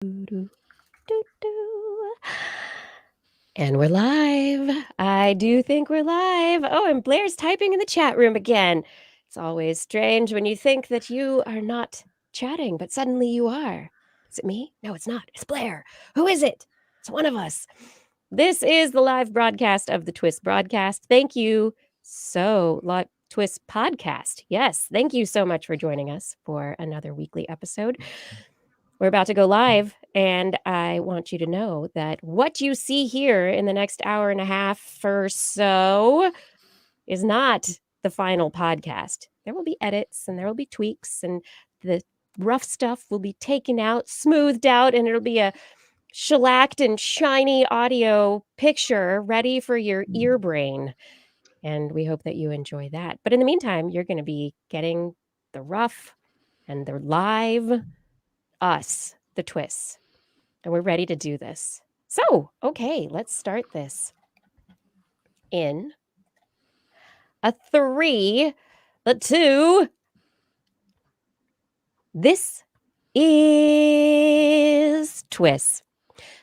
And we're live. I do think we're live. Oh, and Blair's typing in the chat room again. It's always strange when you think that you are not chatting, but suddenly you are. Is it me? No, it's not. It's Blair. Who is it? It's one of us. This is the live broadcast of the TWIS broadcast. Thank you TWIS podcast. Yes, thank you so much for joining us for another weekly episode. We're about to go live, and I want you to know that what you see here in the next hour and a half or so is not the final podcast. There will be edits, and there will be tweaks, and the rough stuff will be taken out, smoothed out, and it'll be a shellacked and shiny audio picture ready for your ear brain. And we hope that you enjoy that. But in the meantime, you're going to be getting the rough and the live us, the TWIS. And we're ready to do this. So, okay, let's start this in a 3, a 2. This is TWIS.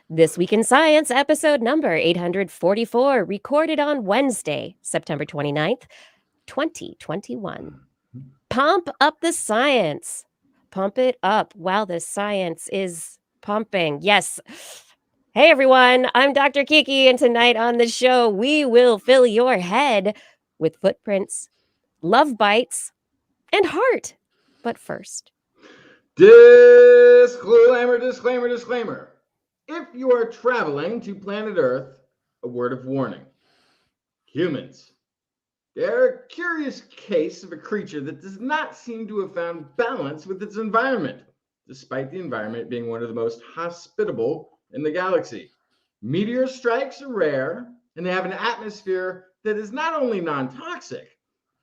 This Week in Science, episode number 844, recorded on Wednesday, September 29th, 2021. Pump up the science. Pump it up while the science is pumping. Yes. Hey, everyone. I'm Dr. Kiki, and tonight on the show, we will fill your head with footprints, love bites, and heart. But first... Disclaimer, disclaimer, disclaimer. If you are traveling to planet Earth, a word of warning. Humans. They're a curious case of a creature that does not seem to have found balance with its environment, despite the environment being one of the most hospitable in the galaxy. Meteor strikes are rare, and they have an atmosphere that is not only non-toxic,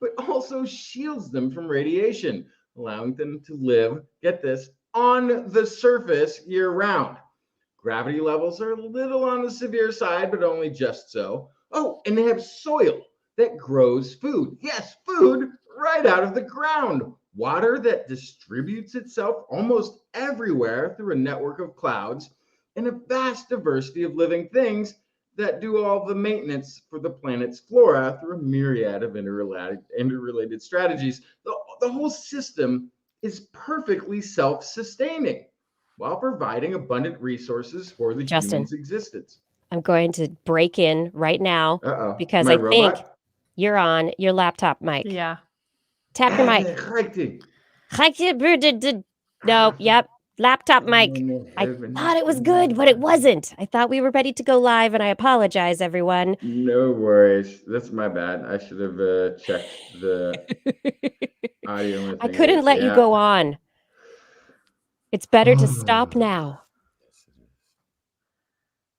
but also shields them from radiation, allowing them to live, get this, on the surface year-round. Gravity levels are a little on the severe side, but only just so. Oh, and they have soil that grows food. Yes, food right out of the ground. Water that distributes itself almost everywhere through a network of clouds, and a vast diversity of living things that do all the maintenance for the planet's flora through a myriad of interrelated strategies. The whole system is perfectly self-sustaining while providing abundant resources for the human's existence. I'm going to break in right now because I think you're on your laptop mic. Yeah. Tap your mic. No, yep. Laptop mic. I thought it was good, but it wasn't. I thought we were ready to go live, and I apologize, everyone. No worries. That's my bad. I should have checked the audio. I couldn't let you go on. It's better to stop now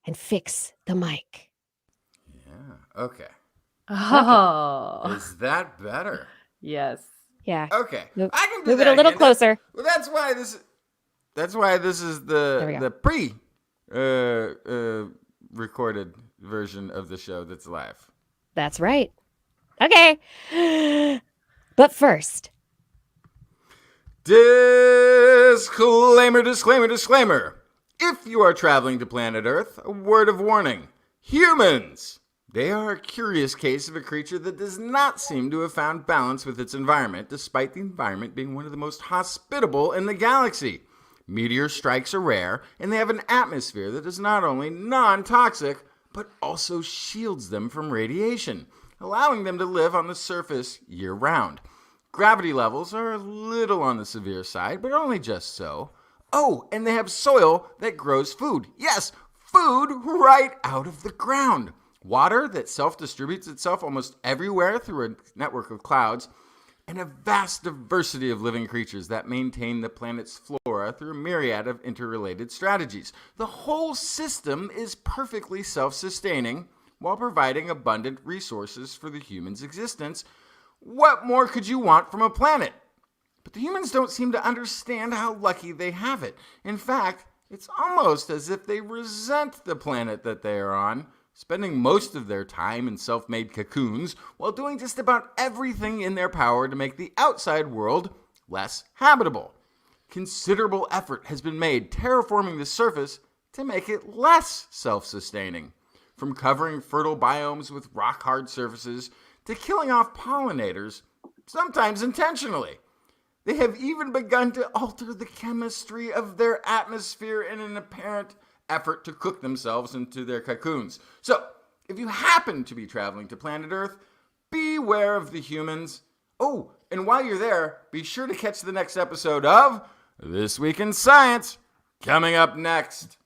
and fix the mic. Yeah. Okay. Oh. Is that better? Yes. Yeah. Okay. Move it a little closer. That's why this is the recorded version of the show that's live. That's right. Okay. But first, disclaimer, disclaimer, disclaimer. If you are traveling to planet Earth, a word of warning. Humans. They are a curious case of a creature that does not seem to have found balance with its environment, despite the environment being one of the most hospitable in the galaxy. Meteor strikes are rare, and they have an atmosphere that is not only non-toxic, but also shields them from radiation, allowing them to live on the surface year-round. Gravity levels are a little on the severe side, but only just so. Oh, and they have soil that grows food. Yes, food right out of the ground. Water that self-distributes itself almost everywhere through a network of clouds, and a vast diversity of living creatures that maintain the planet's flora through a myriad of interrelated strategies. The whole system is perfectly self-sustaining while providing abundant resources for the human's existence. What more could you want from a planet? But the humans don't seem to understand how lucky they have it. In fact, it's almost as if they resent the planet that they are on, spending most of their time in self-made cocoons while doing just about everything in their power to make the outside world less habitable. considerable effort has been made terraforming the surface to make it less self-sustaining. From covering fertile biomes with rock-hard surfaces to killing off pollinators, sometimes intentionally. They have even begun to alter the chemistry of their atmosphere in an apparent effort to cook themselves into their cocoons. So, if you happen to be traveling to planet Earth, beware of the humans. Oh, and while you're there, be sure to catch the next episode of This Week in Science, coming up next.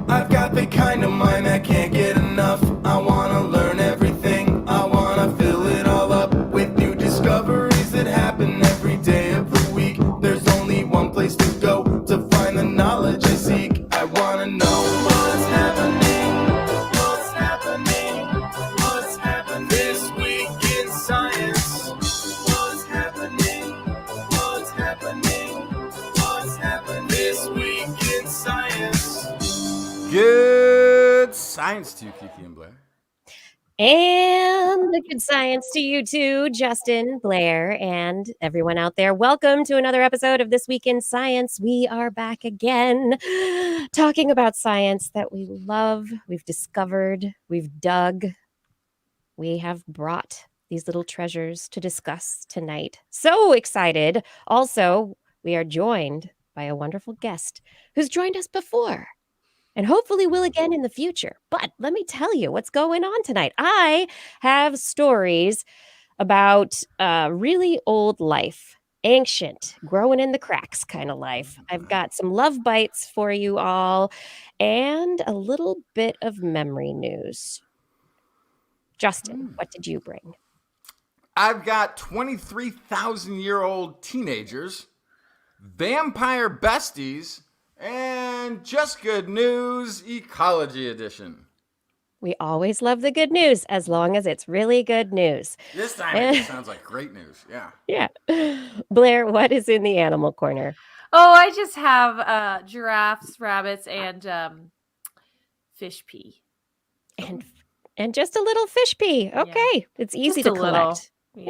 I've got the kind of mind that can't get enough. I wanna learn everything. I wanna fill it all up with new discoveries that happen every day of the week. There's only one place to go to find the knowledge I seek. I wanna know what's happening. What's happening? What's happening this week in science? What's happening? What's happening? What's happening this week in science? Good science to you, Kiki and Blair. And good science to you too, Justin, Blair, and everyone out there. Welcome to another episode of This Week in Science. We are back again talking about science that we love, we've discovered, we've dug. We have brought these little treasures to discuss tonight. So excited. Also, we are joined by a wonderful guest who's joined us before. And hopefully will again in the future. But let me tell you what's going on tonight. I have stories about really old life, ancient, growing in the cracks kind of life. I've got some love bites for you all and a little bit of memory news. Justin, what did you bring? I've got 23,000-year-old teenagers, vampire besties, and just good news, ecology edition. We always love the good news as long as it's really good news. This time it just sounds like great news. Yeah. Yeah. Blair, what is in the animal corner? Oh, I just have giraffes, rabbits, and fish pee. And just a little fish pee. Okay. Yeah. It's easy just to collect. Little.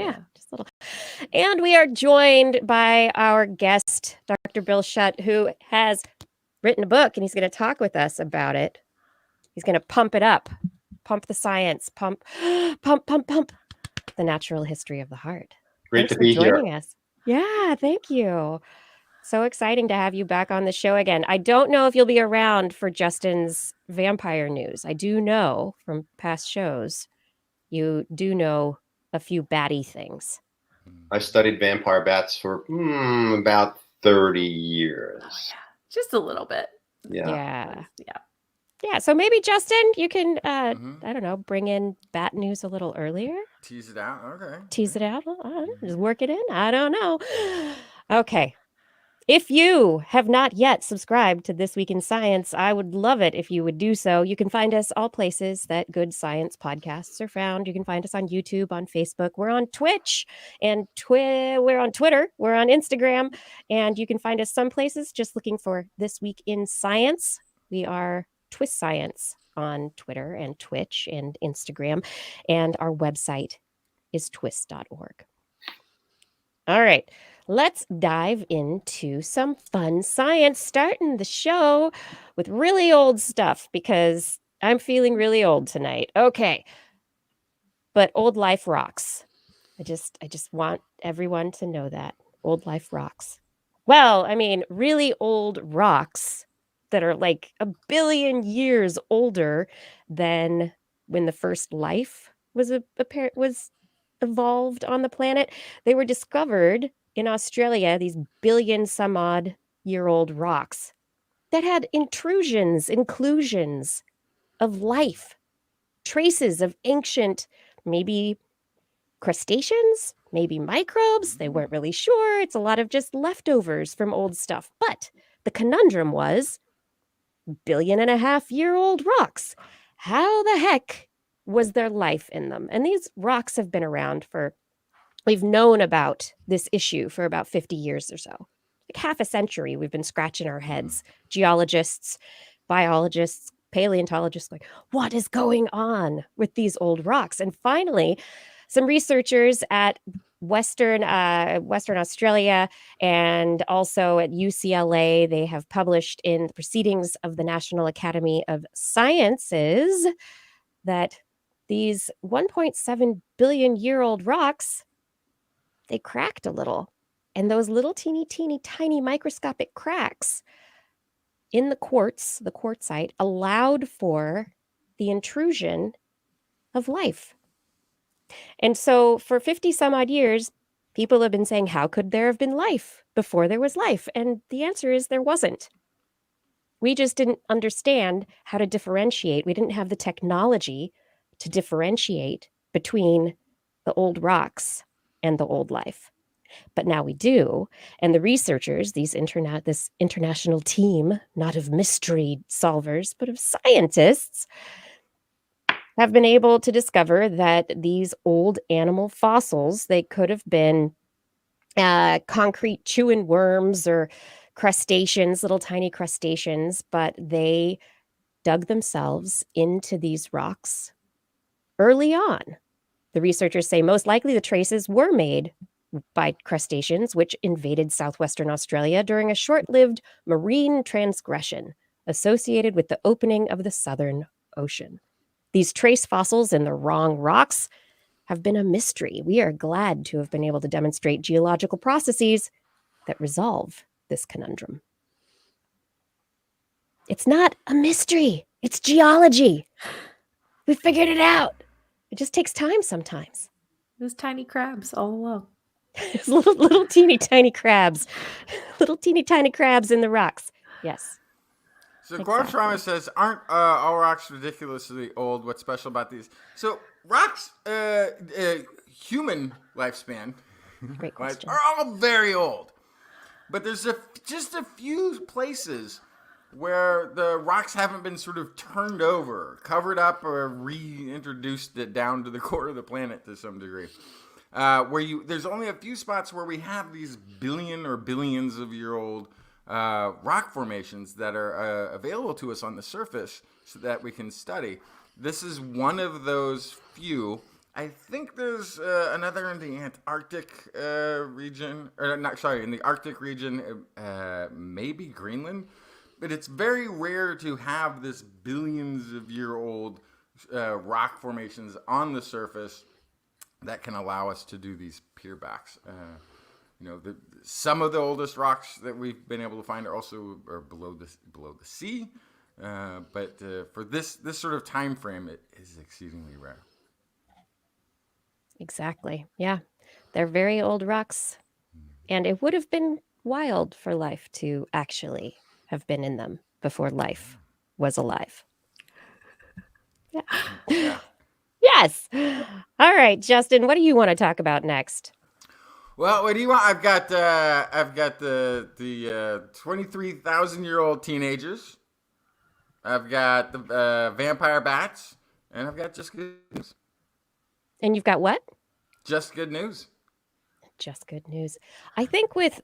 Yeah, just a little. And we are joined by our guest, Dr. Bill Schutt, who has written a book, and he's going to talk with us about it. He's going to pump it up, pump the science, pump the natural history of the heart. Great Thanks to be for joining here. us. Yeah, thank you. So exciting to have you back on the show again. I don't know if you'll be around for Justin's vampire news. I do know from past shows, you do know a few batty things. I studied vampire bats for about 30 years. Oh, yeah. Just a little bit. Yeah. So maybe, Justin, you can, I don't know, bring in bat news a little earlier. Tease it out. Okay. Tease it out. Just work it in. I don't know. Okay. If you have not yet subscribed to This Week in Science, I would love it if you would do so. You can find us all places that good science podcasts are found. You can find us on YouTube, on Facebook. We're on Twitch and we're on Twitter. We're on Instagram. And you can find us some places just looking for This Week in Science. We are TWIS Science on Twitter and Twitch and Instagram. And our website is twis.org. All right. Let's dive into some fun science, starting the show with really old stuff because I'm feeling really old tonight. Okay. But old life rocks. I just want everyone to know that. Old life rocks. Well, I mean, really old rocks that are like 1 billion years older than when the first life was evolved on the planet. They were discovered in Australia, these billion some odd year old rocks that had inclusions of life, traces of ancient, maybe crustaceans, maybe microbes. They weren't really sure. It's a lot of just leftovers from old stuff. But the conundrum was 1.5 billion year old rocks. How the heck was there life in them? And these rocks have been around we've known about this issue for about 50 years or so. Like half a century, we've been scratching our heads. Geologists, biologists, paleontologists, like, what is going on with these old rocks? And finally, some researchers at Western Australia, and also at UCLA, they have published in the Proceedings of the National Academy of Sciences that these 1.7 billion year old rocks, they cracked a little. And those little teeny, tiny microscopic cracks in the quartzite, allowed for the intrusion of life. And so for 50 some odd years, people have been saying, how could there have been life before there was life? And the answer is there wasn't. We just didn't understand how to differentiate. We didn't have the technology to differentiate between the old rocks and the old life. But now we do. And the researchers, this international team, not of mystery solvers, but of scientists, have been able to discover that these old animal fossils, they could have been concrete chewing worms or crustaceans, little tiny crustaceans, but they dug themselves into these rocks early on. The researchers say most likely the traces were made by crustaceans, which invaded southwestern Australia during a short-lived marine transgression associated with the opening of the Southern Ocean. These trace fossils in the wrong rocks have been a mystery. We are glad to have been able to demonstrate geological processes that resolve this conundrum. It's not a mystery. It's geology. We figured it out. It just takes time sometimes. Those tiny crabs all along. It's little teeny tiny crabs. Little teeny tiny crabs in the rocks. Yes. So Exactly. Gorframa says, aren't all rocks ridiculously old? What's special about these? So rocks, human lifespan, Great question. are all very old. But there's just a few places where the rocks haven't been sort of turned over, covered up, or reintroduced it down to the core of the planet to some degree. There's only a few spots where we have these billion or billions of year old rock formations that are available to us on the surface so that we can study. This is one of those few. I think there's another in the Antarctic region, in the Arctic region, maybe Greenland. But it's very rare to have this billions of year old rock formations on the surface that can allow us to do these peerbacks. Some of the oldest rocks that we've been able to find are below the sea, but for this sort of time frame, it is exceedingly rare. Exactly. Yeah. They're very old rocks. And it would have been wild for life to actually have been in them before life was alive. Yeah. Yeah. Yes. All right, Justin, what do you want to talk about next? Well, what do you want? I've got the 23,000-year-old teenagers. I've got the vampire bats, and I've got just good news. And you've got what? Just good news. Just good news. I think with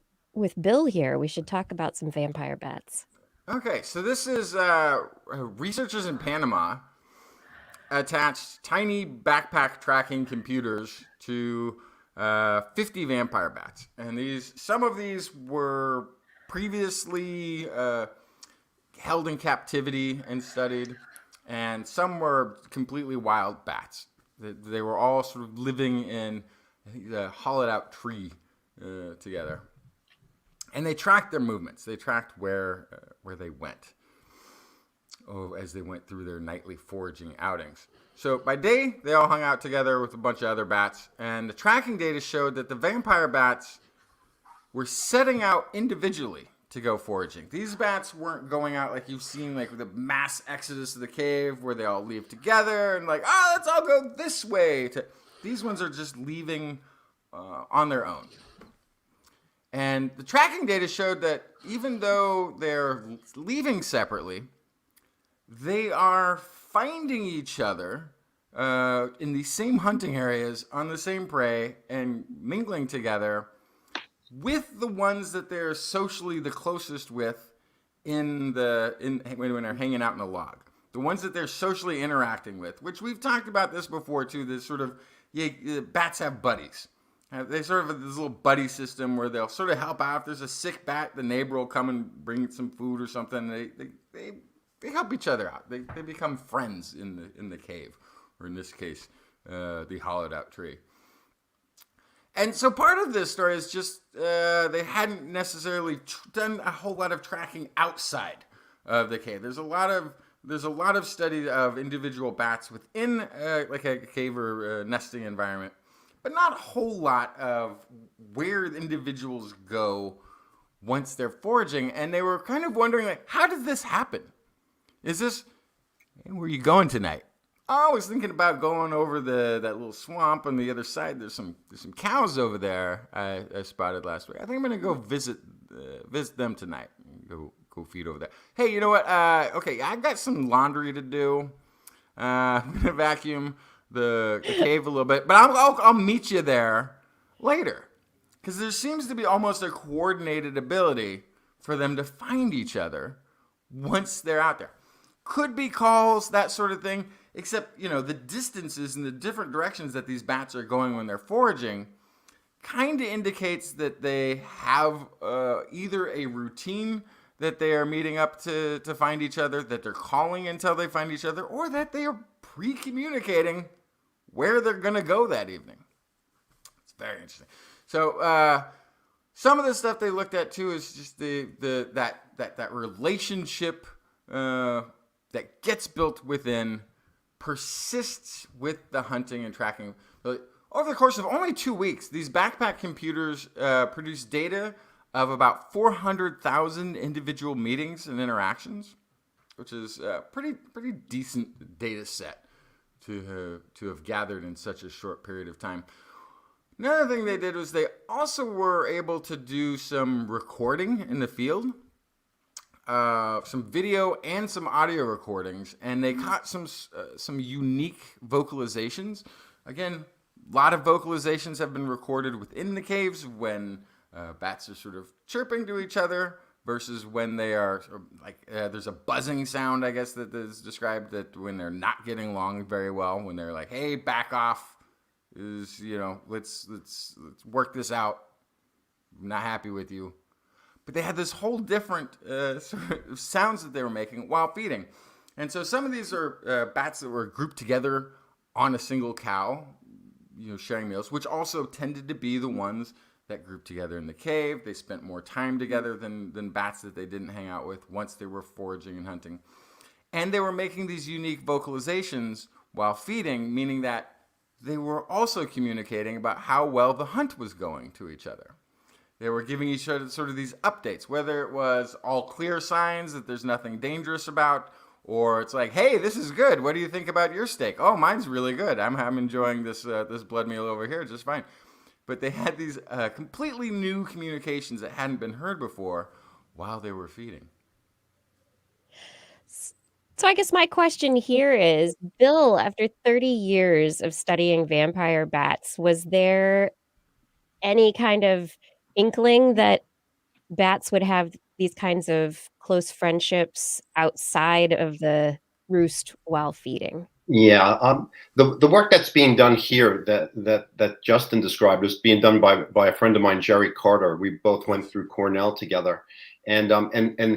Bill here, we should talk about some vampire bats. Okay, so this is researchers in Panama attached tiny backpack tracking computers to 50 vampire bats, and some of these were previously held in captivity and studied, and some were completely wild bats. They were all sort of living in a hollowed-out tree together, and they tracked their movements. They tracked where they went as they went through their nightly foraging outings. So by day, they all hung out together with a bunch of other bats, and the tracking data showed that the vampire bats were setting out individually to go foraging. These bats weren't going out like you've seen, like the mass exodus of the cave where they all leave together and like, let's all go this way. These ones are just leaving on their own. And the tracking data showed that even though they're leaving separately, they are finding each other in the same hunting areas on the same prey and mingling together with the ones that they're socially the closest with when they're hanging out in the log. The ones that they're socially interacting with, which we've talked about this before too, this sort of, bats have buddies. They sort of have this little buddy system where they'll sort of help out. If there's a sick bat, the neighbor will come and bring some food or something. They help each other out. They become friends in the cave, or in this case, the hollowed out tree. And so part of this story is just they hadn't necessarily done a whole lot of tracking outside of the cave. There's a lot of study of individual bats within like a cave or nesting environment, but not a whole lot of where individuals go once they're foraging. And they were kind of wondering, like, how did this happen? Is this, hey, where are you going tonight? Oh, I was thinking about going over that little swamp on the other side. There's some cows over there I spotted last week. I think I'm gonna go visit them tonight. Go feed over there. Hey, you know what? Okay, I got some laundry to do. I'm gonna vacuum the cave a little bit, but I'll meet you there later, because there seems to be almost a coordinated ability for them to find each other once they're out there. Could be calls, that sort of thing. Except, you know, the distances and the different directions that these bats are going when they're foraging kind of indicates that they have either a routine that they are meeting up to find each other, that they're calling until they find each other, or that they are pre-communicating where they're going to go that evening. It's very interesting. So some of the stuff they looked at too is just that relationship that gets built within, persists with the hunting and tracking. Over the course of only 2 weeks, these backpack computers produced data of about 400,000 individual meetings and interactions, which is a pretty decent data set to have gathered in such a short period of time. Another thing they did was they also were able to do some recording in the field. Some video and some audio recordings, and they caught some unique vocalizations. Again, a lot of vocalizations have been recorded within the caves when bats are sort of chirping to each other versus when they are like there's a buzzing sound, I guess, that is described, that when they're not getting along very well, when they're like, "Hey, back off! Is, you know, let's work this out. I'm not happy with you." But they had this whole different sort of sounds that they were making while feeding. And so some of these are bats that were grouped together on a single cow, you know, sharing meals, which also tended to be the ones that grouped together in the cave. They spent more time together than bats that they didn't hang out with once they were foraging and hunting. And they were making these unique vocalizations while feeding, meaning that they were also communicating about how well the hunt was going to each other. They were giving each other sort of these updates, whether it was all clear signs that there's nothing dangerous about, or it's like, "Hey, this is good. What do you think about your steak?" "Oh, mine's really good. I'm enjoying this blood meal over here just fine." But they had these completely new communications that hadn't been heard before while they were feeding. So I guess my question here is, Bill, after 30 years of studying vampire bats, was there any kind of inkling that bats would have these kinds of close friendships outside of the roost while feeding? Yeah, the work that's being done here that Justin described was being done by a friend of mine, Jerry Carter. We both went through Cornell together, and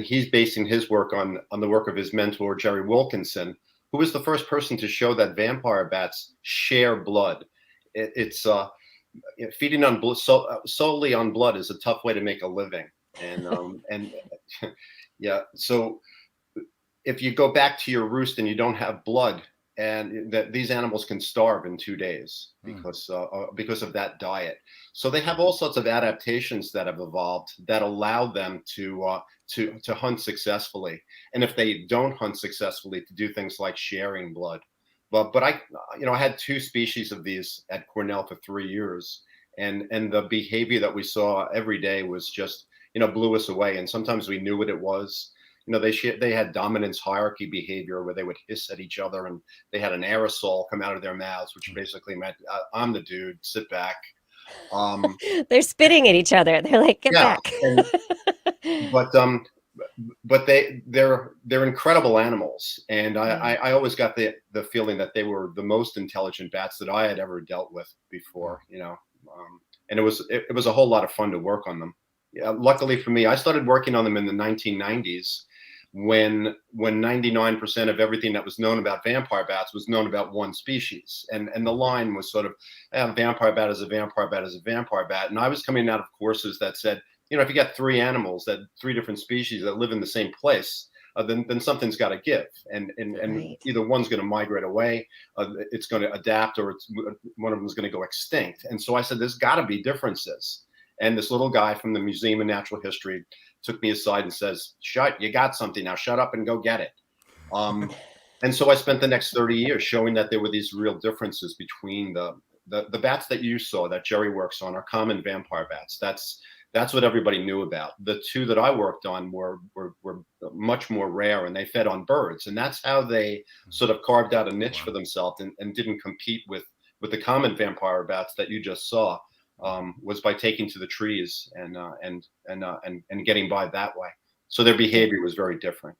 he's basing his work on the work of his mentor, Jerry Wilkinson, who was the first person to show that vampire bats share blood. It's feeding on blood, solely on blood is a tough way to make a living, and yeah. So if you go back to your roost and you don't have blood, and that these animals can starve in 2 days because of that diet. So they have all sorts of adaptations that have evolved that allow them to hunt successfully. And if they don't hunt successfully, to do things like sharing blood. But I had 2 species of these at Cornell for 3 years, and the behavior that we saw every day was just, blew us away. And sometimes we knew what it was. They had dominance hierarchy behavior where they would hiss at each other, and they had an aerosol come out of their mouths, which basically meant, "I'm the dude, sit back." They're spitting at each other. They're like, "Get back." But they're incredible animals, and I always got the feeling that they were the most intelligent bats that I had ever dealt with before. and it was a whole lot of fun to work on them. Yeah, luckily for me, I started working on them in the 1990s when 99% of everything that was known about vampire bats was known about one species, and the line was sort of, vampire bat is a vampire bat is a vampire bat, and I was coming out of courses that said, if you got three animals, that three different species that live in the same place, then something's got to give, and Right. either one's going to migrate away, it's going to adapt, or one of them is going to go extinct. And so I said, there's got to be differences. And this little guy from the Museum of Natural History took me aside and says, Schutt, you got something now, shut up and go get it. And so I spent the next 30 years showing that there were these real differences between the bats that you saw that Jerry works on are common vampire bats. That's what everybody knew about. The two that I worked on were much more rare, and they fed on birds. And that's how they sort of carved out a niche for themselves and didn't compete with the common vampire bats that you just saw, was by taking to the trees and getting by that way. So their behavior was very different.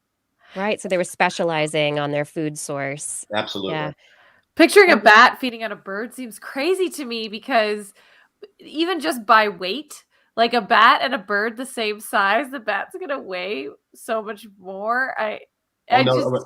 Right. So they were specializing on their food source. Absolutely. Yeah. Picturing a bat feeding on a bird seems crazy to me, because even just by weight, like a bat and a bird the same size, the bat's going to weigh so much more.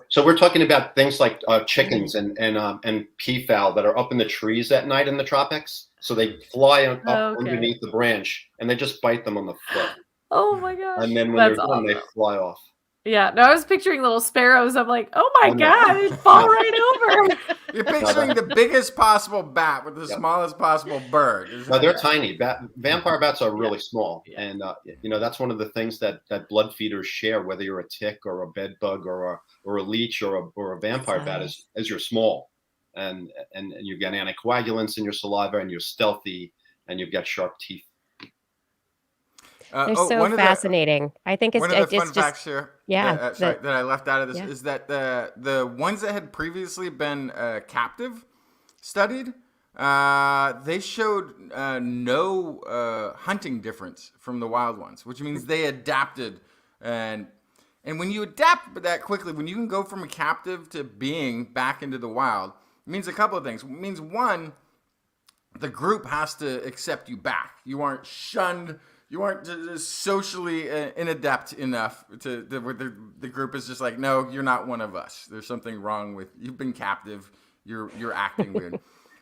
So we're talking about things like chickens and peafowl that are up in the trees at night in the tropics. So they fly up underneath the branch, and they just bite them on the foot. Oh my gosh. And then when That's they're done, they fly off. Yeah, no, I was picturing little sparrows. I'm like, oh my God, they'd fall right over. You're picturing the biggest possible bat with the smallest possible bird. No, they're tiny. Vampire bats are really small. Yeah. And, that's one of the things that blood feeders share, whether you're a tick or a bed bug or a leech or a vampire bat, is you're small. And you've got anticoagulants in your saliva, and you're stealthy, and you've got sharp teeth. They're so fascinating. I think it's one of the fun facts here. Yeah, that I left out of this is that the ones that had previously been captive studied, they showed no hunting difference from the wild ones, which means they adapted. And when you adapt that quickly, when you can go from a captive to being back into the wild, it means a couple of things. It means, one, the group has to accept you back. You aren't shunned. You aren't socially inadept enough the group is just like, no, you're not one of us. There's something wrong with you've been captive. You're acting weird.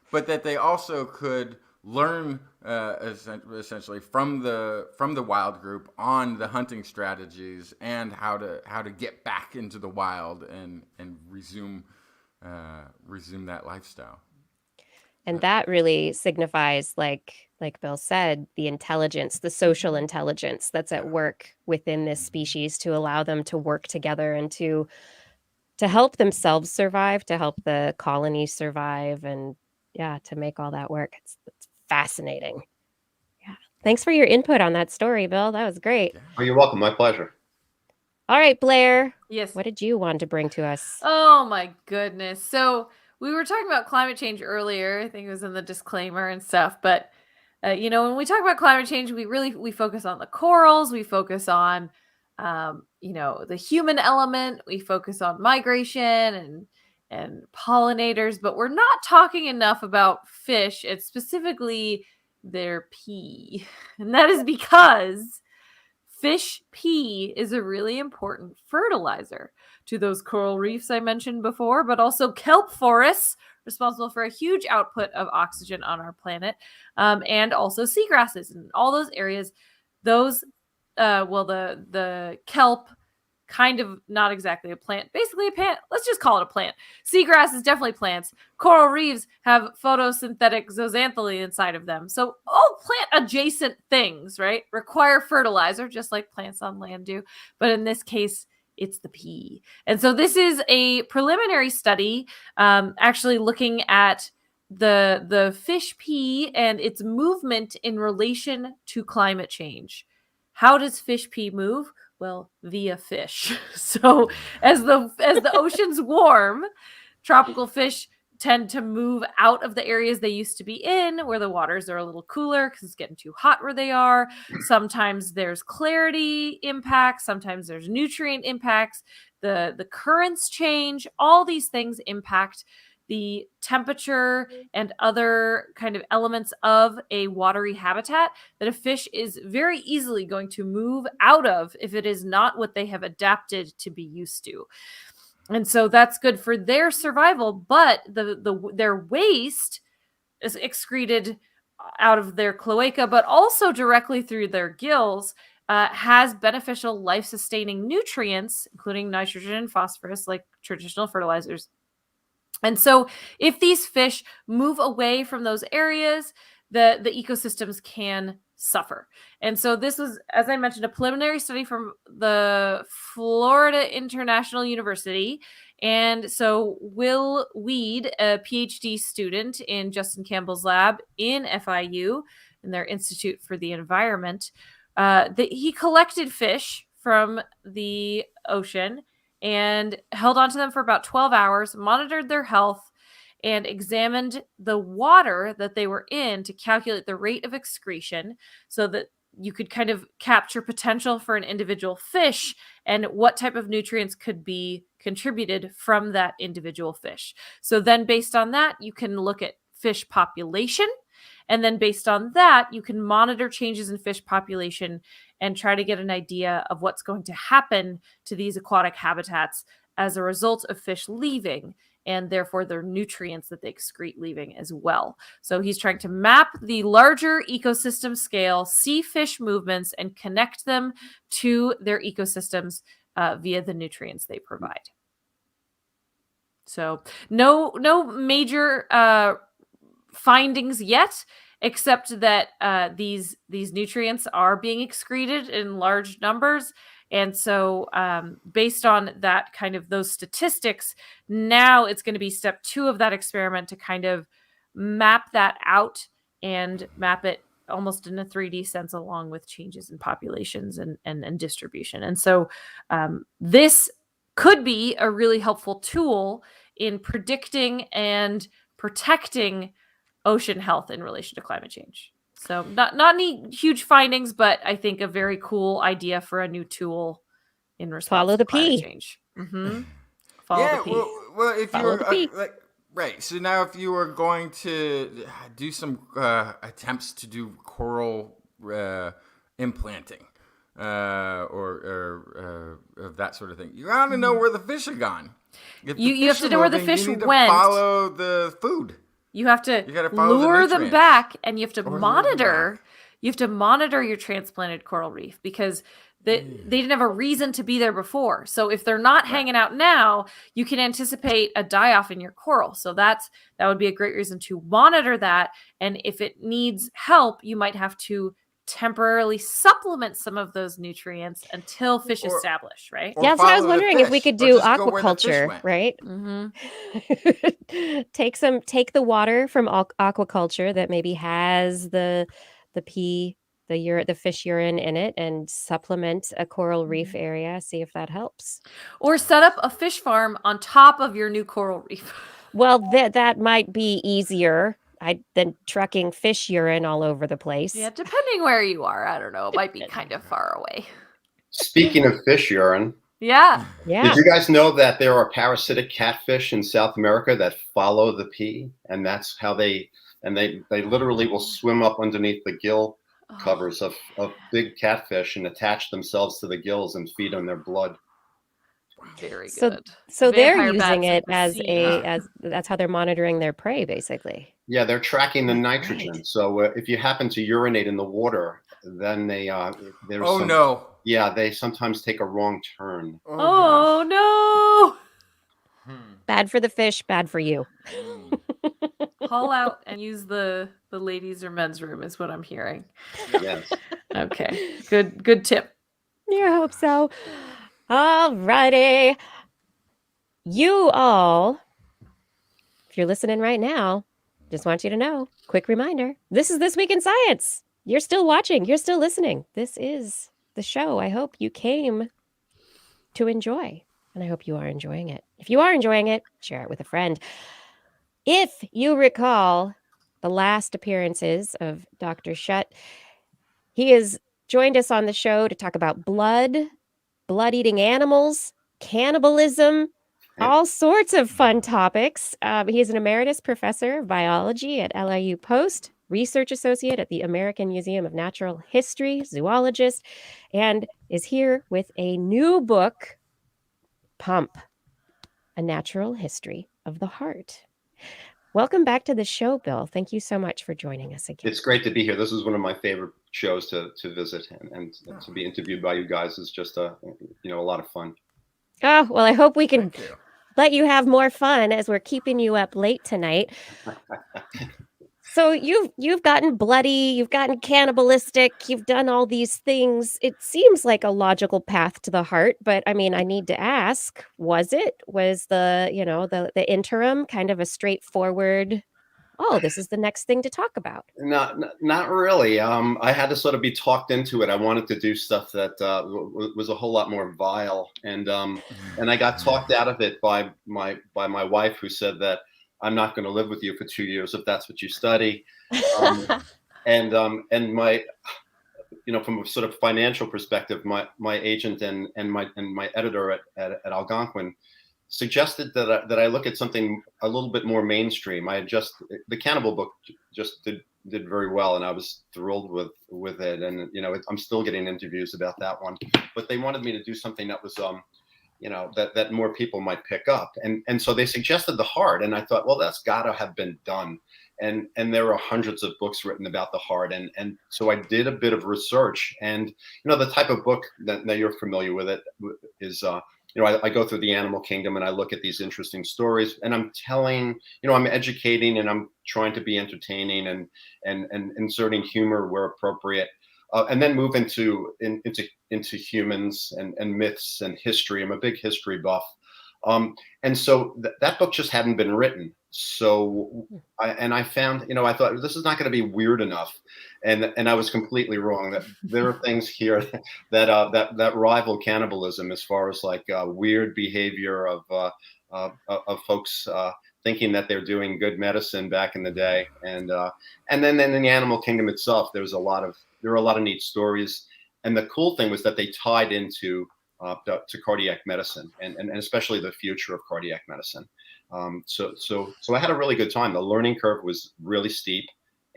But that they also could learn essentially from the wild group on the hunting strategies and how to get back into the wild and resume that lifestyle. And that really signifies, like Bill said, the intelligence, the social intelligence that's at work within this species to allow them to work together and to help themselves survive, to help the colony survive, and to make all that work. It's fascinating. Yeah. Thanks for your input on that story, Bill. That was great. Oh, you're welcome. My pleasure. All right, Blair. Yes. What did you want to bring to us? Oh my goodness. So we were talking about climate change earlier. I think it was in the disclaimer and stuff. But, when we talk about climate change, we focus on the corals. We focus on, the human element. We focus on migration and pollinators. But we're not talking enough about fish, and specifically their pee. And that is because fish pee is a really important fertilizer to those coral reefs I mentioned before, but also kelp forests, responsible for a huge output of oxygen on our planet, and also seagrasses and all those areas. Those, the kelp, kind of not exactly a plant, basically a plant. Let's just call it a plant. Seagrass is definitely plants. Coral reefs have photosynthetic zooxanthellae inside of them. So all plant adjacent things, right, require fertilizer, just like plants on land do. But in this case, it's the pee. And so this is a preliminary study actually looking at the fish pee and its movement in relation to climate change. How does fish pee move? Well, via fish. So as the oceans warm, tropical fish tend to move out of the areas they used to be in, where the waters are a little cooler because it's getting too hot where they are. Sometimes there's clarity impacts. Sometimes there's nutrient impacts. The currents change. All these things impact the temperature and other kind of elements of a watery habitat that a fish is very easily going to move out of if it is not what they have adapted to be used to. And so that's good for their survival, but their waste is excreted out of their cloaca, but also directly through their gills, has beneficial life-sustaining nutrients, including nitrogen and phosphorus, like traditional fertilizers. And so if these fish move away from those areas, the ecosystems can suffer. And so this was, as I mentioned, a preliminary study from the Florida International University. And so Will Weed, a PhD student in Justin Campbell's lab in FIU, in their Institute for the Environment, he collected fish from the ocean and held onto them for about 12 hours, monitored their health, and examined the water that they were in to calculate the rate of excretion so that you could kind of capture potential for an individual fish and what type of nutrients could be contributed from that individual fish. So then based on that, you can look at fish population. And then based on that, you can monitor changes in fish population and try to get an idea of what's going to happen to these aquatic habitats as a result of fish leaving, and therefore their nutrients that they excrete leaving as well. So he's trying to map the larger ecosystem scale, see fish movements, and connect them to their ecosystems via the nutrients they provide. So no major findings yet, except that these nutrients are being excreted in large numbers. And so based on that kind of those statistics, now it's going to be step 2 of that experiment to kind of map that out and map it almost in a 3D sense along with changes in populations and distribution. And so this could be a really helpful tool in predicting and protecting ocean health in relation to climate change. So not any huge findings, but I think a very cool idea for a new tool in response Follow to the climate P. change. Follow the P. Well, if Follow you the P. were right, so now if you were going to do some attempts to do coral implanting or that sort of thing, you got to know where the fish are gone. If You have to know where the fish you need went. To follow the food. You have to follow lure the them back, and you have to Or lure them monitor. back. You have to monitor your transplanted coral reef because they didn't have a reason to be there before. So if they're not hanging out now, you can anticipate a die-off in your coral. So that would be a great reason to monitor that. And if it needs help, you might have to temporarily supplement some of those nutrients until fish establish, right? Yeah, that's what I was wondering, if we could do aquaculture, right? Mm-hmm. Take the water from aquaculture that maybe has the pee, the fish urine in it, and supplement a coral reef area, see if that helps. Or set up a fish farm on top of your new coral reef. Well, that might be easier than trucking fish urine all over the place. Yeah, depending where you are. I don't know. It might be kind of far away. Speaking of fish urine, Yeah. did you guys know that there are parasitic catfish in South America that follow the pee, and that's how they literally will swim up underneath the gill covers of big catfish and attach themselves to the gills and feed on their blood. Very So good. they're Vampire using bats it as in the sea. that's how they're monitoring their prey, basically. Yeah, they're tracking the nitrogen. Right. So if you happen to urinate in the water, then they sometimes take a wrong turn. Oh no! Bad for the fish, bad for you. Haul out and use the ladies' or men's room is what I'm hearing. Yes. Okay. Good tip. Yeah, I hope so. All righty. You all, if you're listening right now, just want you to know, quick reminder, this is This Week in Science. You're still watching. You're still listening. This is the show I hope you came to enjoy, and I hope you are enjoying it. If you are enjoying it, share it with a friend. If you recall the last appearances of Dr. Schutt, he has joined us on the show to talk about blood-eating animals, cannibalism, all sorts of fun topics. He's an emeritus professor of biology at LIU Post, research associate at the American Museum of Natural History, zoologist, and is here with a new book, Pump, A Natural History of the Heart. Welcome back to the show, Bill. Thank you so much for joining us again. It's great to be here. This is one of my favorite shows to visit, and to be interviewed by you guys is just a lot of fun. Oh, well, I hope we can let you have more fun as we're keeping you up late tonight. So you've gotten bloody, you've gotten cannibalistic, you've done all these things. It seems like a logical path to the heart, but I mean, I need to ask, was the interim kind of a straightforward, oh, this is the next thing to talk about? Not really. I had to sort of be talked into it. I wanted to do stuff that was a whole lot more vile, and I got talked out of it by my wife, who said that I'm not going to live with you for 2 years if that's what you study. And my, from a sort of financial perspective, my agent and my editor at Algonquin suggested that I look at something a little bit more mainstream. The Cannibal book just did very well, and I was thrilled with it. And I'm still getting interviews about that one. But they wanted me to do something that was that more people might pick up. And so they suggested the heart, and I thought, well, that's got to have been done. And there are hundreds of books written about the heart, and so I did a bit of research. And the type of book that you're familiar with it is. I go through the animal kingdom and I look at these interesting stories, and I'm telling, I'm educating, and I'm trying to be entertaining and inserting humor where appropriate, and then move into humans and myths and history. I'm a big history buff. And so that book just hadn't been written. So I found, I thought this is not going to be weird enough. And I was completely wrong. That there are things here that rival cannibalism as far as like weird behavior of folks thinking that they're doing good medicine back in the day. And then in the animal kingdom itself, there were a lot of neat stories. And the cool thing was that they tied into to cardiac medicine and especially the future of cardiac medicine. So I had a really good time. The learning curve was really steep,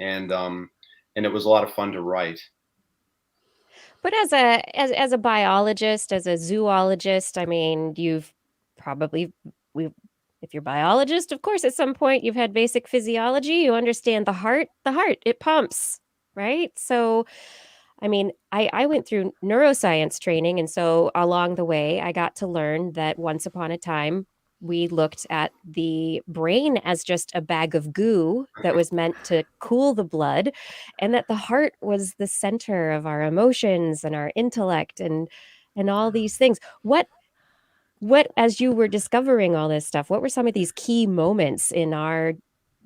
and it was a lot of fun to write. But as a biologist, as a zoologist, I mean, if you're a biologist, of course, at some point you've had basic physiology, you understand the heart, it pumps, right? So, I mean, I went through neuroscience training, and so along the way, I got to learn that once upon a time, we looked at the brain as just a bag of goo that was meant to cool the blood, and that the heart was the center of our emotions and our intellect and all these things. What as you were discovering all this stuff, what were some of these key moments in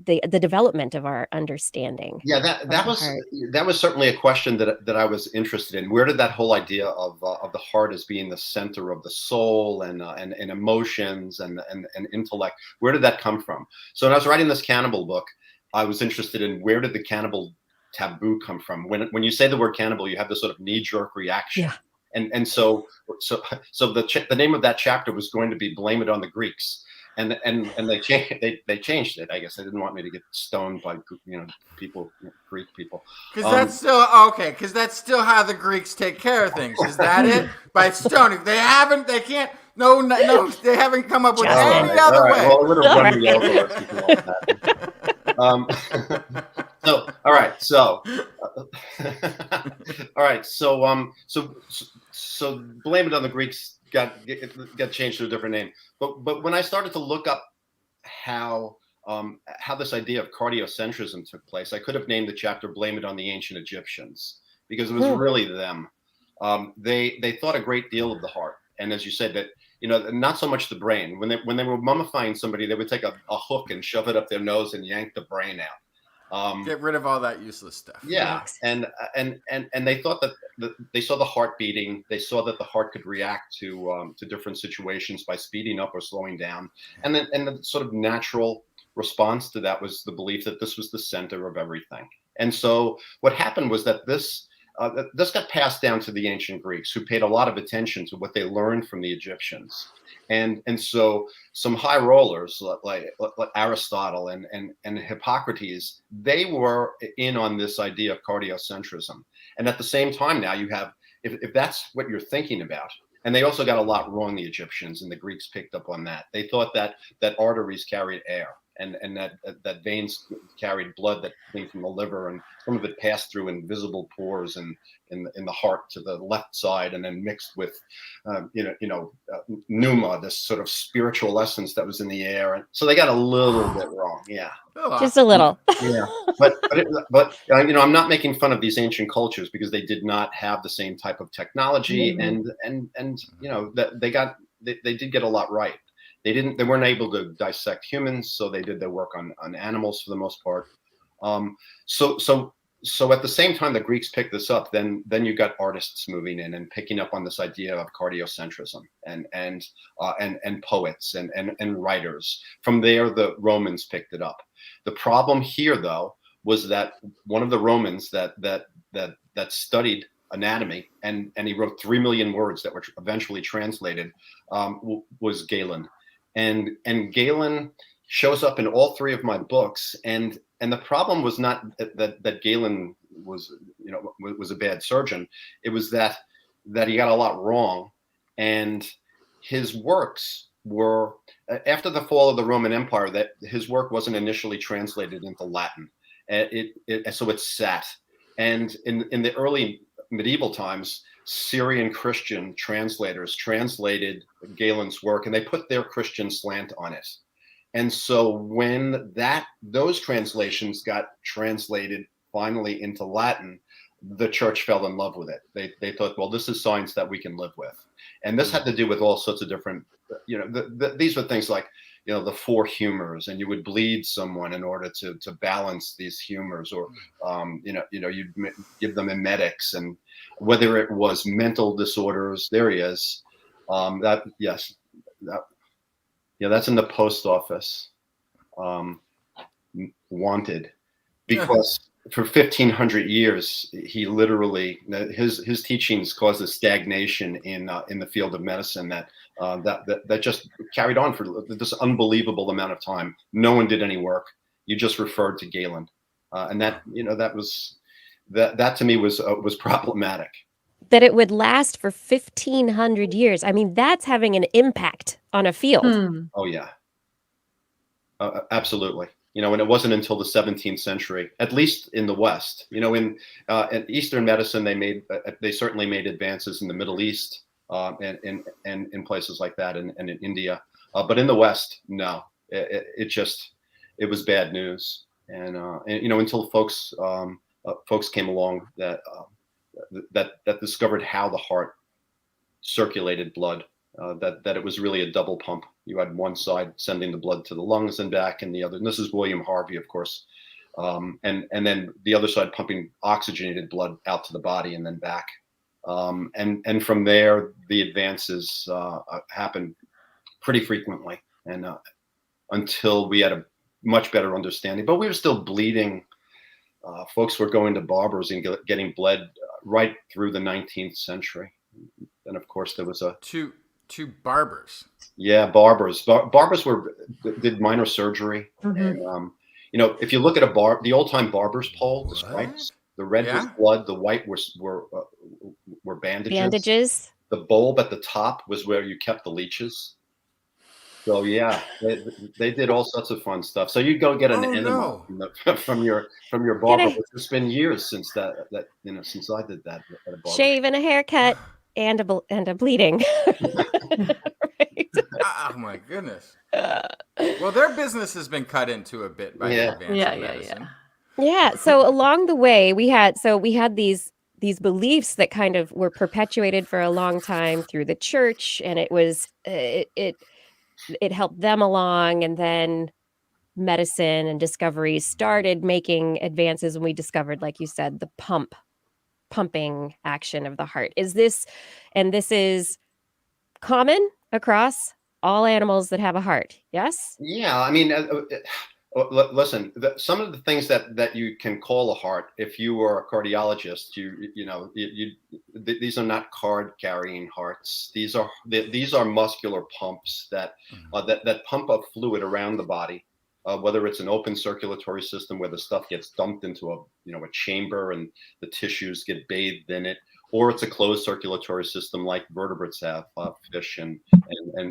the development of our understanding? Yeah, that was certainly a question that I was interested in. Where did that whole idea of the heart as being the center of the soul and emotions and intellect, where did that come from? So when I was writing this cannibal book, I was interested in where did the cannibal taboo come from? When you say the word cannibal, you have this sort of knee-jerk reaction. Yeah. And so the name of that chapter was going to be Blame It on the Greeks. And they changed it. I guess they didn't want me to get stoned by people, Greek people. Because that's still how the Greeks take care of things. Is that it? By stoning. They haven't come up with any other way. Well, it would have run me over if you want that. So Blame It on the Greeks got changed to a different name. But when I started to look up how this idea of cardiocentrism took place, I could have named the chapter "Blame It on the Ancient Egyptians" because it was really them. They thought a great deal of the heart, and as you said, that not so much the brain. When they were mummifying somebody, they would take a hook and shove it up their nose and yank the brain out. Get rid of all that useless stuff. Yeah, and they thought that they saw the heart beating. They saw that the heart could react to different situations by speeding up or slowing down. And the sort of natural response to that was the belief that this was the center of everything. And so what happened was that this this got passed down to the ancient Greeks, who paid a lot of attention to what they learned from the Egyptians. And so some high rollers like Aristotle and Hippocrates, they were in on this idea of cardiocentrism. And at the same time now you have, if that's what you're thinking about, and they also got a lot wrong, the Egyptians, and the Greeks picked up on that. They thought that arteries carried air, and that veins carried blood that came from the liver, and some of it passed through invisible pores and in the heart to the left side, and then mixed with pneuma, this sort of spiritual essence that was in the air. And so they got a little bit wrong. Yeah, Just a little. yeah. But I'm not making fun of these ancient cultures, because they did not have the same type of technology, and they did get a lot right. They weren't able to dissect humans, so they did their work on animals for the most part. So at the same time the Greeks picked this up, then you got artists moving in and picking up on this idea of cardiocentrism, and poets and writers. From there, the Romans picked it up. The problem here, though, was that one of the Romans that studied anatomy, and he wrote 3 million words that were eventually translated, was Galen. And Galen shows up in all 3 of my books, and the problem was not that Galen was a bad surgeon. It was that he got a lot wrong, and his works were, after the fall of the Roman Empire, that his work wasn't initially translated into Latin. So it sat. And in the early medieval times, Syrian Christian translators translated Galen's work, and they put their Christian slant on it. And so when those translations got translated finally into Latin, the church fell in love with it. They thought, well, this is science that we can live with. And this had to do with all sorts of different, these were things like, the 4 humors, and you would bleed someone in order to balance these humors, or, you'd give them emetics, and whether it was mental disorders, there he is. That's in the post office. Wanted, because for 1,500 years, he literally, his teachings caused a stagnation in the field of medicine that just carried on for this unbelievable amount of time. No one did any work. You just referred to Galen, and that to me was problematic. That it would last for 1,500 years. I mean, that's having an impact on a field. Oh yeah, absolutely. And it wasn't until the 17th century, at least in the West. In Eastern medicine, they certainly made advances in the Middle East, and in places like that, and in India. But in the West, no, it was bad news. And until folks came along that discovered how the heart circulated blood, that it was really a double pump. You had one side sending the blood to the lungs and back, and the other, and this is William Harvey, of course, and then the other side pumping oxygenated blood out to the body and then back. And from there, the advances happened pretty frequently, and until we had a much better understanding. But we were still bleeding. Folks were going to barbers and getting bled right through the 19th century. And of course, there was to barbers. Yeah, barbers. Barbers did minor surgery. Mm-hmm. And, if you look at the old-time barber's pole, the stripes, the red was blood, the white were bandages. The bulb at the top was where you kept the leeches. So yeah, they did all sorts of fun stuff. So you go get an enema from your barber, which has been years since since I did that at a barber. Shave and a haircut and a bleeding. Right. Oh my goodness. Well, their business has been cut into a bit by the advance of medicine. Yeah. So along the way, we had these beliefs that kind of were perpetuated for a long time through the church, and it was it helped them along, and then medicine and discoveries started making advances when we discovered, like you said, the pumping action of the heart. This is common across all animals that have a heart? Yes. Yeah, I mean, Listen, some of the things that you can call a heart, if you are a cardiologist, these are not card carrying hearts. These are muscular pumps that that pump up fluid around the body. Whether it's an open circulatory system where the stuff gets dumped into a chamber and the tissues get bathed in it, or it's a closed circulatory system like vertebrates have, fish and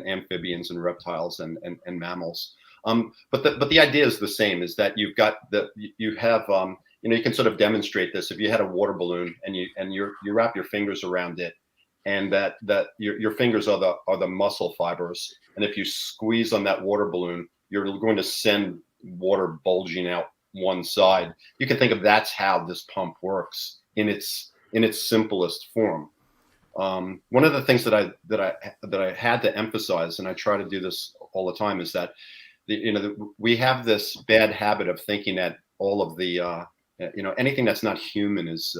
amphibians and reptiles and mammals. But the idea is the same, is that you can sort of demonstrate this. If you had a water balloon and you wrap your fingers around it, and that your fingers are the muscle fibers, and if you squeeze on that water balloon, you're going to send water bulging out one side. You can think of that's how this pump works in its simplest form. One of the things that I had to emphasize, and I try to do this all the time, is that we have this bad habit of thinking that all of the anything that's not human is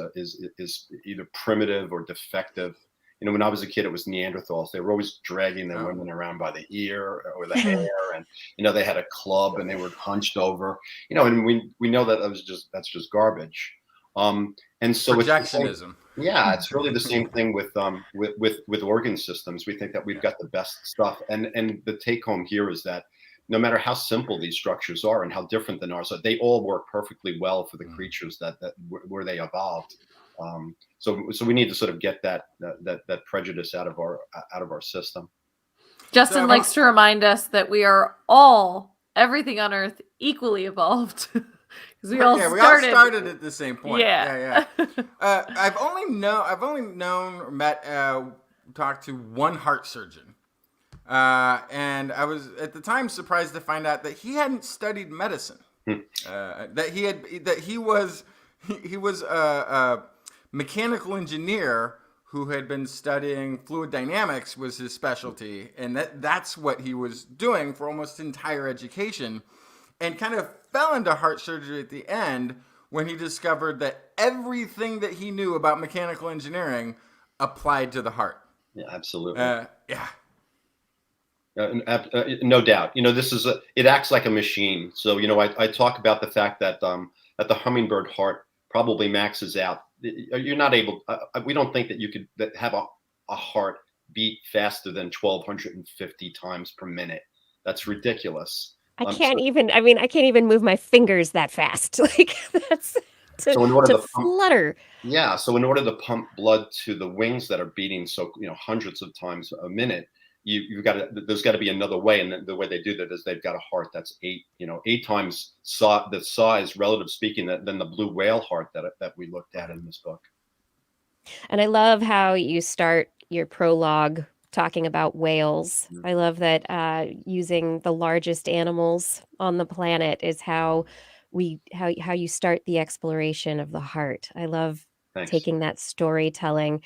either primitive or defective. When I was a kid, it was Neanderthals. They were always dragging their women around by the ear or the hair, and they had a club and they were hunched over. And we know that that's just garbage. And so projectionism. It's really the same thing with organ systems. We think that we've got the best stuff, and the take home here is that no matter how simple these structures are and how different than ours, they all work perfectly well for the creatures that where they evolved. So we need to sort of get that prejudice out of our system. Justin likes to remind us that we are everything on Earth equally evolved. Because we all started at the same point. Yeah. I've only known or met, talked to one heart surgeon. And I was at the time surprised to find out that he hadn't studied medicine. That he was a mechanical engineer who had been studying fluid dynamics was his specialty, and that's what he was doing for almost entire education, and kind of fell into heart surgery at the end when he discovered that everything that he knew about mechanical engineering applied to the heart. Yeah, absolutely. No doubt. It acts like a machine. So, I talk about the fact that the hummingbird heart probably maxes out. You're not able, we don't think that you could have a heart beat faster than 1,250 times per minute. That's ridiculous. I can't even move my fingers that fast. Like that's to flutter. Yeah. So in order to pump blood to the wings that are beating hundreds of times a minute, there's got to be another way, and the way they do that is they've got a heart that's 8 times the size, relative speaking, than the blue whale heart that we looked at in this book. And I love how you start your prologue talking about whales. I love that using the largest animals on the planet is how you start the exploration of the heart. I love taking that storytelling,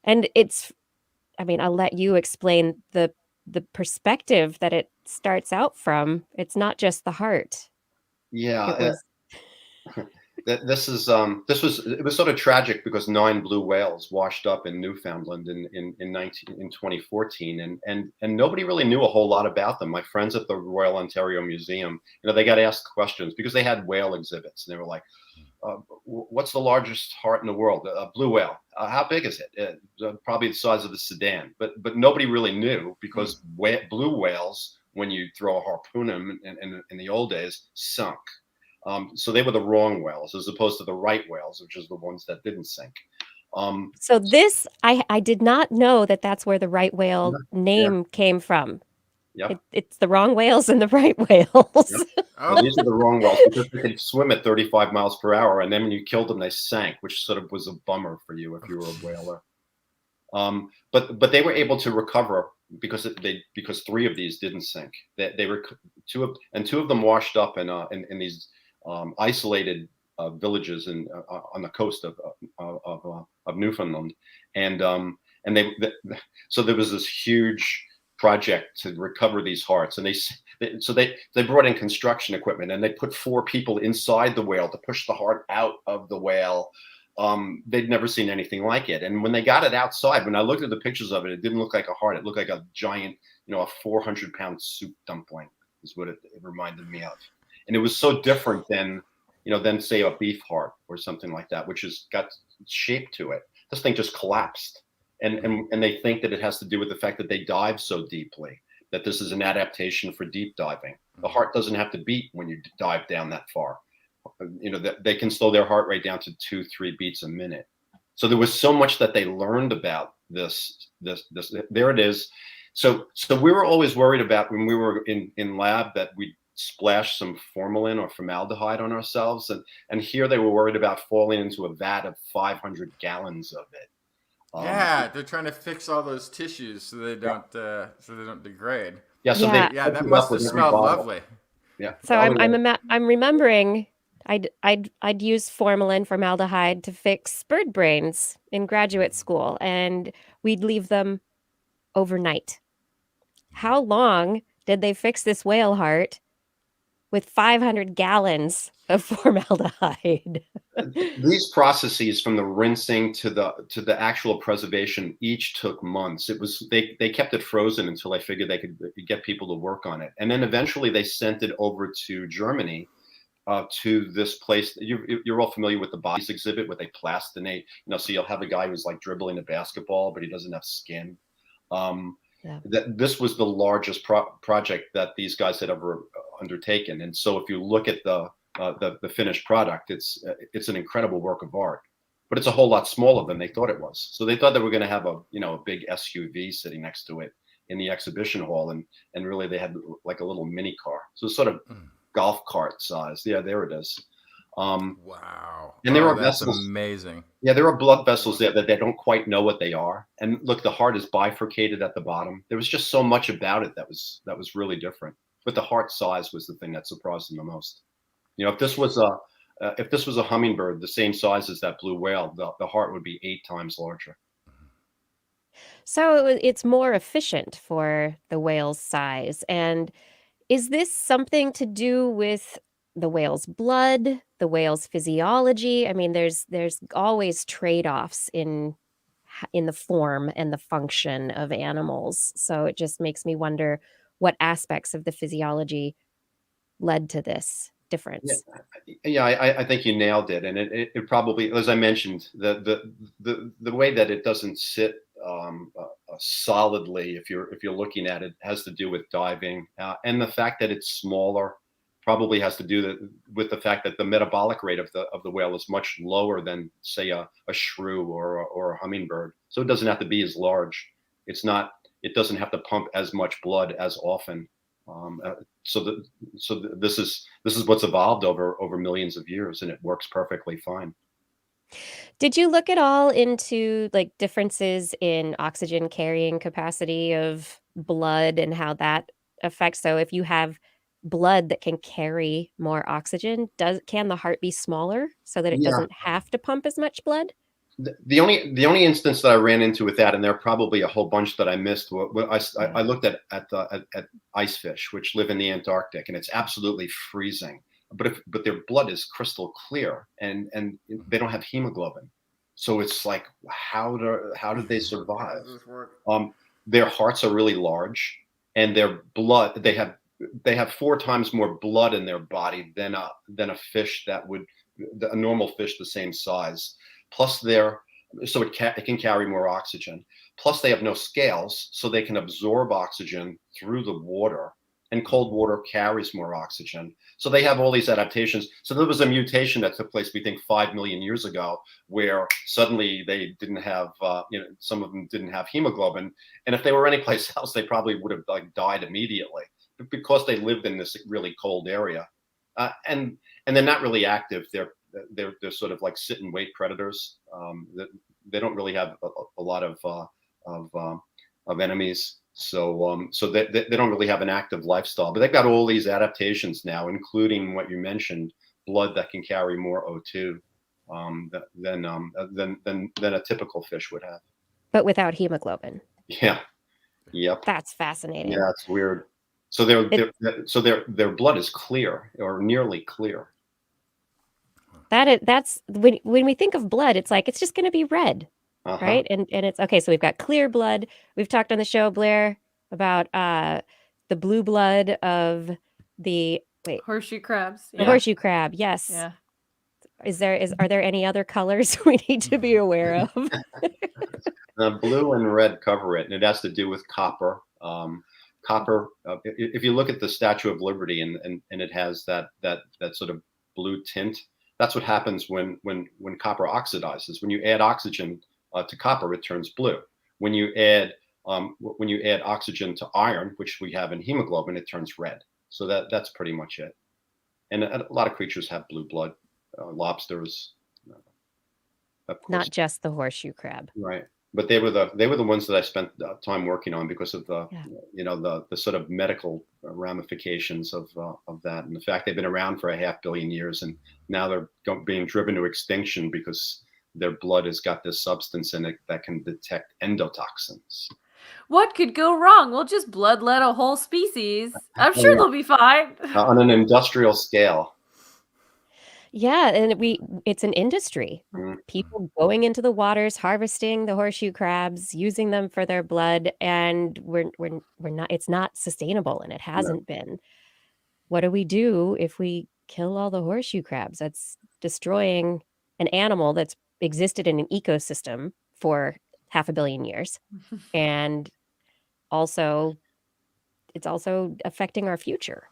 and I'll let you explain the perspective that it starts out from. It's not just the heart. Yeah. It was sort of tragic because 9 blue whales washed up in Newfoundland in 2014, and nobody really knew a whole lot about them. My friends at the Royal Ontario Museum, they got asked questions because they had whale exhibits, and they were like, what's the largest heart in the world? A blue whale. How big is it? Probably the size of a sedan. But nobody really knew because blue whales, when you throw a harpoon in the old days, sunk. So they were the wrong whales as opposed to the right whales, which is the ones that didn't sink. So this, I did not know that that's where the right whale name came from. Yep. It's the wrong whales and the right whales. Yep. Well, these are the wrong whales because they could swim at 35 miles per hour, and then when you killed them, they sank, which sort of was a bummer for you if you were a whaler. But they were able to recover because 3 of these didn't sink. They were 2 of them washed up in these isolated villages on the coast of Newfoundland, so there was this huge project to recover these hearts, and they brought in construction equipment, and they put 4 people inside the whale to push the heart out of the whale. They'd never seen anything like it, and when they got it outside, when I looked at the pictures of it, it didn't look like a heart. It looked like a giant, a 400-pound soup dumpling is what it reminded me of. and it was so different than than say a beef heart or something like that, which has got shape to it. This thing just collapsed, and they think that it has to do with the fact that they dive so deeply, that this is an adaptation for deep diving. The heart doesn't have to beat when you dive down that far. That they can slow their heart rate down to 2-3 beats a minute. So there was so much that they learned about this. There it is. So we were always worried about when we were in lab that we'd splash some formalin or formaldehyde on ourselves, and here they were worried about falling into a vat of 500 gallons of it. Yeah, they're trying to fix all those tissues so they don't degrade. Yeah, so Yeah. That must have smelled lovely. Yeah. So I'm remembering I'd use formalin, formaldehyde to fix bird brains in graduate school, and we'd leave them overnight. How long did they fix this whale heart with 500 gallons of formaldehyde? These processes, from the rinsing to the actual preservation, each took months. It was they kept it frozen until they figured they could get people to work on it, and then eventually they sent it over to Germany, to this place. You're all familiar with the Bytes exhibit, where they plastinate. So you'll have a guy who's like dribbling a basketball, but he doesn't have skin. This was the largest project that these guys had ever undertaken, and so if you look at the finished product, it's an incredible work of art, but it's a whole lot smaller than they thought it was. So they thought they were going to have a big SUV sitting next to it in the exhibition hall, and really they had like a little mini car, so sort of golf cart size. Yeah, there it is. Wow. And there are that's vessels. Amazing. Yeah, there are blood vessels there that they don't quite know what they are. And look, the heart is bifurcated at the bottom. There was just so much about it that was really different. But the heart size was the thing that surprised them the most. If this was a hummingbird the same size as that blue whale, the heart would be 8 times larger. So it's more efficient for the whale's size. And is this something to do with the whale's blood, the whale's physiology? I mean, there's always trade-offs in the form and the function of animals. So it just makes me wonder what aspects of the physiology led to this difference. Yeah, I think you nailed it, and it probably, as I mentioned, the way that it doesn't sit solidly, if you're looking at it, has to do with diving, and the fact that it's smaller probably has to do with the fact that the metabolic rate of the whale is much lower than, say, a shrew or a hummingbird. So it doesn't have to be as large. It doesn't have to pump as much blood as often. So this is what's evolved over millions of years, and it works perfectly fine. Did you look at all into like differences in oxygen carrying capacity of blood and how that affects? So if you have blood that can carry more oxygen, can the heart be smaller so that it doesn't have to pump as much blood? The only instance that I ran into with that, and there are probably a whole bunch that I missed, I looked at ice fish, which live in the Antarctic, and it's absolutely freezing. But their blood is crystal clear, and they don't have hemoglobin. So it's like, how did they survive? Their hearts are really large, and their blood, they have 4 times more blood in their body than a fish a normal fish the same size. Plus so it can carry more oxygen. Plus they have no scales, so they can absorb oxygen through the water, and cold water carries more oxygen. So they have all these adaptations. So there was a mutation that took place, we think, 5 million years ago, where suddenly they didn't have, some of them didn't have hemoglobin. And if they were anyplace else, they probably would have died immediately. But because they lived in this really cold area, and they're not really active, they're sort of like sit and wait predators. They don't really have a lot of enemies. So they don't really have an active lifestyle, but they've got all these adaptations now, including what you mentioned, blood that can carry more O2 than a typical fish would have. But without hemoglobin. Yeah. Yep. That's fascinating. Yeah, it's weird. So their blood is clear, or nearly clear. That's when we think of blood, it's like it's just going to be red. Uh-huh. Right. And it's okay. So we've got clear blood. We've talked on the show, Blair, about the blue blood of the Wait, Horseshoe crabs. the Yeah. horseshoe crab. Yes. Yeah. Are there any other colors we need to be aware of? Blue and red cover it, and it has to do with copper. Copper. If you look at the Statue of Liberty, and it has that sort of blue tint, that's what happens when copper oxidizes. When you add oxygen to copper, it turns blue. When you add oxygen to iron, which we have in hemoglobin, it turns red. So that's pretty much it. And a lot of creatures have blue blood. Lobsters, of course. Not just the horseshoe crab. Right. But they were the ones that I spent time working on because of the the sort of medical ramifications of that, and the fact they've been around for 500 million years, and now they're being driven to extinction because their blood has got this substance in it that can detect endotoxins. What could go wrong? We'll just bloodlet a whole species. I'm sure they'll be fine. On an industrial scale. Yeah, and it's an industry. Mm-hmm. People going into the waters, harvesting the horseshoe crabs, using them for their blood, and we're not. It's not sustainable, and it hasn't been. What do we do if we kill all the horseshoe crabs? That's destroying an animal that's existed in an ecosystem for 500 million years, and it's also affecting our future.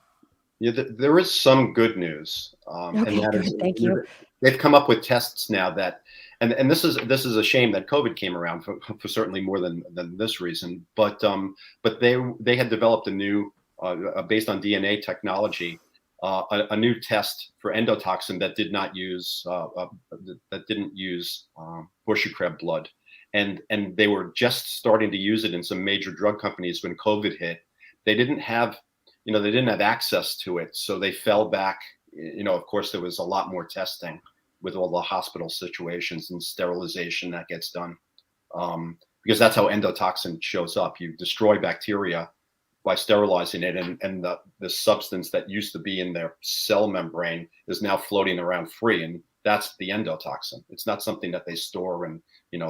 Yeah, there is some good news, and that is, thank you. They've come up with tests now that, and this is a shame that COVID came around for certainly more than this reason, but they had developed a new, based on DNA technology, a new test for endotoxin that did not use didn't use horseshoe crab blood, and they were just starting to use it in some major drug companies when COVID hit. They didn't have access to it, so they fell back. Of course, there was a lot more testing with all the hospital situations and sterilization that gets done, because that's how endotoxin shows up. You destroy bacteria by sterilizing it, and the substance that used to be in their cell membrane is now floating around free, and that's the endotoxin. It's not something that they store and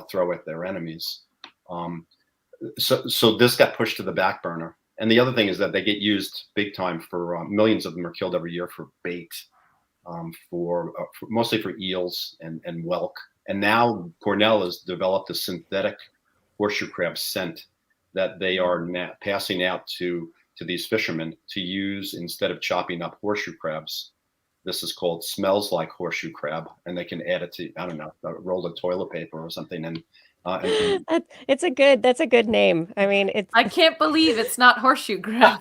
throw at their enemies. So this got pushed to the back burner. And the other thing is that they get used big time for millions of them are killed every year for bait, for mostly for eels and whelk. And now Cornell has developed a synthetic horseshoe crab scent that they are passing out to these fishermen to use instead of chopping up horseshoe crabs. This is called Smells Like Horseshoe Crab, and they can add it to, I don't know, a roll of toilet paper or something. And that's a good name. I mean, I can't believe it's not horseshoe crab.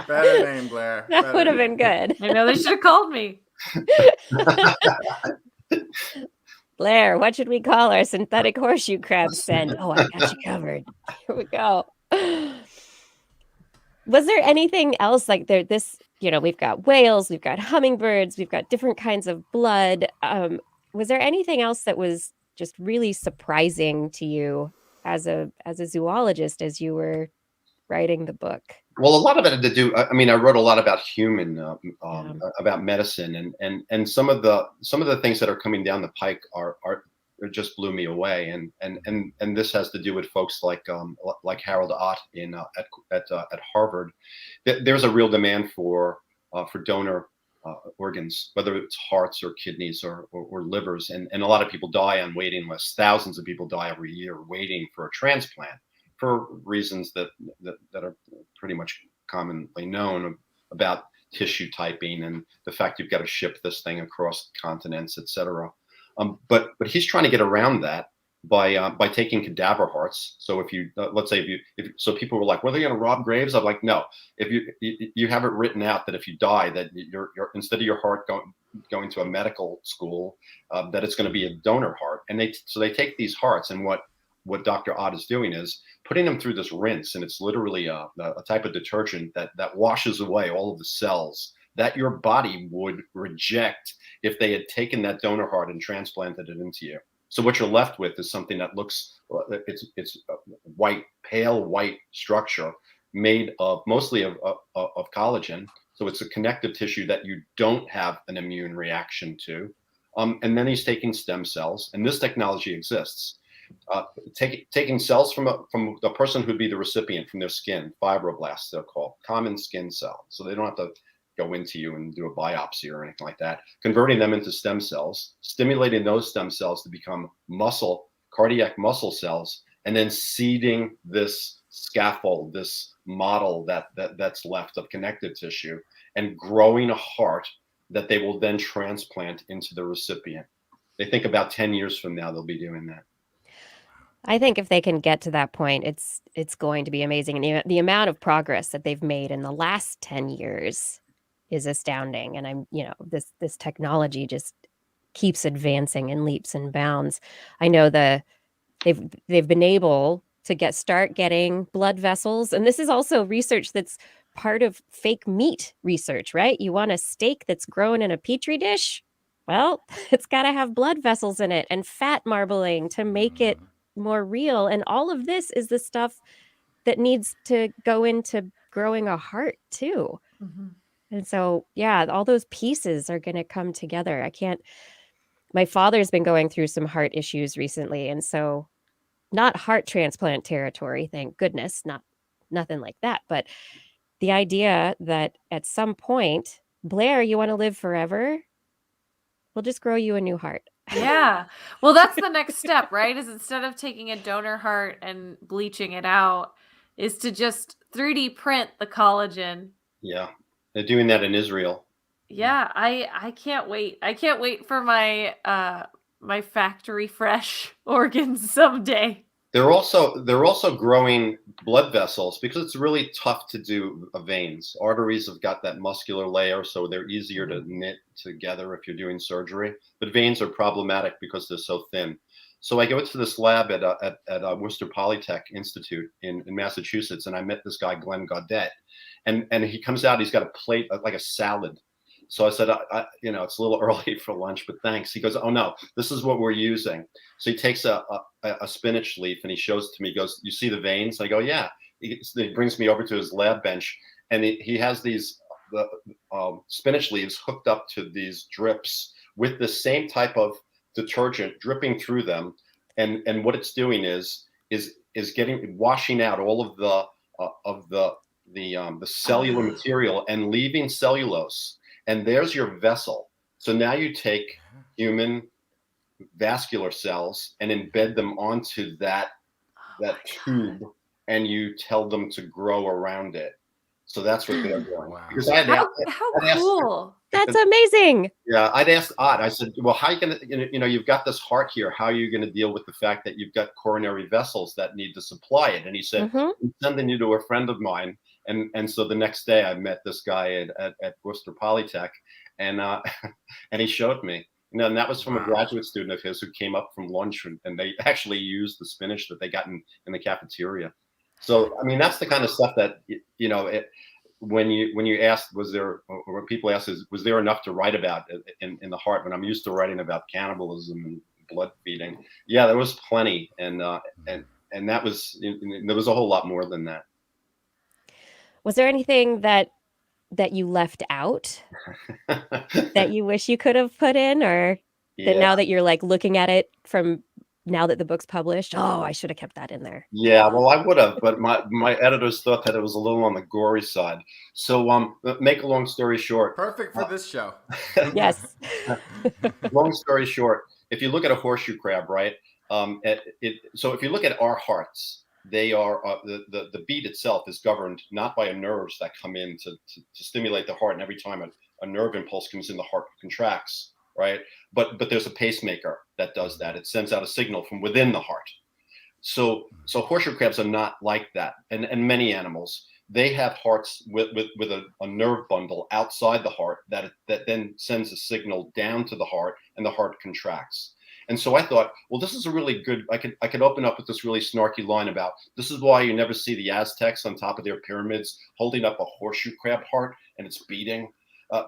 Better name, Blair. That would have been good. I know, they should have called me. Blair, what should we call our synthetic horseshoe crab scent? Oh, I got you covered. Here we go. Was there anything else like there? We've got whales, we've got hummingbirds, we've got different kinds of blood. Was there anything else that was just really surprising to you as a zoologist as you were writing the book? Well, a lot of it had to do. I mean, I wrote a lot about human, about medicine, and some of the things that are coming down the pike are just blew me away. And this has to do with folks like Harold Ott at Harvard. There's a real demand for donor organs, whether it's hearts or kidneys or livers, and a lot of people die on waiting lists. Thousands of people die every year waiting for a transplant for reasons that are pretty much commonly known about tissue typing and the fact you've got to ship this thing across continents, etc. But he's trying to get around that by taking cadaver hearts. So if you let's say so people were like, well, they're going to rob graves. I'm like, no. If you have it written out that if you die, that you're instead of your heart going to a medical school, that it's going to be a donor heart. And they take these hearts, and what Dr. Ott is doing is putting them through this rinse, and it's literally a type of detergent that washes away all of the cells that your body would reject if they had taken that donor heart and transplanted it into you. So what you're left with is something that looks, it's white, pale white structure made of mostly of collagen. So it's a connective tissue that you don't have an immune reaction to. And then he's taking stem cells, and this technology exists. taking cells from the person who'd be the recipient, from their skin, fibroblasts they're called, common skin cells. So they don't have to go into you and do a biopsy or anything like that. Converting them into stem cells, stimulating those stem cells to become cardiac muscle cells, and then seeding this scaffold, this model that's left of connective tissue, and growing a heart that they will then transplant into the recipient. They think about 10 years from now they'll be doing that. I think if they can get to that point, it's going to be amazing. And the amount of progress that they've made in the last 10 years is astounding. And this technology just keeps advancing in leaps and bounds. I know they've been able to start getting blood vessels, and this is also research that's part of fake meat research, right? You want a steak that's grown in a petri dish? Well, it's got to have blood vessels in it and fat marbling to make it more real. And all of this is the stuff that needs to go into growing a heart too. Mm-hmm. And so, yeah, all those pieces are going to come together. My father's been going through some heart issues recently. And so not heart transplant territory, thank goodness, nothing like that. But the idea that at some point, Blair, you want to live forever? We'll just grow you a new heart. Yeah. Well, that's the next step, right? Is instead of taking a donor heart and bleaching it out, is to just 3D print the collagen. Yeah. They're doing that in Israel. Yeah, I can't wait. I can't wait for my my factory fresh organs someday. They're also growing blood vessels because it's really tough to do veins. Arteries have got that muscular layer, so they're easier to knit together if you're doing surgery. But veins are problematic because they're so thin. So I go to this lab at Worcester Polytech Institute in Massachusetts, and I met this guy, Glenn Gaudet. And he comes out, he's got a plate, like a salad. So I said, it's a little early for lunch, but thanks. He goes, oh no, this is what we're using. So he takes a spinach leaf and he shows it to me. He goes, you see the veins? I go, yeah. He brings me over to his lab bench, and he has these spinach leaves hooked up to these drips with the same type of detergent dripping through them. And what it's doing is washing out all of the cellular material and leaving cellulose. And there's your vessel. So now you take human vascular cells and embed them onto that tube, and you tell them to grow around it. So that's what they're doing. Wow. Because How cool. That's amazing. Yeah, I'd asked Odd. I said, well, how are you going to, you've got this heart here. How are you going to deal with the fact that you've got coronary vessels that need to supply it? And he said, I'm sending you to a friend of mine. And so the next day I met this guy at Worcester Polytech, and he showed me. And that was from a graduate student of his who came up from lunch, and they actually used the spinach that they got in the cafeteria. So, I mean, that's the kind of stuff that, when you asked, or when people ask, was there enough to write about in the heart, when I'm used to writing about cannibalism and blood feeding? Yeah, there was plenty. And that was, there was a whole lot more than that. Was there anything that you left out that you wish you could have put in, or that now that you're like looking at it from now that the book's published, oh, I should have kept that in there? Yeah, well, I would have, but my editors thought that it was a little on the gory side. So make a long story short. Perfect for this show. Yes. Long story short, if you look at a horseshoe crab, right? So if you look at our hearts, they are the beat itself is governed not by nerves that come in to stimulate the heart, and every time a nerve impulse comes in, the heart contracts, right? But there's a pacemaker that does that. It sends out a signal from within the heart. So horseshoe crabs are not like that, and many animals, they have hearts with a nerve bundle outside the heart that then sends a signal down to the heart, and the heart contracts. And so I thought, well, this is a really good, I could open up with this really snarky line about, this is why you never see the Aztecs on top of their pyramids holding up a horseshoe crab heart and it's beating,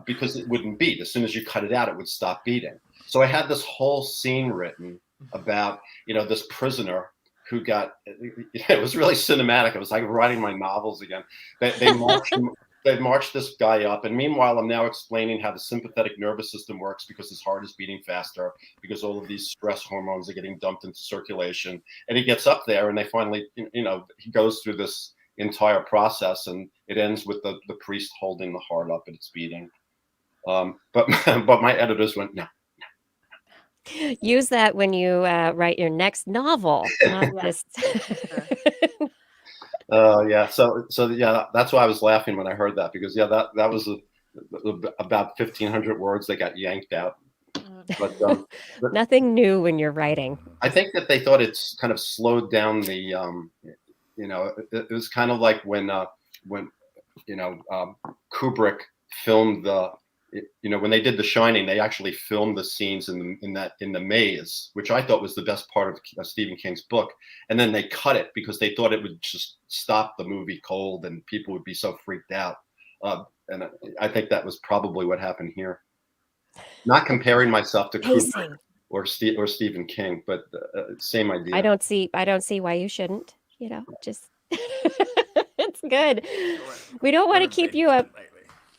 because it wouldn't beat. As soon as you cut it out, it would stop beating. So I had this whole scene written about, this prisoner who got, it was really cinematic. It was like writing my novels again. They marched him they marched this guy up, and meanwhile, I'm now explaining how the sympathetic nervous system works because his heart is beating faster because all of these stress hormones are getting dumped into circulation. And he gets up there, and they finally, he goes through this entire process, and it ends with the priest holding the heart up and it's beating. But but my editors went, no. Use that when you write your next novel, not Yeah. this. Yeah. So yeah, that's why I was laughing when I heard that, because yeah, that was about 1,500 words that got yanked out. But Nothing new when you're writing. I think that they thought it's kind of slowed down the, it was kind of like when Kubrick filmed when they did The Shining, they actually filmed the scenes in the maze, which I thought was the best part of Stephen King's book. And then they cut it because they thought it would just stop the movie cold and people would be so freaked out. And I think that was probably what happened here. Not comparing myself to Kubrick or Stephen King, but same idea. I don't see why you shouldn't. Just it's good. We don't want to keep you up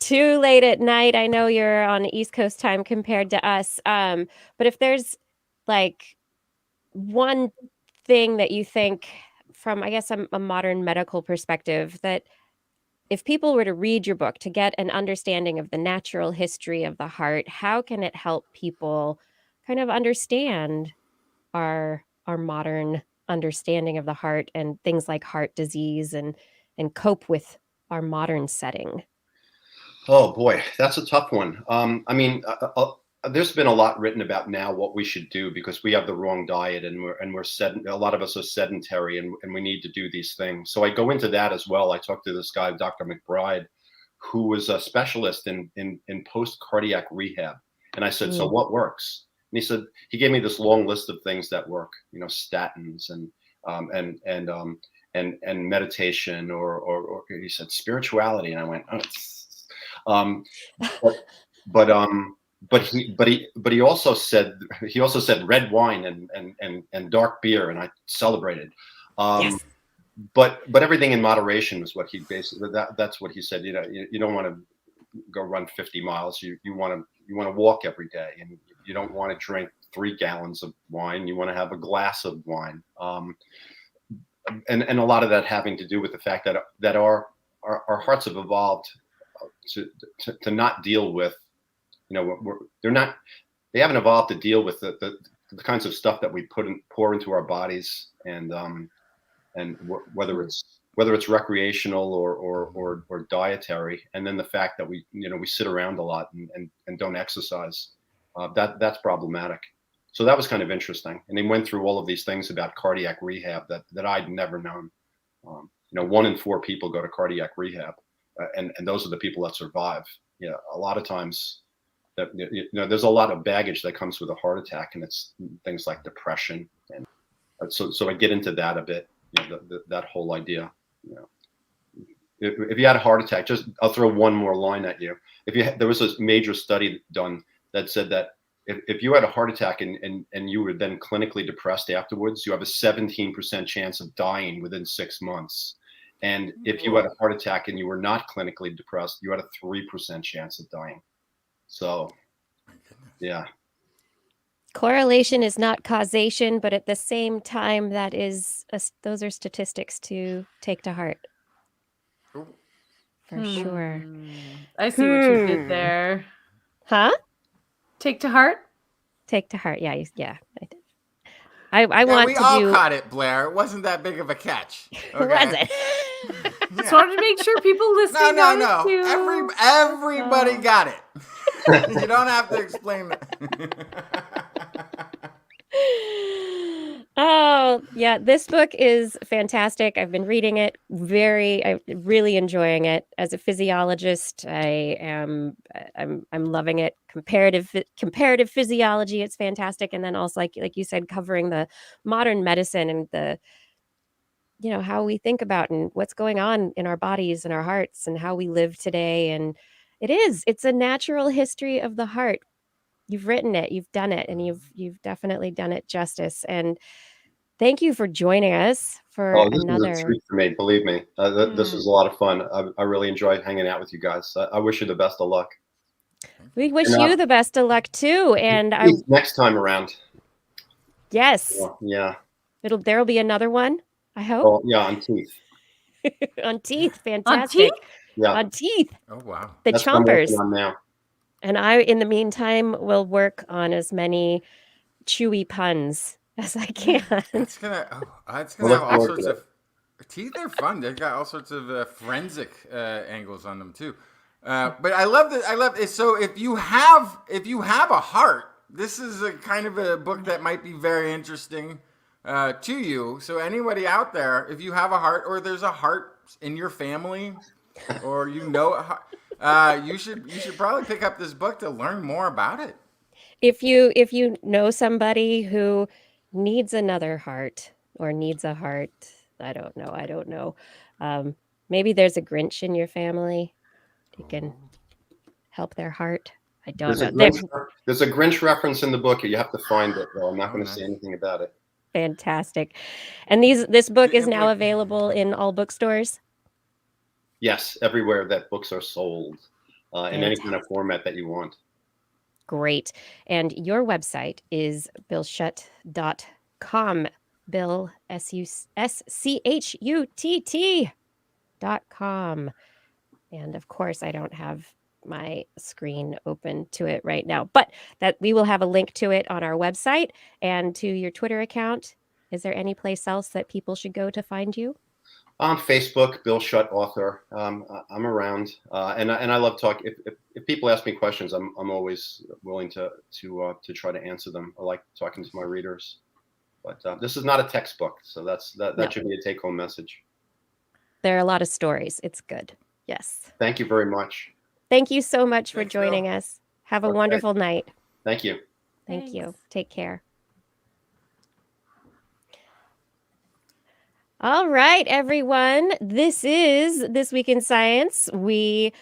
too late at night. I know you're on East Coast time compared to us. But if there's like one thing that you think from, I guess, a modern medical perspective, that if people were to read your book to get an understanding of the natural history of the heart, how can it help people kind of understand our modern understanding of the heart and things like heart disease and cope with our modern setting? Oh boy, that's a tough one. There's been a lot written about now what we should do because we have the wrong diet and a lot of us are sedentary and we need to do these things. So I go into that as well. I talked to this guy, Dr. McBride, who was a specialist in post cardiac rehab. And I said, so what works? And he said, he gave me this long list of things that work, statins and meditation or he said spirituality. And I went, but he also said red wine and dark beer, and I celebrated. Yes. But everything in moderation is what he basically that's what he said. You don't want to go run 50 miles. You want to walk every day, and you don't want to drink 3 gallons of wine. You want to have a glass of wine. And a lot of that having to do with the fact that our hearts have evolved to not deal with, they haven't evolved to deal with the kinds of stuff that we pour into our bodies, and whether it's recreational or dietary, and then the fact that we sit around a lot and don't exercise, that's problematic. So that was kind of interesting. And they went through all of these things about cardiac rehab that I'd never known. 1 in 4 people go to cardiac rehab, and those are the people that survive. A lot of times that there's a lot of baggage that comes with a heart attack, and it's things like depression. And so I get into that a bit, that whole idea. If you had a heart attack, I'll throw one more line at you. There was a major study done that said that if you had a heart attack and you were then clinically depressed afterwards, you have a 17% chance of dying within 6 months. And if you had a heart attack and you were not clinically depressed, you had a 3% chance of dying. So, yeah. Correlation is not causation, but at the same time, those are statistics to take to heart. For sure. I see what you did there. Huh? Take to heart? Take to heart. Yeah, I did. I want we to all do. caught it, Blair. It wasn't that big of a catch. Okay? Was it? Just wanted to make sure people listening. No. Too. Everybody got it. You don't have to explain that. Oh, yeah. This book is fantastic. I've been reading it. I'm really enjoying it. As a physiologist, I'm loving it. Comparative physiology, it's fantastic. And then also, like you said, covering the modern medicine and the how we think about and what's going on in our bodies and our hearts and how we live today. And it's a natural history of the heart. You've written it, you've done it, and you've definitely done it justice. And thank you for joining us for Oh, this is a another. treat for me. Believe me, this was a lot of fun. I really enjoyed hanging out with you guys. I wish you the best of luck. We wish And, you the best of luck too. And I, please, next time around. yes, Yeah. there'll be another one. I hope Oh, yeah, on teeth. on teeth. On Fantastic. teeth? Yeah. On teeth. Oh wow. The That's what I'm working chompers. on now. And I, in the meantime, will work on as many chewy puns as I can. It's gonna have Well, all look sorts forward of teeth. Are fun. They've got all sorts of forensic angles on them too. But I love that. I love it. So if you have a heart, this is a kind of a book that might be very interesting to you. So anybody out there, if you have a heart, or there's a heart in your family, or you should probably pick up this book to learn more about it. If you know somebody who needs another heart or needs a heart, I don't know. Maybe there's a Grinch in your family. You can help their heart. I don't know. There's a Grinch reference in the book. You have to find it, though. I'm not going to nice. say anything about it. Fantastic. And this book is now available in all bookstores? Yes, everywhere that books are sold, in any kind of format that you want. Great. And your website is billschutt.com. Bill, SCHUTT.com. And of course, I don't have my screen open to it right now, but that we will have a link to it on our website and to your Twitter account. Is there any place else that people should go to find you? On Facebook, Bill Schutt, author. I'm around, and I love talking. If people ask me questions, I'm always willing to try to answer them. I like talking to my readers. But this is not a textbook, so that No. should be a take-home message. There are a lot of stories. It's good. Yes. Thank you very much. Thank you so much for Thanks, joining Bill. us. Have a Okay. wonderful night. Thank you. Thank you. Thanks. Take care. All right, everyone. This is This Week in Science. We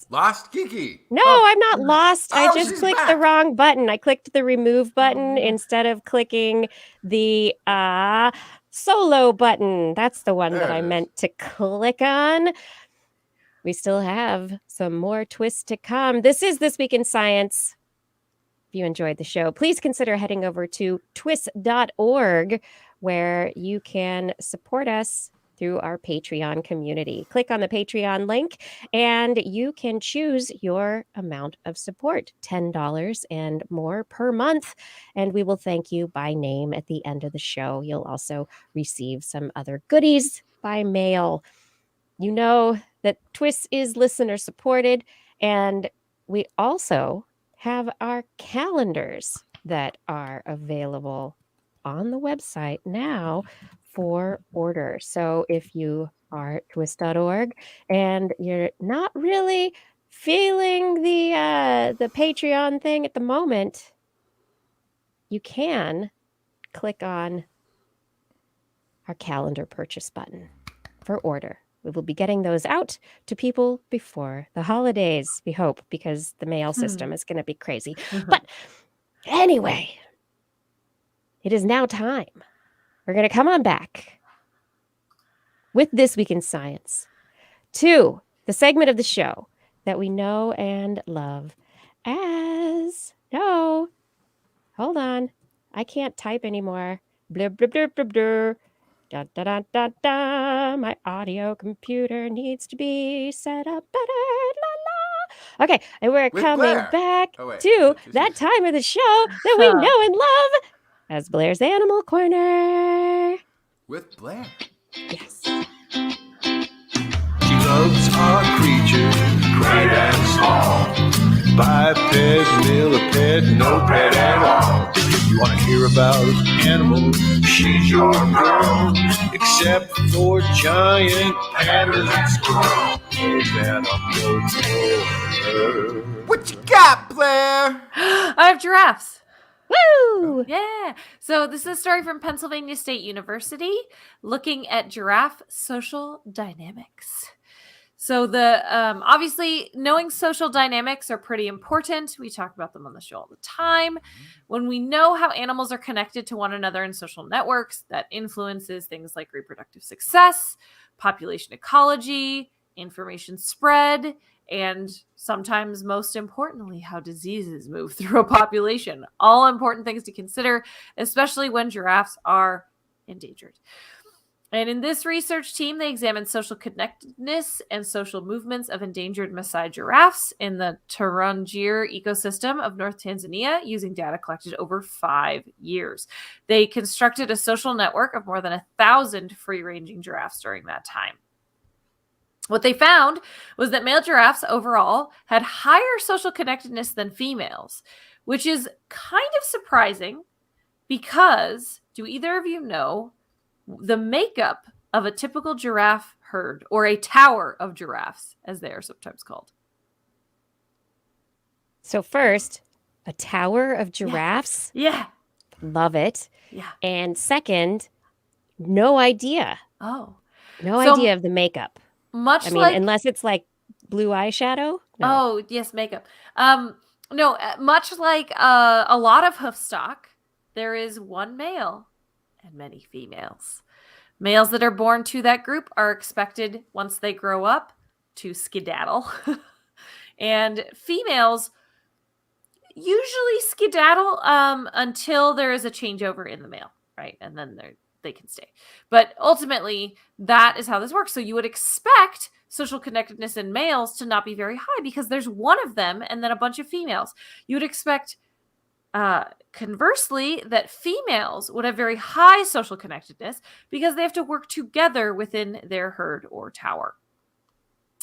Lost Kiki. No, I'm not lost. I Oh, just she's clicked the back. wrong button. I clicked the remove button yeah. instead of clicking the solo button. That's the one that There I it is. meant to click on. We still have some more twists to come. This is This Week in Science. If you enjoyed the show, please consider heading over to TWIS.org, where you can support us through our Patreon community. Click on the Patreon link and you can choose your amount of support, $10 and more per month. And we will thank you by name at the end of the show. You'll also receive some other goodies by mail. You know that TWIS is listener supported, and we also have our calendars that are available on the website now for order. So if you are at twist.org and you're not really feeling the Patreon thing at the moment, you can click on our calendar purchase button for order. We will be getting those out to people before the holidays, we hope, because the mail system is going to be crazy. But anyway, it is now time. We're going to come on back with This Week in Science to the segment of the show that we know and love as... No, hold on. I can't type anymore. Blur, blur, blur, blur, blur. Da, da, da, da, da. My audio computer needs to be set up better. La, la. Okay, and we're With coming Blair. back Oh, wait. to that time of the show that we know and love as Blair's Animal Corner. With Blair. Yes. She loves our creatures, great and small. Biped, millipede, no pet at all. You want to hear about animals? She's your girl. Except for giant pandas and squirrels. What you got, Blair? I have giraffes. Woo! Yeah. So this is a story from Pennsylvania State University looking at giraffe social dynamics. So the obviously knowing social dynamics are pretty important. We talk about them on the show all the time. When we know how animals are connected to one another in social networks, that influences things like reproductive success, population ecology, information spread, and sometimes most importantly, how diseases move through a population. All important things to consider, especially when giraffes are endangered. And in this research team, they examined social connectedness and social movements of endangered Maasai giraffes in the Tarangire ecosystem of North Tanzania using data collected over 5 years. They constructed a social network of more than 1,000 free-ranging giraffes during that time. What they found was that male giraffes overall had higher social connectedness than females, which is kind of surprising because, do either of you know the makeup of a typical giraffe herd, or a tower of giraffes, as they are sometimes called? So first, a tower of giraffes. Yeah. Love it. Yeah. And second, no idea. Oh. No So, idea of the makeup. Much I mean, like unless it's like blue eyeshadow. No. Oh, yes, makeup. No, much like a lot of hoof stock, there is one male and many females. Males that are born to that group are expected, once they grow up, to skedaddle. And females usually skedaddle until there is a changeover in the male, right? And then they can stay. But ultimately, that is how this works. So you would expect social connectedness in males to not be very high because there's one of them and then a bunch of females. You would expect, conversely, that females would have very high social connectedness because they have to work together within their herd or tower.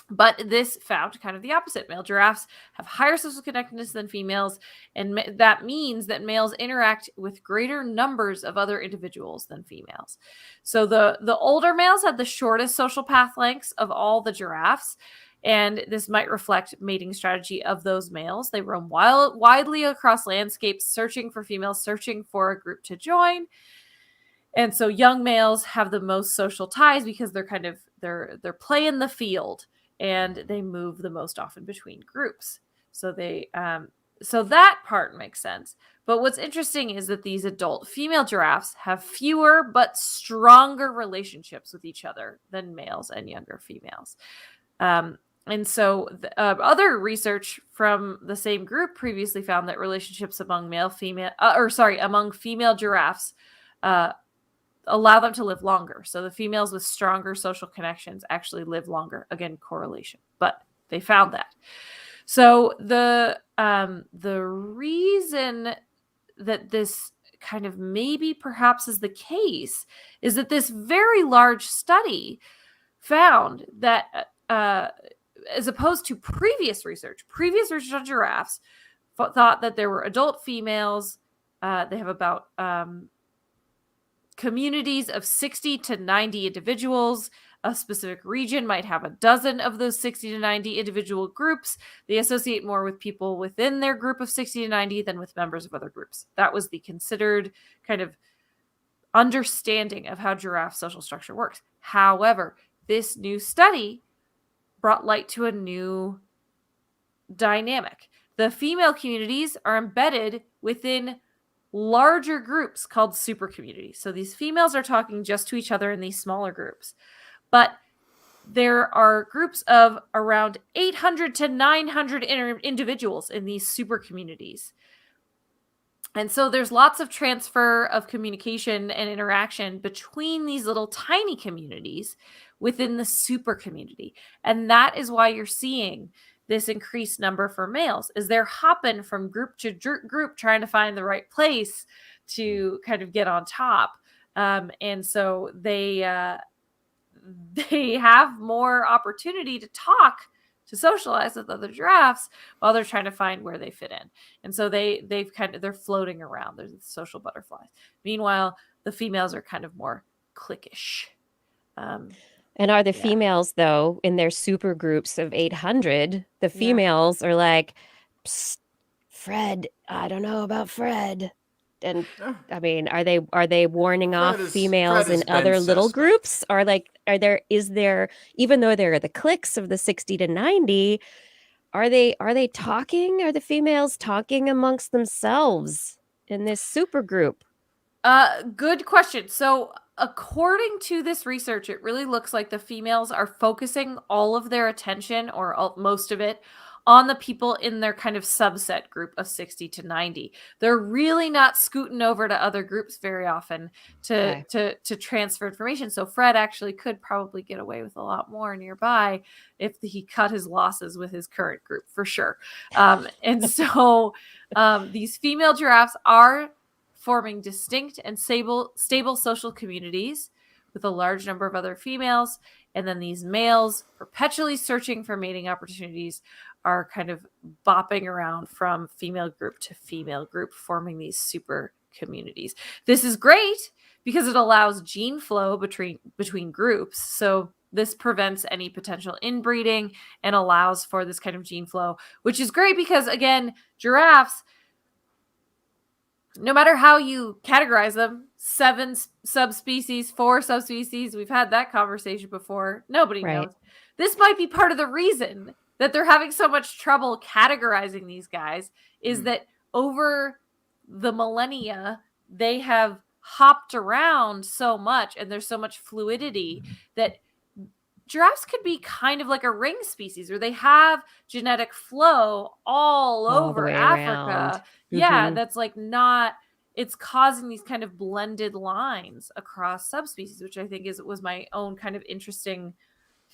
But this found kind of the opposite. Male giraffes have higher social connectedness than females, and that means that males interact with greater numbers of other individuals than females. So the older males had the shortest social path lengths of all the giraffes, and this might reflect mating strategy of those males. They roam widely across landscapes, searching for females, searching for a group to join. And so young males have the most social ties because they're playing the field. And they move the most often between groups. So so that part makes sense. But what's interesting is that these adult female giraffes have fewer but stronger relationships with each other than males and younger females. And so other research from the same group previously found that relationships among among female giraffes allow them to live longer. So the females with stronger social connections actually live longer. Again, correlation, but they found that. So the reason that this kind of maybe perhaps is the case is that this very large study found that as opposed to previous research on giraffes thought that there were adult females. They have about communities of 60 to 90 individuals. A specific region might have a dozen of those 60 to 90 individual groups. They associate more with people within their group of 60 to 90 than with members of other groups. That was the considered kind of understanding of how giraffe social structure works. However, this new study brought light to a new dynamic. The female communities are embedded within larger groups called super communities. So these females are talking just to each other in these smaller groups. But there are groups of around 800 to 900 individuals in these super communities. And so there's lots of transfer of communication and interaction between these little tiny communities within the super community. And that is why you're seeing this increased number for males, is they're hopping from group to group trying to find the right place to kind of get on top. And so they have more opportunity to talk, to socialize with other giraffes while they're trying to find where they fit in. And so they're floating around. There's social butterflies. Meanwhile, the females are kind of more cliquish. And are the females, though, in their super groups of 800, the females are like, Psst, Fred, I don't know about Fred. And Yeah. I mean, are they warning off Fred females has in been other little suspect. groups? Or like, is there, even though there are the cliques of the 60 to 90, are they talking? Are the females talking amongst themselves in this super group? Good question. So, according to this research, it really looks like the females are focusing all of their attention, or most of it, on the people in their kind of subset group of 60 to 90. They're really not scooting over to other groups very often to transfer information. So Fred actually could probably get away with a lot more nearby if he cut his losses with his current group, for sure. And so these female giraffes are forming distinct and stable social communities with a large number of other females. And then these males, perpetually searching for mating opportunities, are kind of bopping around from female group to female group, forming these super communities. This is great because it allows gene flow between groups. So this prevents any potential inbreeding and allows for this kind of gene flow, which is great because, again, giraffes, no matter how you categorize them, 7 subspecies, 4 subspecies, we've had that conversation before. Nobody Right. knows. This might be part of the reason that they're having so much trouble categorizing these guys, is that over the millennia, they have hopped around so much and there's so much fluidity that giraffes could be kind of like a ring species where they have genetic flow all All the over way Africa. around. Yeah, Mhm. that's like not, it's causing these kind of blended lines across subspecies, which I think was my own kind of interesting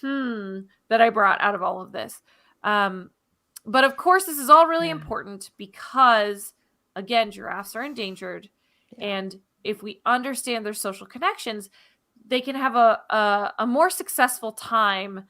that I brought out of all of this. But of course, this is all really important because, again, giraffes are endangered. Yeah. And if we understand their social connections, they can have a more successful time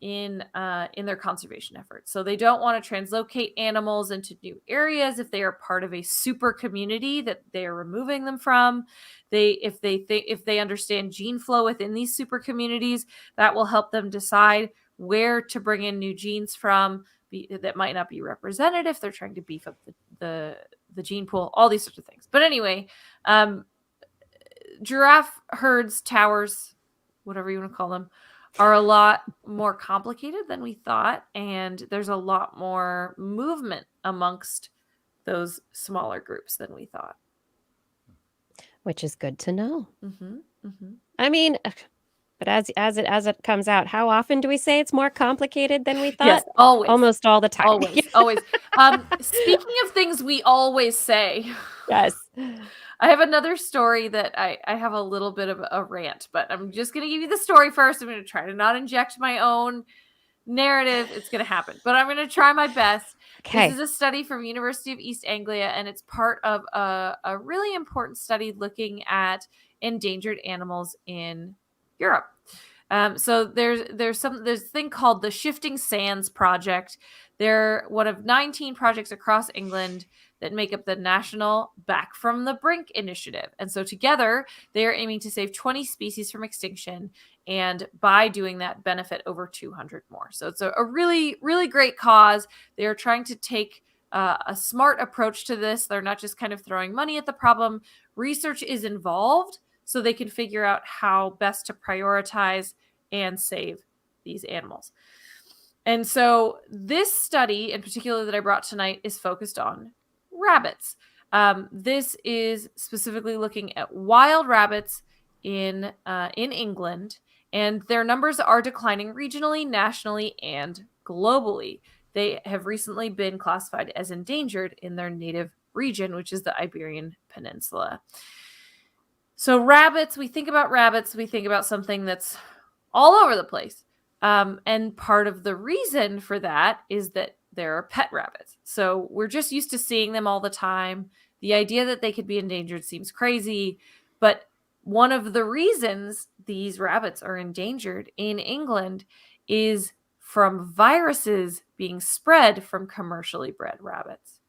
in their conservation efforts. So they don't want to translocate animals into new areas if they are part of a super community that they are removing them from. If they understand gene flow within these super communities, that will help them decide where to bring in new genes from that might not be represented if they're trying to beef up the gene pool, all these sorts of things. But anyway, giraffe herds, towers, whatever you want to call them, are a lot more complicated than we thought, and there's a lot more movement amongst those smaller groups than we thought. Which is good to know. Mm-hmm, mm-hmm. I mean, but as it comes out, how often do we say it's more complicated than we thought? Yes, always. Almost all the time. Always, always. Speaking of things we always say, Yes. I have another story that I have a little bit of a rant, but I'm just going to give you the story first. I'm going to try to not inject my own narrative. It's going to happen, but I'm going to try my best. Okay. This is a study from University of East Anglia, and it's part of a really important study looking at endangered animals in Europe. So there's a thing called the Shifting Sands Project. They're one of 19 projects across England that make up the National Back from the Brink initiative. And so together, they are aiming to save 20 species from extinction, and by doing that, benefit over 200 more. So it's a really, really great cause. They are trying to take a smart approach to this. They're not just kind of throwing money at the problem. Research is involved so they can figure out how best to prioritize and save these animals. And so this study in particular that I brought tonight is focused on rabbits. This is specifically looking at wild rabbits in England, and their numbers are declining regionally, nationally, and globally. They have recently been classified as endangered in their native region, which is the Iberian Peninsula. So rabbits, we think about something that's all over the place. And part of the reason for that is that there are pet rabbits. So we're just used to seeing them all the time. The idea that they could be endangered seems crazy, but one of the reasons these rabbits are endangered in England is from viruses being spread from commercially bred rabbits.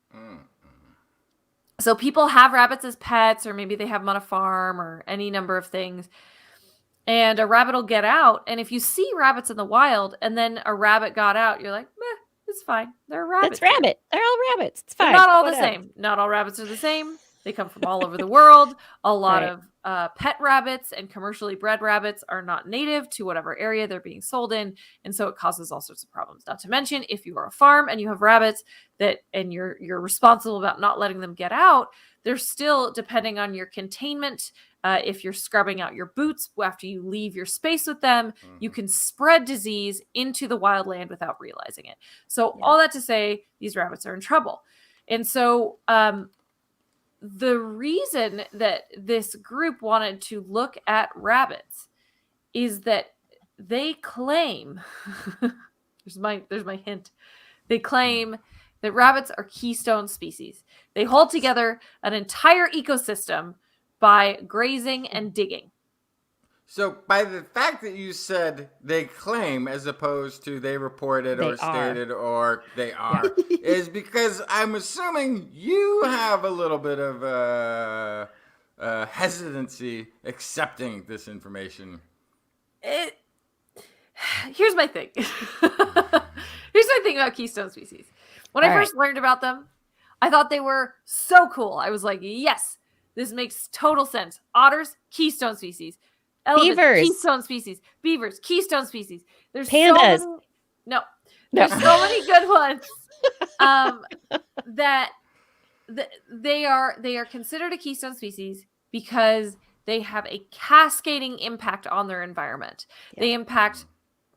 So people have rabbits as pets, or maybe they have them on a farm, or any number of things. And a rabbit will get out. And if you see rabbits in the wild and then a rabbit got out, you're like, meh, it's fine. They're rabbits. It's rabbit. They're all rabbits. It's fine. They're not all Whatever. the same. Not all rabbits are the same. They come from all over the world. A lot Right. of pet rabbits and commercially bred rabbits are not native to whatever area they're being sold in. And so it causes all sorts of problems. Not to mention, if you are a farm and you have rabbits and you're responsible about not letting them get out, they're still, depending on your containment, if you're scrubbing out your boots after you leave your space with them, you can spread disease into the wild land without realizing it. So all that to say, these rabbits are in trouble. And so the reason that this group wanted to look at rabbits is that they claim, there's my hint, they claim that rabbits are keystone species. They hold together an entire ecosystem by grazing and digging. So by the fact that you said they claim as opposed to they reported They or are. stated or they are is because I'm assuming you have a little bit of hesitancy accepting this information. Here's my thing. Here's my thing about keystone species. When I first learned about them, I thought they were so cool. I was like, yes, this makes total sense. Otters, keystone species. Elephants, Beavers. keystone species. Beavers, keystone species. There's Pandas. so many, there's so many good ones that they are considered a keystone species because they have a cascading impact on their environment. Yeah. They impact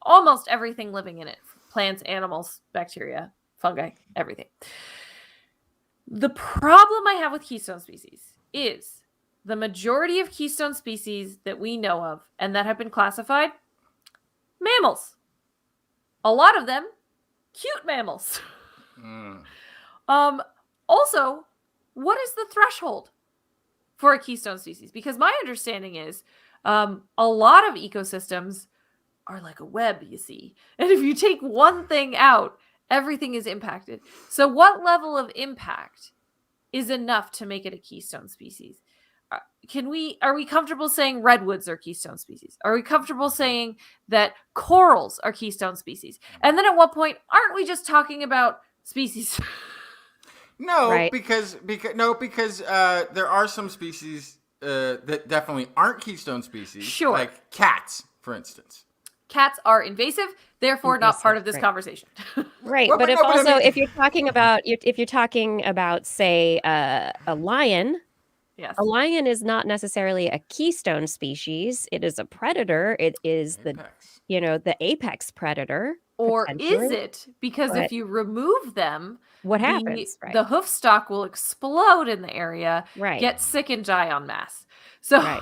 almost everything living in it. Plants, animals, bacteria, fungi, everything. The problem I have with keystone species is the majority of keystone species that we know of and that have been classified, mammals. A lot of them, cute mammals. Also, what is the threshold for a keystone species? Because my understanding is a lot of ecosystems are like a web, you see. And if you take one thing out, everything is impacted. So what level of impact is enough to make it a keystone species? Are we comfortable saying redwoods are keystone species? Are we comfortable saying that corals are keystone species? And then at what point aren't we just talking about species? No, Right. because there are some species that definitely aren't keystone species. Sure. Like cats, for instance. Cats are invasive, therefore not part of this right. conversation. Right, Well, but but if no, but I also mean- if you're talking about say a lion, Yes. a lion is not necessarily a keystone species. It is a predator. It is Apex. the apex predator. Or is potentially. it? Because But if you remove them, What happens? Right. the hoof stock will explode in the area, Right. get sick and die en masse. So, Right.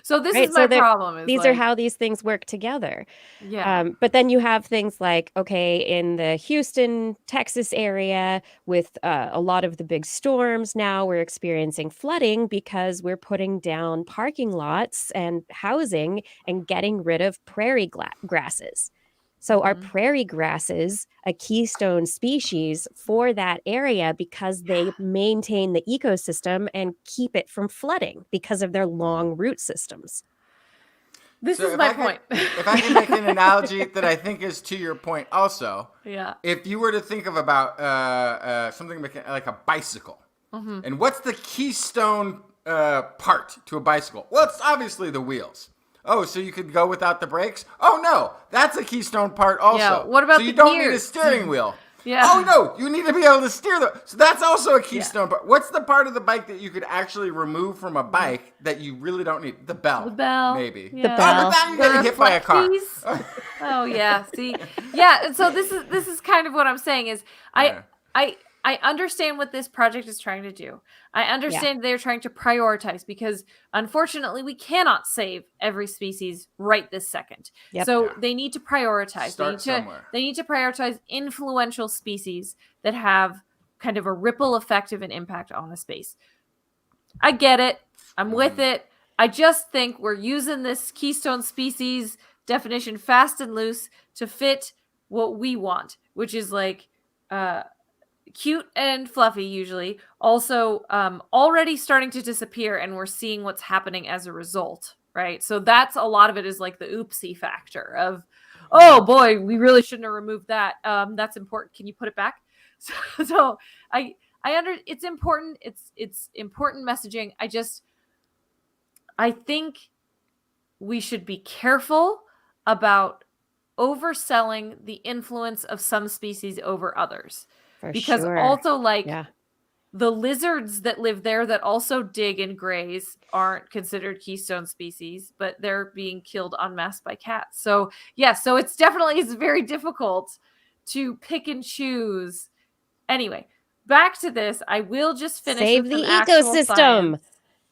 so this Right, is so my there- problem. Is These are how these things work together. Yeah. But then you have things like, okay, in the Houston, Texas area with a lot of the big storms now, we're experiencing flooding because we're putting down parking lots and housing and getting rid of prairie grasses. So are prairie grasses a keystone species for that area because they maintain the ecosystem and keep it from flooding because of their long root systems? This So is if my I could- point. If I can make an analogy that I think is to your point also, Yeah. if you were to think of about something like a bicycle, and what's the keystone part to a bicycle? Well, it's obviously the wheels. Oh, so you could go without the brakes? Oh no, that's a keystone part also. Yeah, what about so you the don't need a gears? steering wheel. Yeah. Oh no, you need to be able to steer so that's also a keystone part. What's the part of the bike that you could actually remove from a bike that you really don't need? The bell. The bell. Maybe. Yeah. The bell. Oh, but then you get hit by a car. reflecties. Oh yeah. See. Yeah. And so this is kind of what I'm saying is Yeah. I understand what this project is trying to do. I understand they're trying to prioritize because unfortunately we cannot save every species right this second. Yep. So Yeah. they need to prioritize. Start somewhere. They need to prioritize influential species that have kind of a ripple effect of an impact on a space. I get it. I'm with it. I just think we're using this keystone species definition fast and loose to fit what we want, which is like cute and fluffy usually, also already starting to disappear, and we're seeing what's happening as a result, right? So that's a lot of it is like the oopsie factor of, oh boy, we really shouldn't have removed that. That's important. Can you put it back? So I it's important. It's important messaging. I think we should be careful about overselling the influence of some species over others. For Because sure. also, like, Yeah. the lizards that live there that also dig and graze aren't considered keystone species, but they're being killed en masse by cats. So yeah, so it's very difficult to pick and choose. Anyway, back to this. I will just finish Save with the some actual ecosystem. science.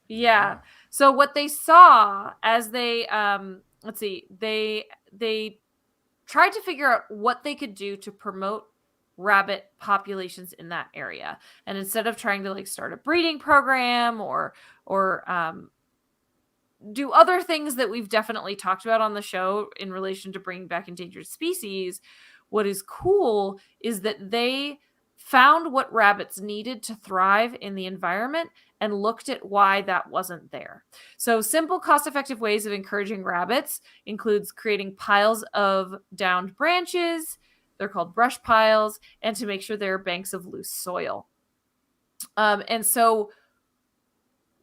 Yeah. So what they saw as they they tried to figure out what they could do to promote rabbit populations in that area. And instead of trying to like start a breeding program or do other things that we've definitely talked about on the show in relation to bringing back endangered species, what is cool is that they found what rabbits needed to thrive in the environment and looked at why that wasn't there. So simple, cost-effective ways of encouraging rabbits includes creating piles of downed branches, they're called brush piles, and to make sure there are banks of loose soil. And so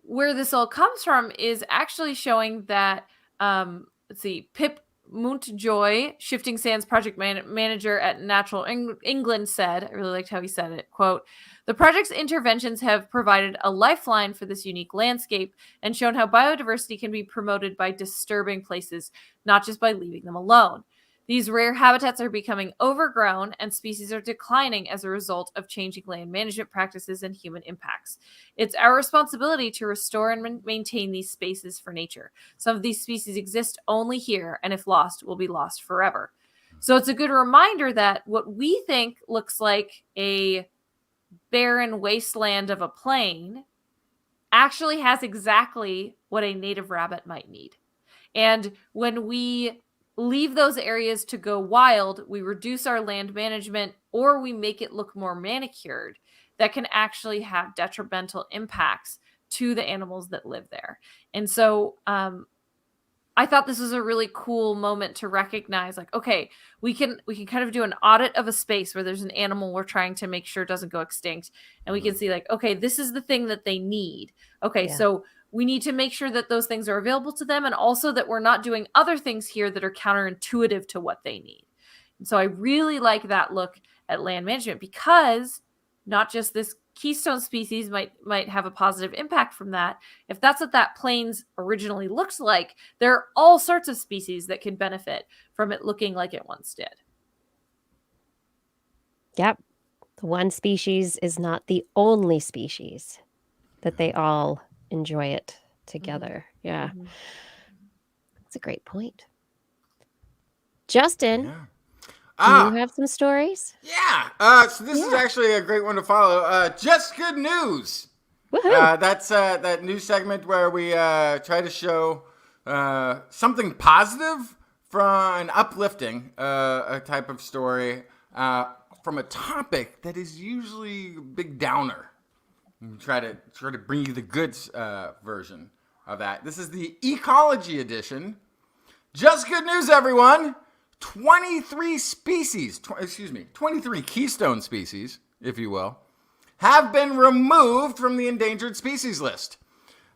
where this all comes from is actually showing that, Pip Mountjoy, Shifting Sands project manager at Natural England said, I really liked how he said it, quote, "The project's interventions have provided a lifeline for this unique landscape and shown how biodiversity can be promoted by disturbing places, not just by leaving them alone. These rare habitats are becoming overgrown and species are declining as a result of changing land management practices and human impacts. It's our responsibility to restore and maintain these spaces for nature. Some of these species exist only here, and if lost, will be lost forever." So it's a good reminder that what we think looks like a barren wasteland of a plain actually has exactly what a native rabbit might need. And when we leave those areas to go wild, we reduce our land management or we make it look more manicured. That can actually have detrimental impacts to the animals that live there. And so I thought this was a really cool moment to recognize, like, okay, we can kind of do an audit of a space where there's an animal we're trying to make sure doesn't go extinct. And we can see, like, okay, this is the thing that they need. Okay, so we need to make sure that those things are available to them, and also that we're not doing other things here that are counterintuitive to what they need. And so I really like that look at land management, because not just this keystone species might have a positive impact from that. If that's what that plains originally looks like, there are all sorts of species that can benefit from it looking like it once did. Yep. The one species is not the only species, that they all enjoy it together. Yeah. That's a great point. Justin, do you have some stories? Yeah. So this is actually a great one to follow. Just good news. Woohoo. That's that new segment where we try to show something positive from an uplifting a type of story from a topic that is usually a big downer. And try to bring you the good version of that. This is the ecology edition. Just good news, everyone. 23 keystone species, if you will, have been removed from the endangered species list.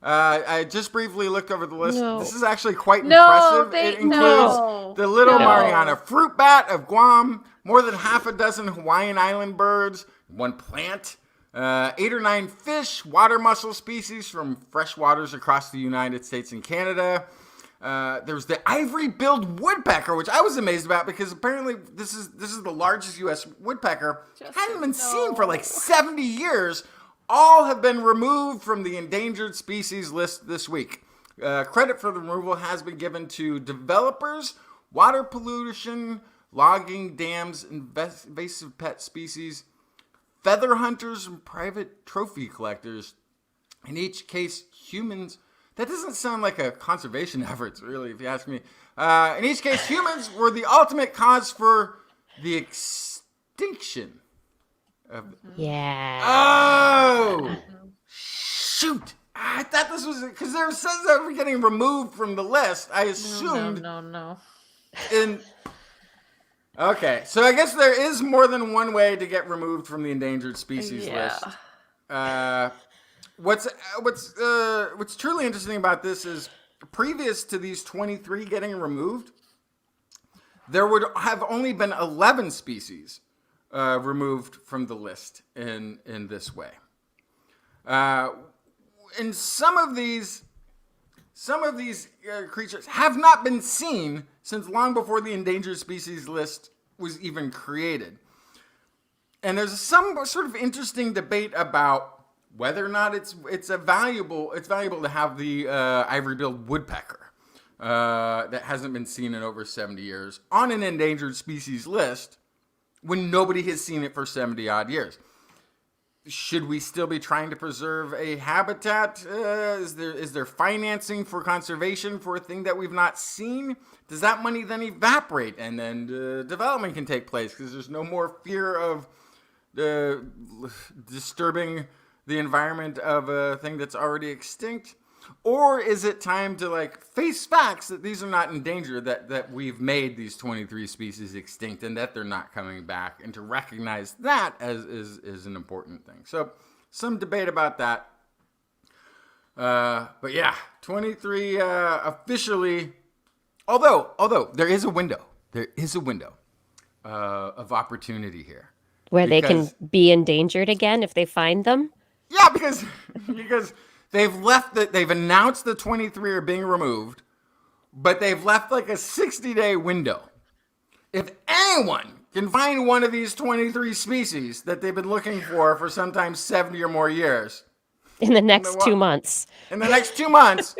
I just briefly looked over the list. No. This is actually quite impressive. It includes the little Mariana fruit bat of Guam, more than half a dozen Hawaiian island birds, one plant, 8 or 9 fish, water mussel species from fresh waters across the United States and Canada. There's the ivory-billed woodpecker, which I was amazed about because apparently this is the largest U.S. woodpecker. Hadn't been seen for like 70 years. All have been removed from the endangered species list this week. Credit for the removal has been given to developers, water pollution, logging dams, invasive pet species, feather hunters, and private trophy collectors. In each case, humans... That doesn't sound like a conservation effort, really, if you ask me. In each case, humans were the ultimate cause for the extinction of... Yeah. Oh! Shoot! I thought this was... Because there says that we're getting removed from the list. I assumed... No. Okay, so I guess there is more than one way to get removed from the endangered species list. What's truly interesting about this is previous to these 23 getting removed, there would have only been 11 species removed from the list in this way. And some of these creatures have not been seen since long before the endangered species list was even created. And there's some sort of interesting debate about whether or not it's valuable to have the ivory-billed woodpecker that hasn't been seen in over 70 years on an endangered species list when nobody has seen it for 70 odd years. Should we still be trying to preserve a habitat? Is there financing for conservation for a thing that we've not seen? Does that money then evaporate and then development can take place because there's no more fear of disturbing the environment of a thing that's already extinct? Or is it time to face facts that these are not endangered, that we've made these 23 species extinct and that they're not coming back, and to recognize that as is an important thing. So some debate about that. But yeah, 23 officially, although there is a window of opportunity here. Where they can be endangered again if they find them? Yeah, because they've announced the 23 are being removed, but they've left a 60-day window. If anyone can find one of these 23 species that they've been looking for sometimes 70 or more years. In the next 2 months. In the next 2 months,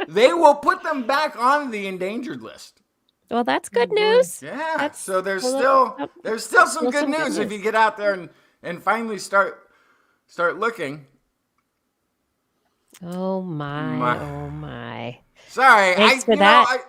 they will put them back on the endangered list. Well, that's good news. Yeah. So there's still some good news if you get out there and finally start looking. Oh my. Sorry. Thanks for that,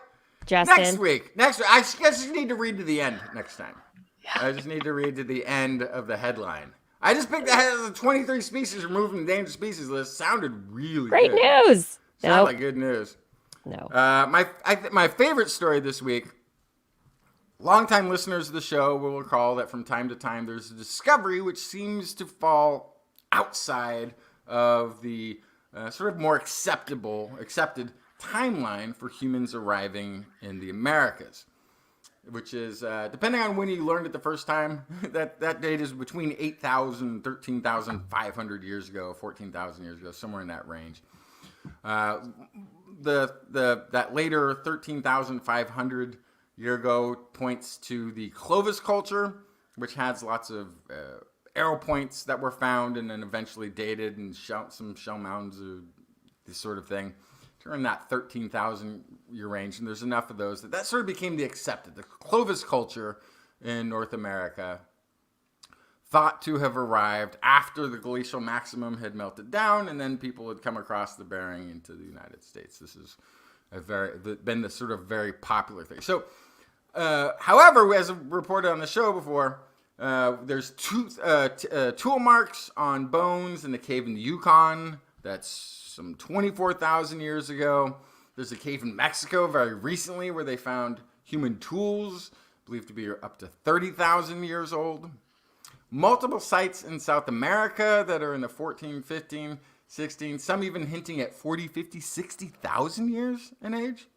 Justin. Next week. I just need to read to the end next time. Yeah. I just need to read to the end of the headline. I just picked the 23 species removed from the endangered species list. Sounded really great good. News. Sounded like good news. No. My favorite story this week, longtime listeners of the show will recall that from time to time there's a discovery which seems to fall outside of the sort of more accepted timeline for humans arriving in the Americas, which is, depending on when you learned it the first time, that date is between 8,000 and 13,500 years ago, 14,000 years ago, somewhere in that range. That later 13,500 year ago points to the Clovis culture, which has lots of arrow points that were found and then eventually dated, and some shell mounds, this sort of thing, during that 13,000 year range. And there's enough of those that sort of became the accepted. The Clovis culture in North America, thought to have arrived after the glacial maximum had melted down, and then people had come across the Bering into the United States. This is been the sort of very popular thing. So, however, as reported on the show before, there's tool marks on bones in the cave in the Yukon. That's some 24,000 years ago. There's a cave in Mexico very recently where they found human tools, believed to be up to 30,000 years old. Multiple sites in South America that are in the 14, 15, 16, some even hinting at 40, 50, 60,000 years in age.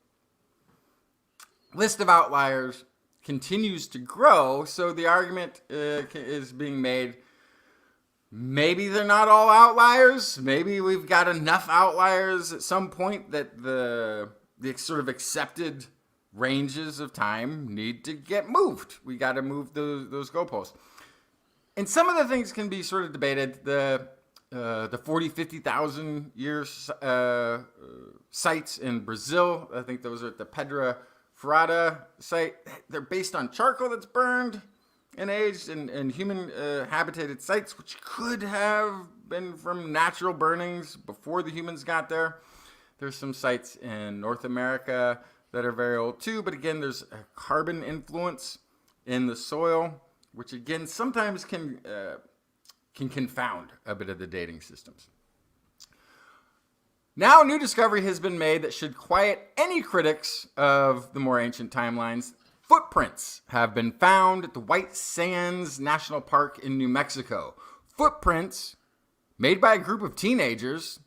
List of outliers continues to grow, so the argument is being made, maybe they're not all outliers. Maybe we've got enough outliers at some point that the sort of accepted ranges of time need to get moved. We got to move those goalposts. And some of the things can be sort of debated. The 40, 50,000 years sites in Brazil, I think those are at the Pedra Furada site. They're based on charcoal that's burned and aged, and human habitated sites, which could have been from natural burnings before the humans got there. There's some sites in North America that are very old too, but again, there's a carbon influence in the soil, which again sometimes can confound a bit of the dating systems. Now a new discovery has been made that should quiet any critics of the more ancient timelines. Footprints have been found at the White Sands National Park in New Mexico. Footprints made by a group of teenagers,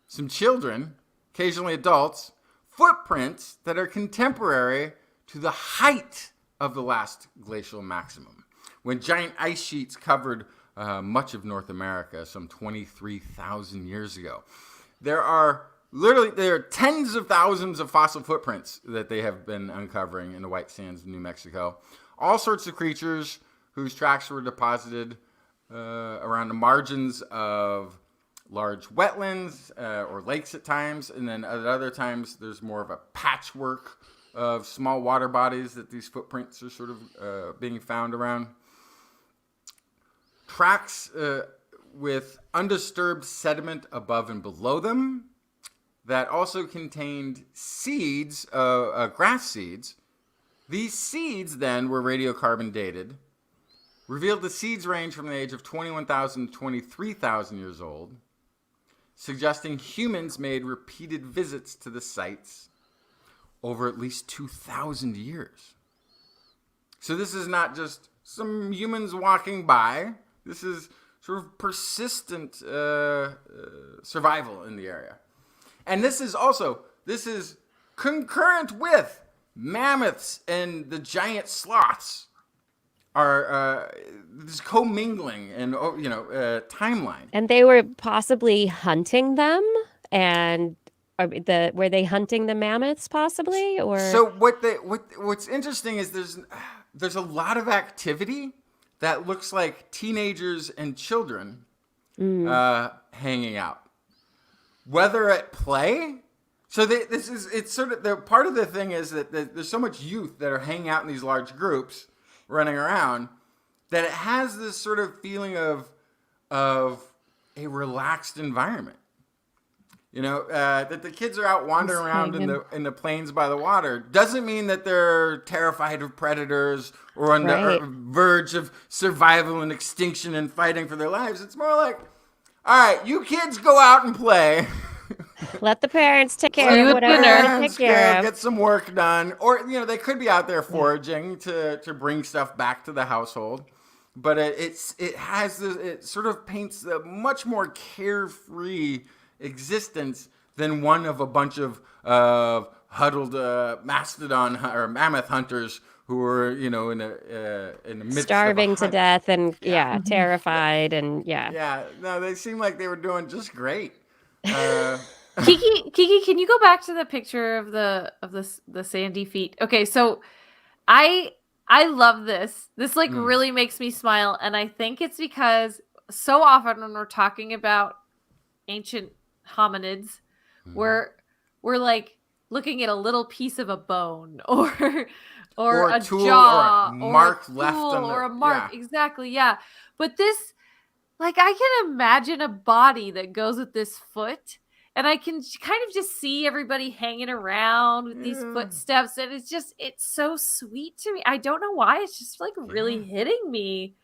some children, occasionally adults, footprints that are contemporary to the height of the last glacial maximum, when giant ice sheets covered much of North America some 23,000 years ago. There are tens of thousands of fossil footprints that they have been uncovering in the white sands of New Mexico. All sorts of creatures whose tracks were deposited around the margins of large wetlands or lakes at times, and then at other times there's more of a patchwork of small water bodies that these footprints are sort of being found around. Tracks with undisturbed sediment above and below them that also contained seeds, grass seeds. These seeds then were radiocarbon dated, revealed the seeds range from the age of 21,000 to 23,000 years old, suggesting humans made repeated visits to the sites over at least 2,000 years. So this is not just some humans walking by. This is sort of persistent survival in the area. And this is concurrent with mammoths and the giant sloths are this commingling and timeline. And they were possibly hunting them, and were they hunting the mammoths possibly, or? So what's interesting is there's a lot of activity that looks like teenagers and children hanging out, whether at play. So it's sort of the part of the thing is that there's so much youth that are hanging out in these large groups, running around, that it has this sort of feeling of a relaxed environment. That the kids are out wandering around in the plains by the water doesn't mean that they're terrified of predators or on the verge of survival and extinction and fighting for their lives. It's more like, all right, you kids go out and play. Let the parents take care of whatever they want to take care of. Get some work done. Or, they could be out there foraging to bring stuff back to the household. But it sort of paints a much more carefree existence than one of a bunch of huddled mastodon or mammoth hunters who were, in the midst starving of to death and terrified and Yeah, no, they seem like they were doing just great. Kiki, can you go back to the picture of the sandy feet? Okay, so I love this. This really makes me smile, and I think it's because so often when we're talking about ancient hominids, we're like looking at a little piece of a bone or a tool jaw or a mark left on or a mark. Exactly, yeah. But this, I can imagine a body that goes with this foot, and I can kind of just see everybody hanging around with these footsteps, and it's so sweet to me. I don't know why, it's just really hitting me.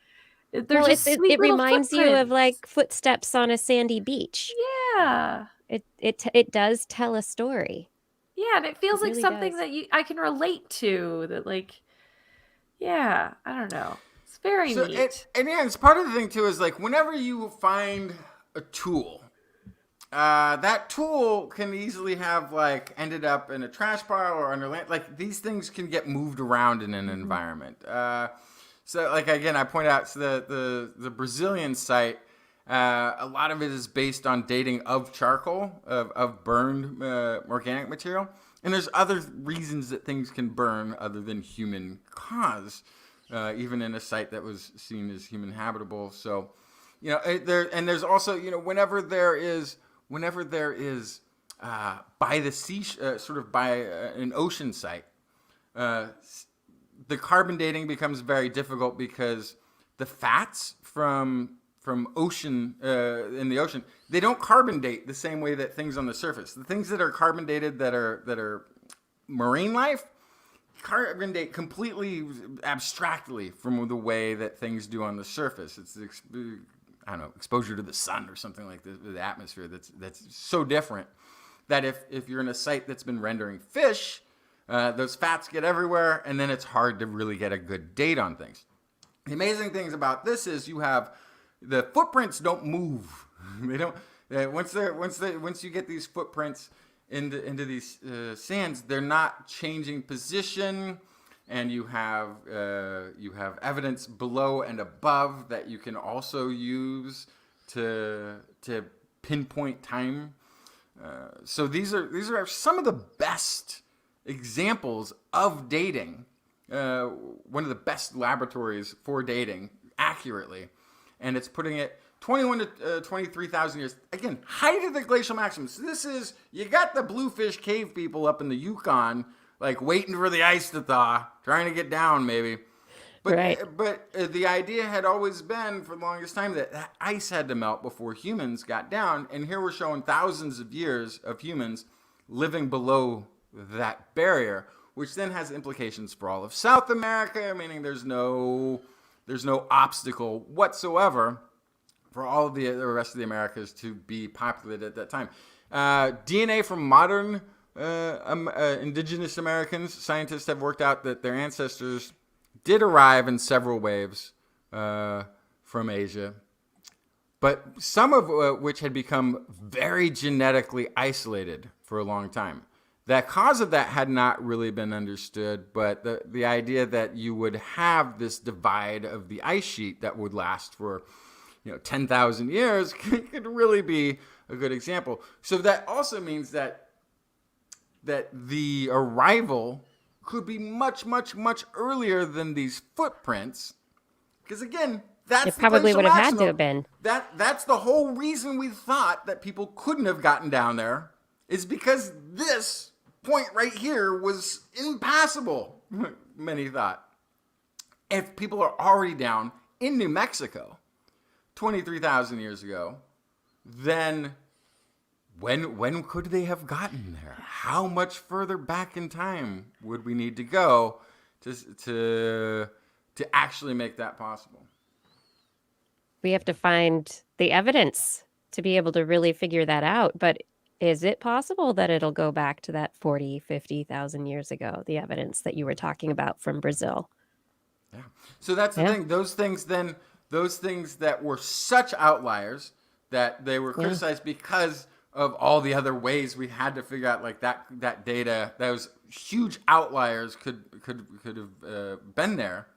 It reminds you of footsteps on a sandy beach. Yeah. It does tell a story. Yeah, and it feels like really something does. that I can relate to. That I don't know. It's very neat. It's part of the thing too is whenever you find a tool, that tool can easily have ended up in a trash pile or under land. These things can get moved around in an environment. So again, I point out the Brazilian site. A lot of it is based on dating of charcoal, of burned organic material. And there's other reasons that things can burn other than human cause, even in a site that was seen as human habitable. So, there's also, whenever there is by the sea, sort of by an ocean site, the carbon dating becomes very difficult because the fats from ocean in the ocean, they don't carbon date the same way that things on the surface. The things that are carbon dated that are marine life carbon date completely abstractly from the way that things do on the surface. It's exposure to the sun or something like the atmosphere that's so different that if you're in a site that's been rendering fish, those fats get everywhere, and then it's hard to really get a good date on things. The amazing things about this is you have the footprints don't move They don't. Once you get these footprints into these sands, they're not changing position, and you have evidence below and above that you can also use to pinpoint time. So these are some of the best examples of dating. One of the best laboratories for dating accurately, and it's putting it 21 to 23,000 years. Again, height of the glacial maximum. So this is, you got the bluefish cave people up in the Yukon, like waiting for the ice to thaw, trying to get down maybe. But, Right. but the idea had always been for the longest time that ice had to melt before humans got down. And here we're showing thousands of years of humans living below that barrier, which then has implications for all of South America, meaning there's no obstacle whatsoever for all of the rest of the Americas to be populated at that time. DNA from modern indigenous Americans, scientists have worked out that their ancestors did arrive in several waves from Asia, but some of which had become very genetically isolated for a long time. The cause of that had not really been understood, but the idea that you would have this divide of the ice sheet that would last for 10,000 years could really be a good example. So that also means that the arrival could be much, much, much earlier than these footprints. Because again, that's It probably the would glacial have had to maximum. have been. That's the whole reason we thought that people couldn't have gotten down there, is because this point right here was impassable, many thought. If people are already down in New Mexico 23,000 years ago, then when could they have gotten there? How much further back in time would we need to go to actually make that possible? We have to find the evidence to be able to really figure that out. But is it possible that it'll go back to that 40, 50,000 years ago, the evidence that you were talking about from Brazil? Yeah. So that's the thing. Those things that were such outliers that they were criticized because of all the other ways we had to figure out, like that data, those huge outliers could have been there.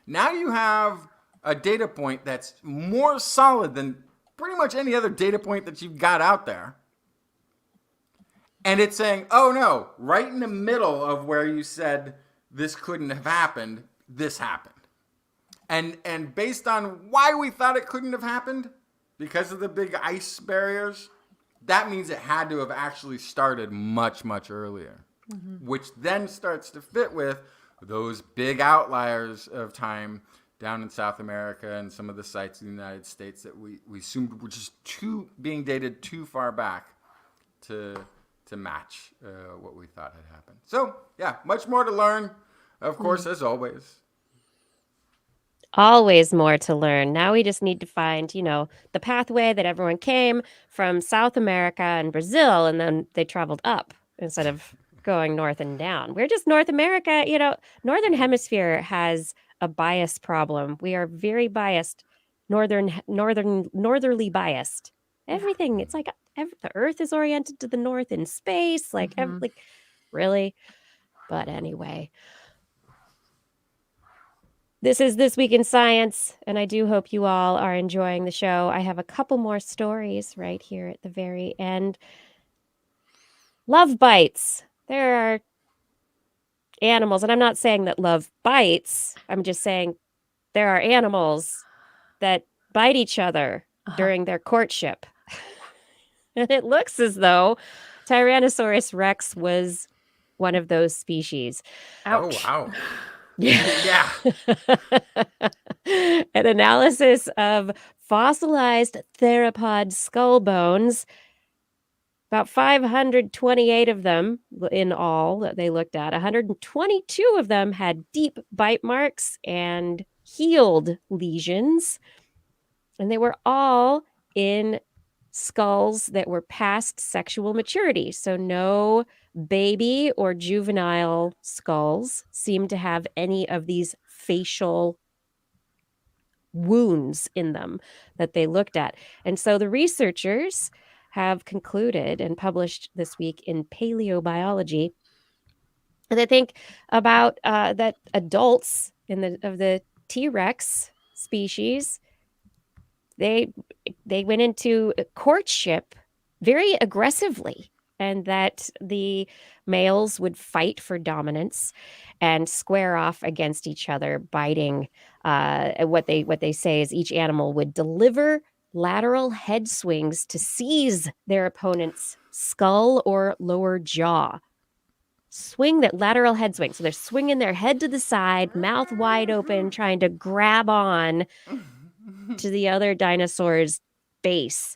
Now you have a data point that's more solid than pretty much any other data point that you've got out there. And it's saying, oh no, right in the middle of where you said this couldn't have happened, this happened. And based on why we thought it couldn't have happened, because of the big ice barriers, that means it had to have actually started much, much earlier, which then starts to fit with those big outliers of time down in South America and some of the sites in the United States that we assumed were just being dated too far back to match what we thought had happened. So, yeah, much more to learn, of course, as always. Always more to learn. Now we just need to find, the pathway that everyone came from South America and Brazil, and then they traveled up instead of going north and down. We're just North America. Northern Hemisphere has a bias problem. We are very biased, northerly biased. Everything. It's like the Earth is oriented to the north in space. Like really. But anyway. This is This Week in Science, and I do hope you all are enjoying the show. I have a couple more stories right here at the very end. Love bites. There are animals, and I'm not saying that love bites. I'm just saying there are animals that bite each other during their courtship. And it looks as though Tyrannosaurus rex was one of those species. Ouch. Oh, wow. Yeah. An analysis of fossilized theropod skull bones, about 528 of them in all that they looked at. 122 of them had deep bite marks and healed lesions. And they were all in skulls that were past sexual maturity. So no baby or juvenile skulls seem to have any of these facial wounds in them that they looked at. And so the researchers have concluded and published this week in Paleobiology and I think about that adults of the T-Rex species, they went into courtship very aggressively, and that the males would fight for dominance and square off against each other, biting. What they say is each animal would deliver lateral head swings to seize their opponent's skull or lower jaw. Swing that lateral head swing. So they're swinging their head to the side, mouth wide open, trying to grab on to the other dinosaur's base.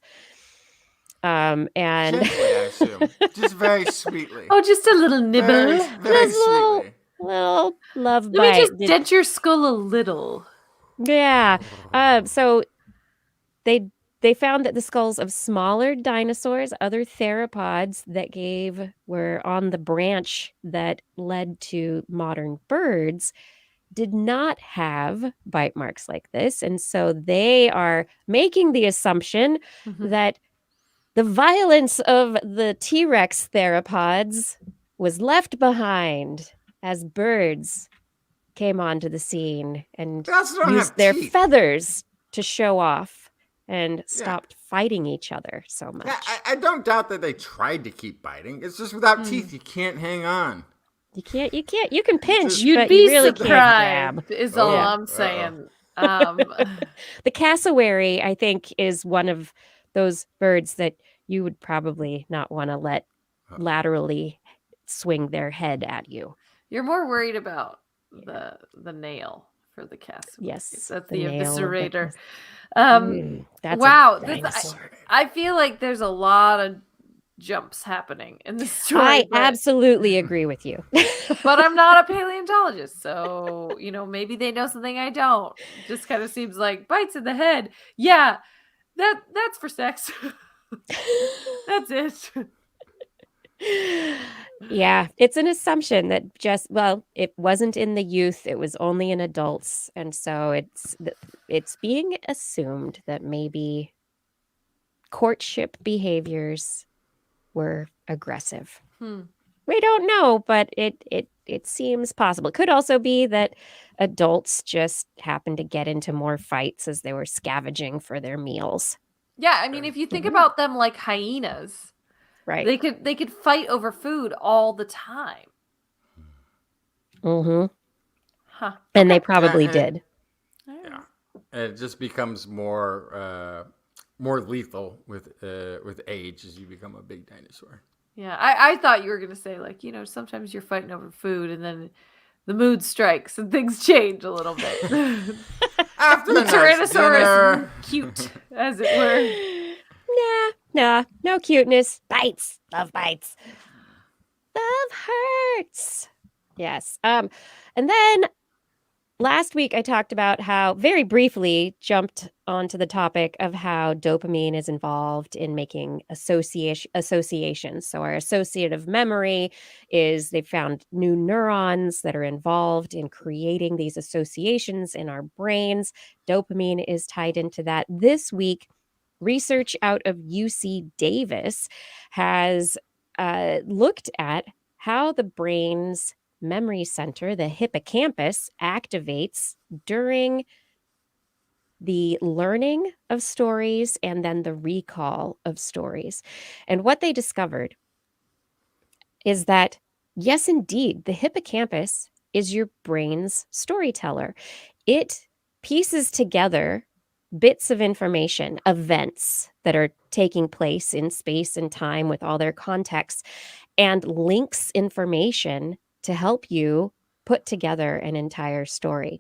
And Gently, I assume. Just very sweetly. Oh, just a little nibble. Very Just sweetly. little love Let me bite. just dent your skull a little. Yeah. So they found that the skulls of smaller dinosaurs, other theropods were on the branch that led to modern birds, did not have bite marks like this. And so they are making the assumption that the violence of the T-Rex theropods was left behind as birds came onto the scene and They also don't used have their teeth. feathers to show off and stopped fighting each other so much. Yeah, I don't doubt that they tried to keep biting. It's just without teeth, you can't hang on. You can pinch, You'd but be you really can't surprised, grab. is all Yeah. I'm saying. The cassowary, I think, is one of those birds that you would probably not want to let laterally swing their head at you. You're more worried about the nail for the cassowary. Yes, That's the the nail of the eviscerator. That's Wow, a dinosaur. I feel like there's a lot of jumps happening in this story. I but, absolutely agree with you. but I'm not a paleontologist, so maybe they know something I don't. It just kind of seems like bites in the head. Yeah, that's for sex. That's it. Yeah, it's an assumption that it wasn't in the youth, it was only in adults. And so it's being assumed that maybe courtship behaviors were aggressive. We don't know, but it seems possible. It could also be that adults just happened to get into more fights as they were scavenging for their meals. Yeah, I mean, if you think about them like hyenas, Right. they could fight over food all the time. Mm-hmm. Huh. And they probably Yeah, did. Yeah, and it just becomes more lethal with age as you become a big dinosaur. Yeah, I thought you were gonna say sometimes you're fighting over food and then the mood strikes and things change a little bit. After The a nice Tyrannosaurus dinner. cute, as it were. Nah, no cuteness. Bites. Love bites. Love hurts. Yes. And then last week I talked about how, very briefly, jumped onto the topic of how dopamine is involved in making associations. So our associative memory is they found new neurons that are involved in creating these associations in our brains. Dopamine is tied into that. This week, research out of UC Davis has looked at how the brain's memory center, the hippocampus, activates during the learning of stories and then the recall of stories. And what they discovered is that, yes, indeed, the hippocampus is your brain's storyteller. It pieces together bits of information, events that are taking place in space and time with all their contexts, and links information to help you put together an entire story.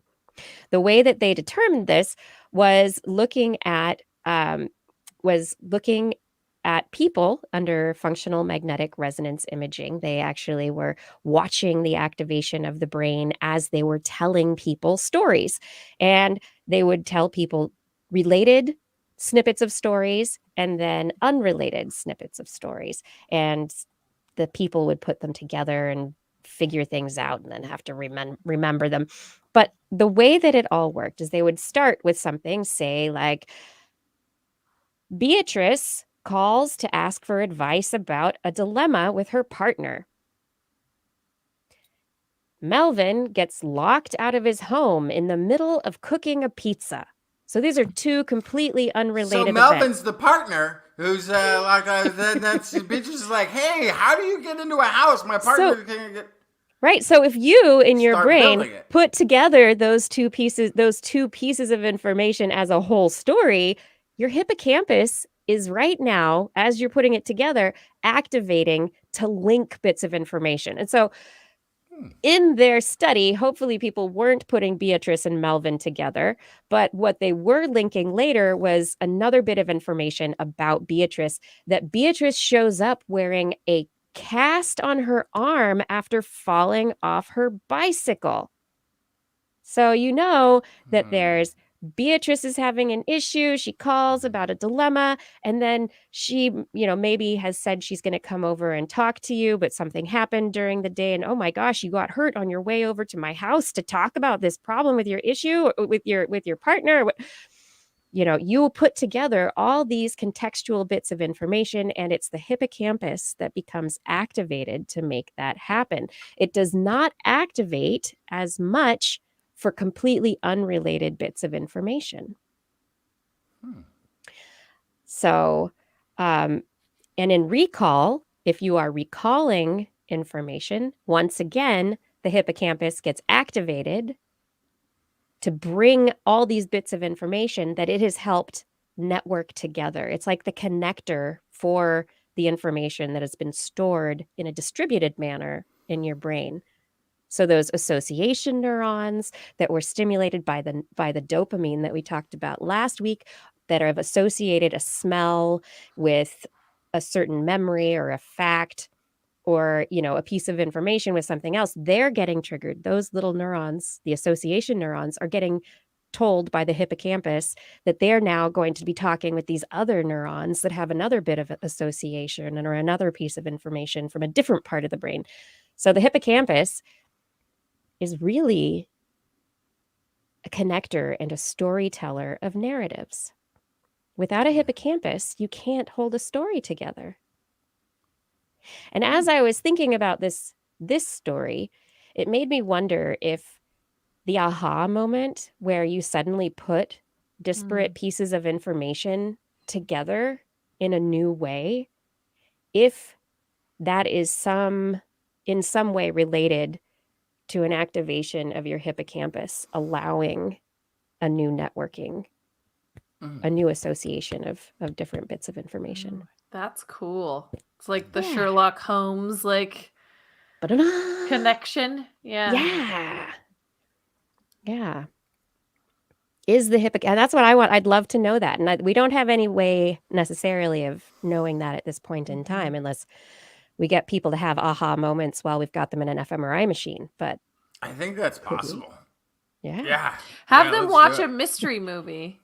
The way that they determined this was looking at people under functional magnetic resonance imaging. They actually were watching the activation of the brain as they were telling people stories, and they would tell people related snippets of stories and then unrelated snippets of stories, and the people would put them together and figure things out and then have to remember them. But the way that it all worked is they would start with something, say like, Beatrice calls to ask for advice about a dilemma with her partner. Melvin gets locked out of his home in the middle of cooking a pizza. So these are two completely unrelated So Melvin's events. the partner who's then that's bitch is like, hey, how do you get into a house? My partner can't get. Right. So if you in your Start brain building it. put together those two pieces of information as a whole story, your hippocampus is right now, as you're putting it together, activating to link bits of information. And so in their study, hopefully people weren't putting Beatrice and Melvin together, but what they were linking later was another bit of information about Beatrice, that Beatrice shows up wearing a cast on her arm after falling off her bicycle. So you know that there's Beatrice is having an issue. She calls about a dilemma, and then she, maybe has said she's going to come over and talk to you, but something happened during the day, and oh my gosh, you got hurt on your way over to my house to talk about this problem with your issue or with your partner. You will put together all these contextual bits of information, and it's the hippocampus that becomes activated to make that happen. It does not activate as much for completely unrelated bits of information. So, and in recall, if you are recalling information, once again, the hippocampus gets activated to bring all these bits of information that it has helped network together. It's like the connector for the information that has been stored in a distributed manner in your brain. So those association neurons that were stimulated by the dopamine that we talked about last week, that have associated a smell with a certain memory or a fact, or a piece of information with something else, they're getting triggered. Those little neurons, the association neurons, are getting told by the hippocampus that they're now going to be talking with these other neurons that have another bit of association or another piece of information from a different part of the brain. So the hippocampus is really a connector and a storyteller of narratives. Without a hippocampus, you can't hold a story together. And as I was thinking about this story, it made me wonder if the aha moment where you suddenly put disparate pieces of information together in a new way, if that is in some way related to an activation of your hippocampus, allowing a new networking, a new association of different bits of information. That's cool. It's like the Sherlock Holmes connection. Yeah. Is the hippocampus, and that's what I want. I'd love to know that. And we don't have any way necessarily of knowing that at this point in time, unless we get people to have aha moments while we've got them in an fMRI machine. But I think that's possible. Yeah. Have them watch a mystery movie.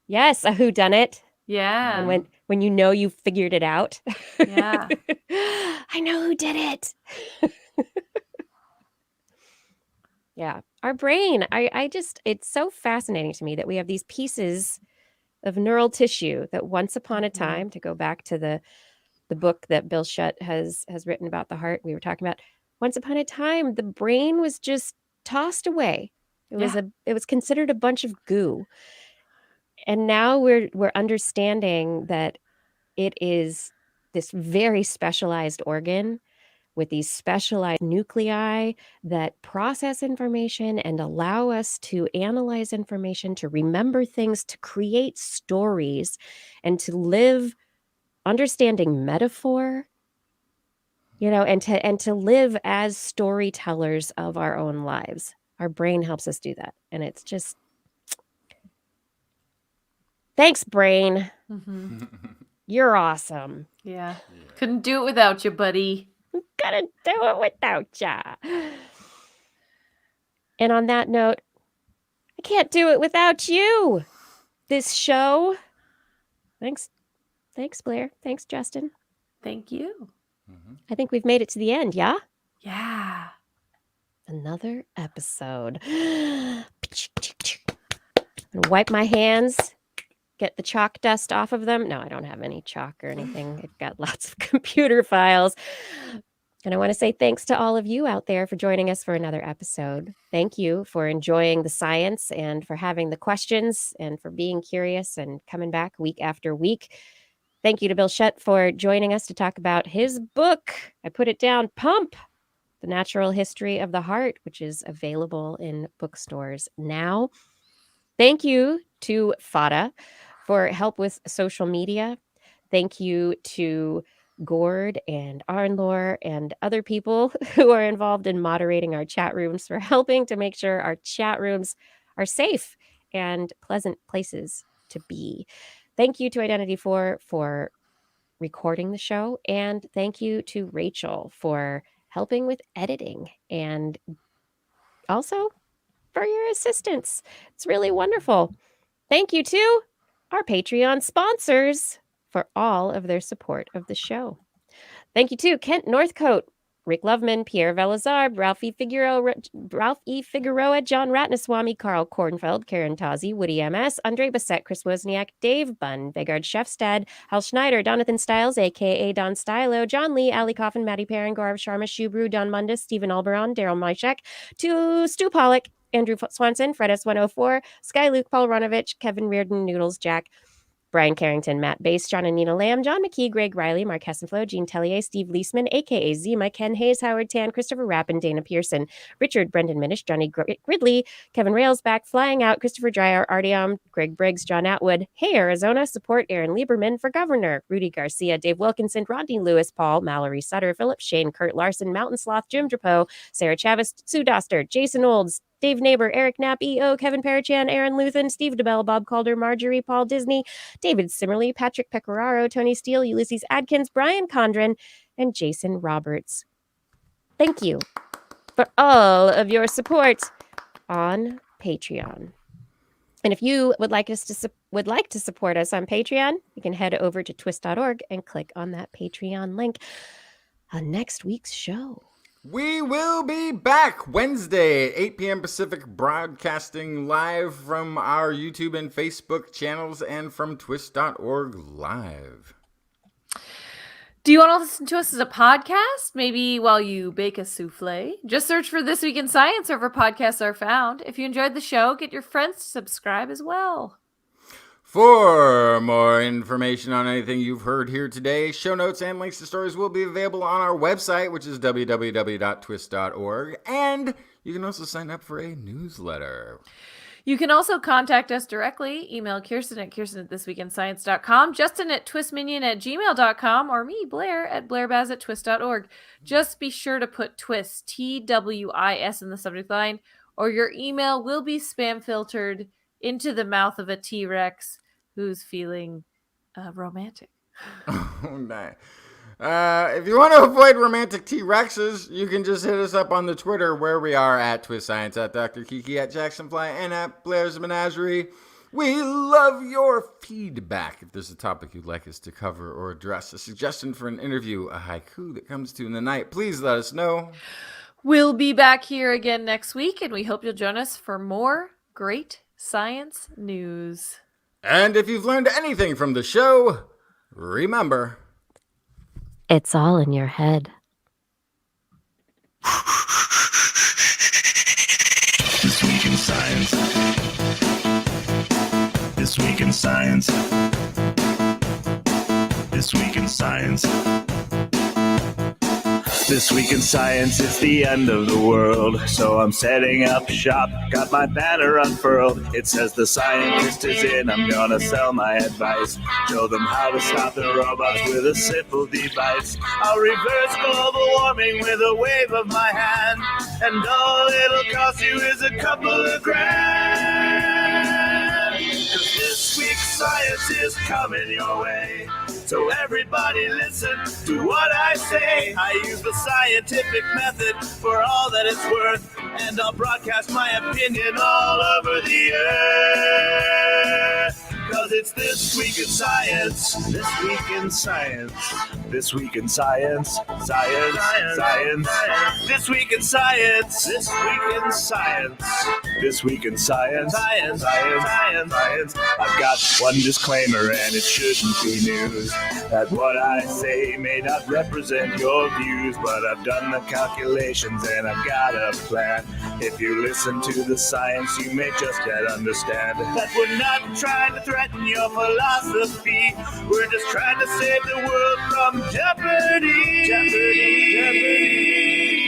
Yes, a whodunit. Yeah. And when you figured it out. Yeah. I know who did it. Yeah. Our brain, it's so fascinating to me that we have these pieces of neural tissue that once upon a time, to go back to the book that Bill Schutt has written about the heart we were talking about, once upon a time, the brain was just tossed away. It was considered a bunch of goo. And now we're understanding that it is this very specialized organ with these specialized nuclei that process information and allow us to analyze information, to remember things, to create stories, and to live understanding metaphor, and to live as storytellers of our own lives. Our brain helps us do that. And it's just, thanks, brain. You're awesome. Yeah. Couldn't do it without you, buddy. Couldn't do it without ya. And on that note, I can't do it without you. This show. Thanks, Blair. Thanks, Justin. Thank you. I think we've made it to the end, yeah? Yeah. Another episode. Wipe my hands, get the chalk dust off of them. No, I don't have any chalk or anything. I've got lots of computer files. And I want to say thanks to all of you out there for joining us for another episode. Thank you for enjoying the science and for having the questions and for being curious and coming back week after week. Thank you to Bill Schutt for joining us to talk about his book. I put it down, Pump, The Natural History of the Heart, which is available in bookstores now. Thank you to Fada for help with social media. Thank you to Gord and Arnlor and other people who are involved in moderating our chat rooms for helping to make sure our chat rooms are safe and pleasant places to be. Thank you to Identity4 for recording the show. And thank you to Rachel for helping with editing and also for your assistance. It's really wonderful. Thank you to our Patreon sponsors for all of their support of the show. Thank you to Kent Northcote, Rick Loveman, Pierre Velazar, Ralph E. Figueroa, John Ratnaswamy, Carl Kornfeld, Karen Tazi, Woody MS, Andre Bassett, Chris Wozniak, Dave Bunn, Vegard Shefstad, Hal Schneider, Jonathan Stiles, a.k.a. Don Stylo, John Lee, Ali Coffin, Maddie Perrin, Gaurav Sharma, Shubru, Don Mundus, Stephen Alberon, Daryl Myshek, to Stu Pollock, Andrew Swanson, Fred S104, Sky Luke, Paul Ronovich, Kevin Reardon, Noodles Jack, Brian Carrington, Matt Bass, John and Nina Lamb, John McKee, Greg Riley, Mark Hessenflow, Gene Tellier, Steve Leisman, a.k.a. Zima, Ken Hayes, Howard Tan, Christopher Rappin, Dana Pearson, Richard, Brendan Minish, Johnny Gridley, Kevin Railsback, Flying Out, Christopher Dreyer, Artyom, Greg Briggs, John Atwood, Hey Arizona, Support Aaron Lieberman for Governor, Rudy Garcia, Dave Wilkinson, Rodney Lewis, Paul, Mallory Sutter, Philip Shane, Kurt Larson, Mountain Sloth, Jim Drapeau, Sarah Chavez, Sue Doster, Jason Olds, Dave Neighbor, Eric Knapp, EO, Kevin Parachan, Aaron Luthen, Steve DeBell, Bob Calder, Marjorie, Paul Disney, David Simmerly, Patrick Pecoraro, Tony Steele, Ulysses Adkins, Brian Condren, and Jason Roberts. Thank you for all of your support on Patreon. And if you would like to support us on Patreon, you can head over to twist.org and click on that Patreon link on next week's show. We will be back Wednesday at 8 p.m. Pacific, broadcasting live from our YouTube and Facebook channels and from twist.org live. Do you want to listen to us as a podcast? Maybe while you bake a souffle? Just search for This Week in Science wherever podcasts are found. If you enjoyed the show, get your friends to subscribe as well. For more information on anything you've heard here today, show notes and links to stories will be available on our website, which is www.twist.org, and you can also sign up for a newsletter. You can also contact us directly. Email Kirsten at kirsten@thisweekinscience.com, Justin at twistminion@gmail.com, or me, Blair, at blairbaz@twist.org. Just be sure to put TWIS, TWIS, in the subject line, or your email will be spam filtered into the mouth of a T-Rex who's feeling romantic. Oh, nice. If you want to avoid romantic T-Rexes, you can just hit us up on the Twitter, where we are at Twist Science, at Dr. Kiki, at Jacksonfly, and at Blair's Menagerie. We love your feedback. If there's a topic you'd like us to cover or address, a suggestion for an interview, a haiku that comes to in the night, please let us know. We'll be back here again next week, and we hope you'll join us for more great science news. And if you've learned anything from the show, remember, it's all in your head. This Week in Science. This Week in Science. This Week in Science. This Week in Science, it's the end of the world, so I'm setting up shop, got my banner unfurled. It says the scientist is in, I'm gonna sell my advice, show them how to stop the robots with a simple device. I'll reverse global warming with a wave of my hand, and all it'll cost you is a couple of grand. 'Cause this week's science is coming your way, so everybody listen to what I say. I use the scientific method for all that it's worth, and I'll broadcast my opinion all over the earth. 'Cause it's This Week in Science. This Week in Science. This week in science, science. This week in science, this week in science. This week in science, science. I've got one disclaimer, and it shouldn't be news. That what I say may not represent your views, but I've done the calculations and I've got a plan. If you listen to the science, you may just yet understand that we're not trying to threaten your philosophy. We're just trying to save the world from jeopardy.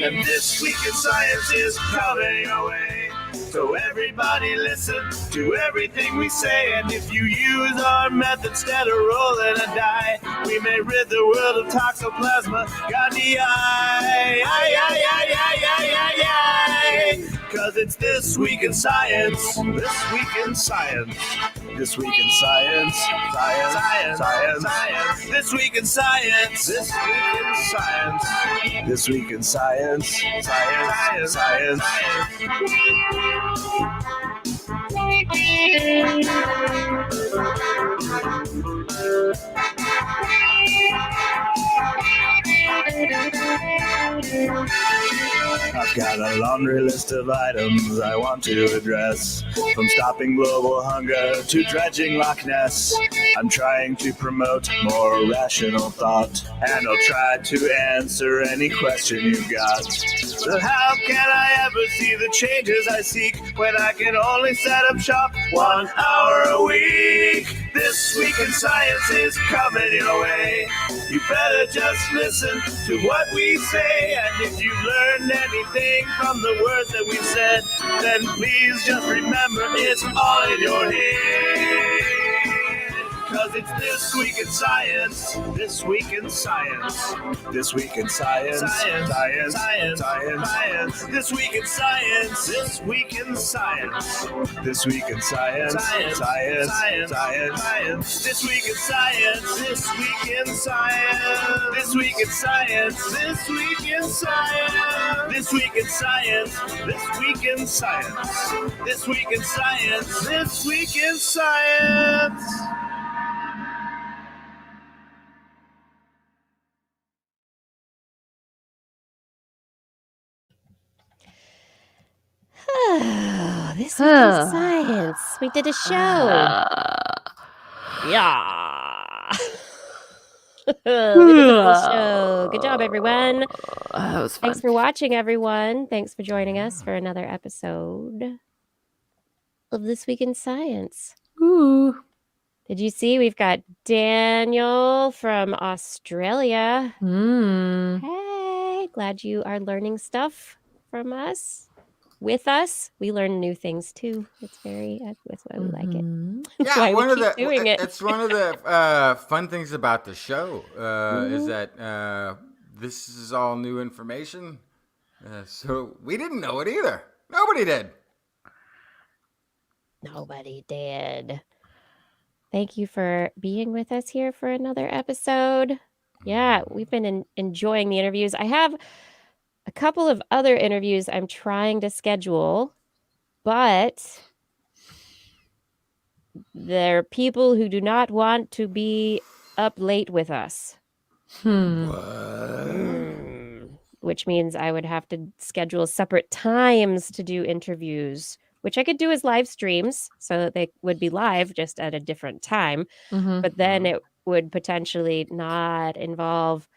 And this week in science is coming your way. So everybody listen to everything we say. And if you use our method instead of rolling a die, we may rid the world of toxoplasma gondii. Cause it's this week in science. This week in science. This week in science. Science. This week in science. This week in science. This week in science. Science. I've got a laundry list of items I want to address. From stopping global hunger to dredging Loch Ness. I'm trying to promote more rational thought, and I'll try to answer any question you've got. So how can I ever see the changes I seek when I can only set up shop 1 hour a week? This week in science is coming your way. You better just listen to what we say, and if you've learned anything from the words that we've said, then please just remember it's all in your head. Cause it's this week in science. This week in science. This week in science. Science. This week in science. This week in science. This week in science. Science. This week in science. This week in science. This week in science. This week in science. This week in science. This week in science. This week in science. This week in science. Oh, this week in science. We did a show. Yeah. We did a full show. Good job, everyone. That was fun. Thanks for watching, everyone. Thanks for joining us for another episode of This Week in Science. Ooh. Did you see we've got Daniel from Australia? Hey, glad you are learning stuff from us. With us, we learn new things too. It's that's why we like it. That's why we keep doing it. It's one of the fun things about the show is that this is all new information. So we didn't know it either. Nobody did. Nobody did. Thank you for being with us here for another episode. Yeah, we've been enjoying the interviews. I have a couple of other interviews I'm trying to schedule, but there are people who do not want to be up late with us. Which means I would have to schedule separate times to do interviews, which I could do as live streams so that they would be live just at a different time. But then it would potentially not involve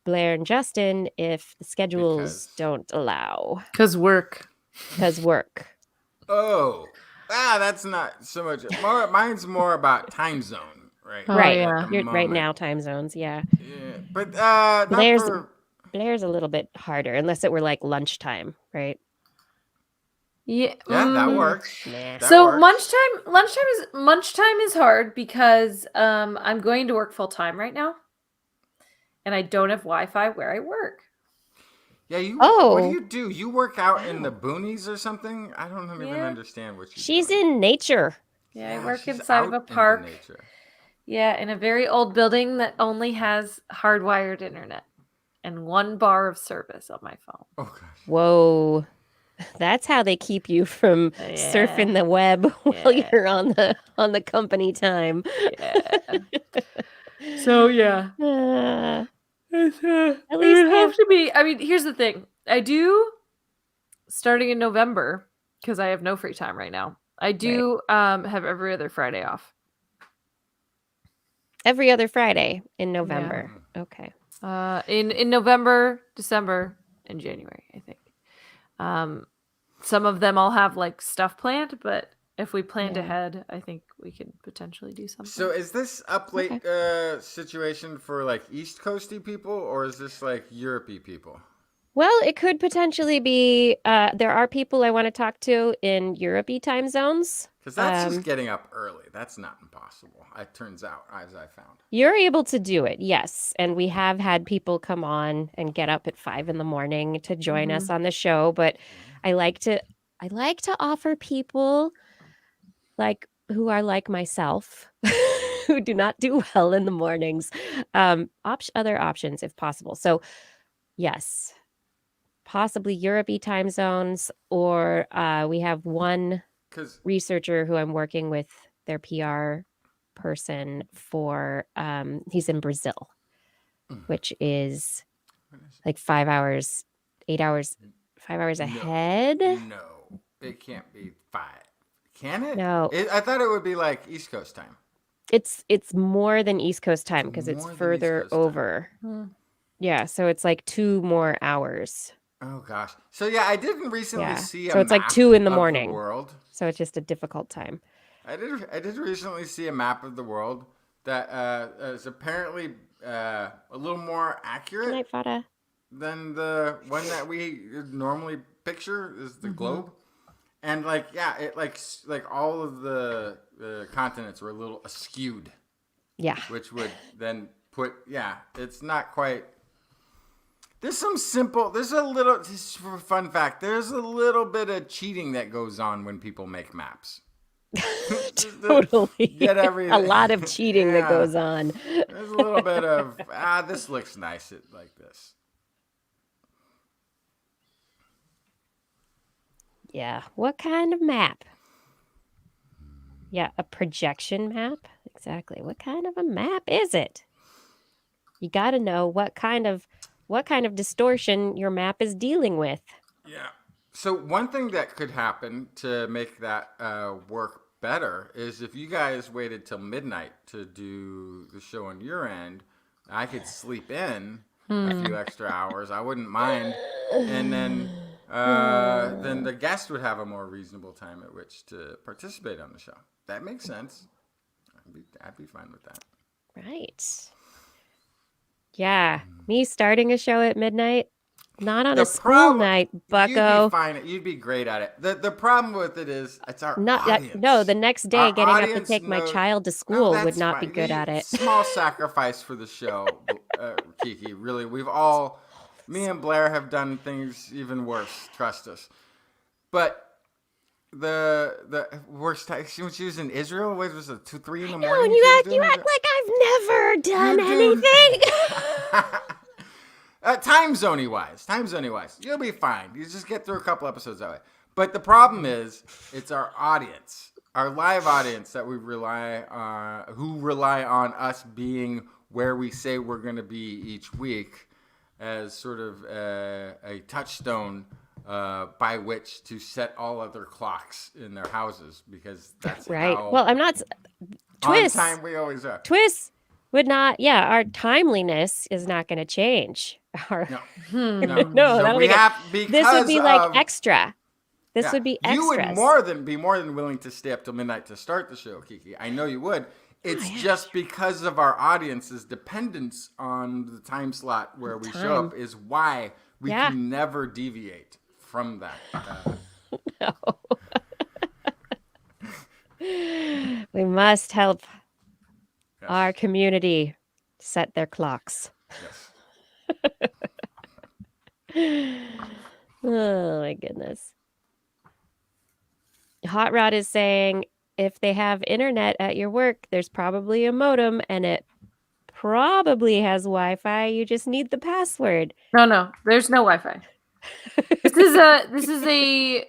Blair and Justin if the schedules don't allow. Because work. Oh, that's not so much. Mine's more about time zone, right? Right. Yeah. You're right now, time zones. Yeah. Yeah, but Blair's a little bit harder, unless it were like lunchtime, right? Yeah, that works. Nah. So lunchtime is hard because I'm going to work full time right now, and I don't have Wi-Fi where I work. Yeah, what do you do? You work out in the boonies or something? I don't even understand what She's in nature. Yeah, I work inside of a park. Yeah, in a very old building that only has hardwired internet and 1 bar of service on my phone. Oh gosh. Whoa. That's how they keep you from surfing the web while you're on the company time. Yeah. So yeah. At It least would have to be. I mean, here's the thing. I do, starting in November, because I have no free time right now. I do have every other Friday off. every other Friday in November. Okay. In November, December, and January, I think. Some of them I'll have like stuff planned, but if we planned ahead, I think we could potentially do something. So is this up late situation for like East Coasty people, or is this like Europey people? Well, it could potentially be. There are people I want to talk to in Europey time zones. Because that's just getting up early. That's not impossible. It turns out, as I found. You're able to do it, yes. And we have had people come on and get up at 5 a.m. to join us on the show. But I like to offer people like who are like myself, who do not do well in the mornings, other options if possible. So yes, possibly Europey time zones, or we have one researcher who I'm working with, their PR person for, he's in Brazil, which is like 5 hours, 8 hours, 5 hours ahead. No, it can't be 5. Can it? No. I thought it would be like East Coast time. It's more than East Coast time because it's further over. Yeah, so it's like 2 more hours. Oh gosh. So yeah, I didn't recently see a so it's map like 2 in the of morning. The world. So it's just a difficult time. I did recently see a map of the world that is apparently a little more accurate Good night, Fada. than the one that we normally picture is the globe. And like it like all of the continents were a little askewed. Yeah. Which would then put it's not quite. Just for a fun fact, there's a little bit of cheating that goes on when people make maps. Totally. Get everything. A lot of cheating that goes on. There's a little bit of, this looks nice like this. Yeah. What kind of map? Yeah, a projection map? Exactly. What kind of a map is it? You got to know what kind of distortion your map is dealing with. Yeah. So one thing that could happen to make that work better is if you guys waited till midnight to do the show on your end, I could sleep in a few extra hours. I wouldn't mind. And then the guest would have a more reasonable time at which to participate on the show. That makes sense. I'd be fine with that. Right. Yeah. Me starting a show at midnight, not on a school night, bucko. You'd be fine. You'd be great at it. The problem with it is it's our audience. No, the next day getting up to take my child to school would not be good at it. Small sacrifice for the show, Kiki. Really, me and Blair have done things even worse. Trust us. But the worst time when she was in Israel, was it 2-3 in the morning? No, and you act like I've never done anything. Time zone wise, you'll be fine. You just get through a couple episodes that way. But the problem is, it's our audience, our live audience that we rely on, who rely on us being where we say we're going to be each week, as sort of a touchstone by which to set all other clocks in their houses, because that's right. How well, I'm not. TWIS. On time we always are. TWIS would not. Yeah, our timeliness is not going to change. No. No, so this would be like extra. This would be extra. You would be more than willing to stay up till midnight to start the show, Kiki. I know you would. It's just because of our audience's dependence on the time slot where we show up is why we can never deviate from that. No. We must help our community set their clocks. Yes. Oh my goodness. Hot Rod is saying if they have internet at your work, there's probably a modem and it probably has Wi-Fi. You just need the password. No, there's no Wi-Fi. This is a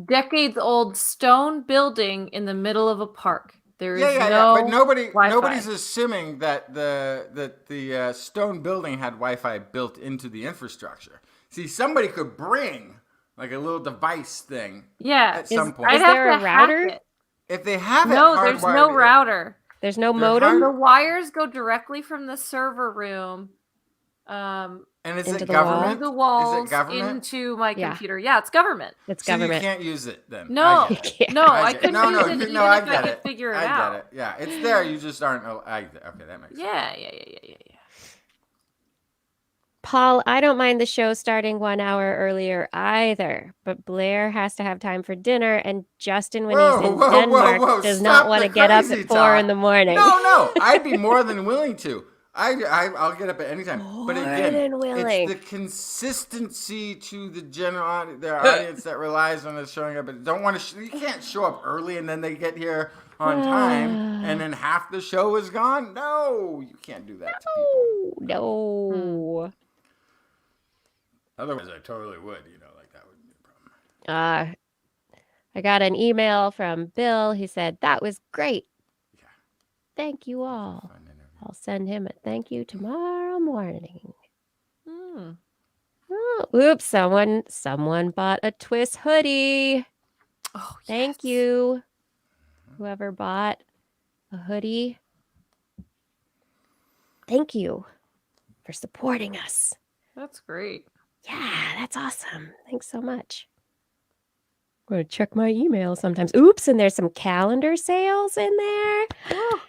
decades-old stone building in the middle of a park. There is Yeah. But Wi-Fi. nobody's assuming that the stone building had Wi-Fi built into the infrastructure. See, somebody could bring like a little device thing. Yeah. At some point. Is I'd have there to a router? hack it. If they have No, it there's hardwired no in- router. There's no They're modem? The wires go directly from the server room And is Into it the wall? government? through the walls Is it government? into my Yeah. computer. Yeah, it's government. It's So you government. can't use it then. No, I get it. no, I couldn't no, use it even if I I get could it. figure it I out. get it. Yeah, it's there. You just aren't. Okay, that makes sense. Yeah. Paul, I don't mind the show starting 1 hour earlier either, but Blair has to have time for dinner, and Justin, when he's in Denmark, does not Stop want the to get up crazy at 4 talk. in the morning. No, I'd be more than willing to. I'll get up at any time. But More again, than willing. it's the consistency to the their audience that relies on us showing up. And don't want to. You can't show up early and then they get here on time, and then half the show is gone. No, you can't do that to people. No. Otherwise, I totally would. Like that wouldn't be a problem. I got an email from Bill. He said, that was great. Yeah. Thank you all. Fun interview. I'll send him a thank you tomorrow morning. Oh, oops, someone bought a TWIS hoodie. Oh, Thank yes. you. Whoever bought a hoodie. Thank you for supporting us. That's great. Yeah, that's awesome. Thanks so much. I'm going to check my email sometimes. Oops, and there's some calendar sales in there. Oh,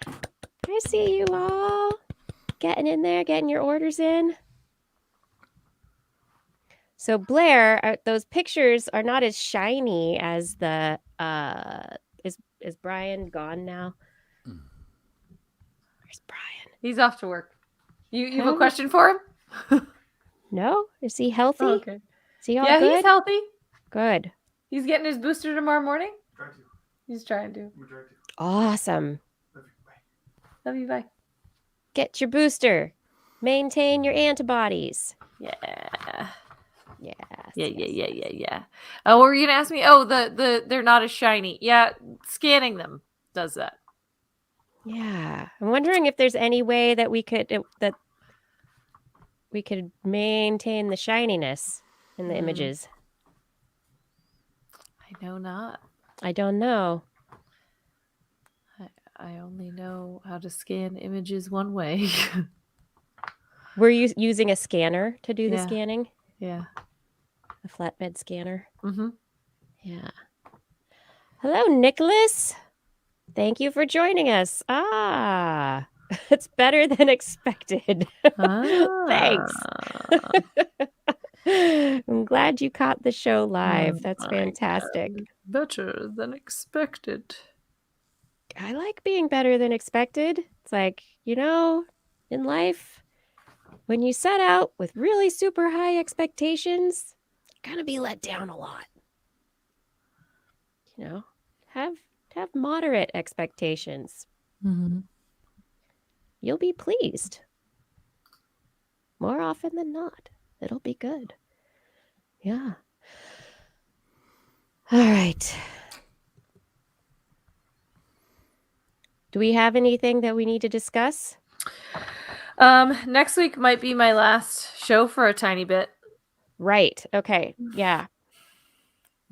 I see you all getting in there, getting your orders in. So Blair, those pictures are not as shiny as the is Brian gone now? Where's Brian? He's off to work. You have Huh? a question for him? No? Is he healthy? Oh, okay. Is he all Yeah, good? he's healthy. Good. He's getting his booster tomorrow morning. Try to. He's trying to. Awesome. Love you. Bye. Get your booster. Maintain your antibodies. Yeah. Yes. Yeah. What were you gonna ask me? Oh, the they're not as shiny. Yeah, scanning them does that. Yeah. I'm wondering if there's any way that we could maintain the shininess in the images. I know not. I don't know. I only know how to scan images one way. Were you using a scanner to do the Yeah. scanning? Yeah. A flatbed scanner? Mm-hmm. Yeah. Hello, Nicholas. Thank you for joining us. It's better than expected. Thanks. I'm glad you caught the show live. That's fantastic. Better than expected. I like being better than expected. It's like, in life, when you set out with really super high expectations, you're going to be let down a lot. Have moderate expectations. Mm-hmm. You'll be pleased. More often than not. It'll be good. Yeah. All right. Do we have anything that we need to discuss? Next week might be my last show for a tiny bit. Right. Okay. Yeah.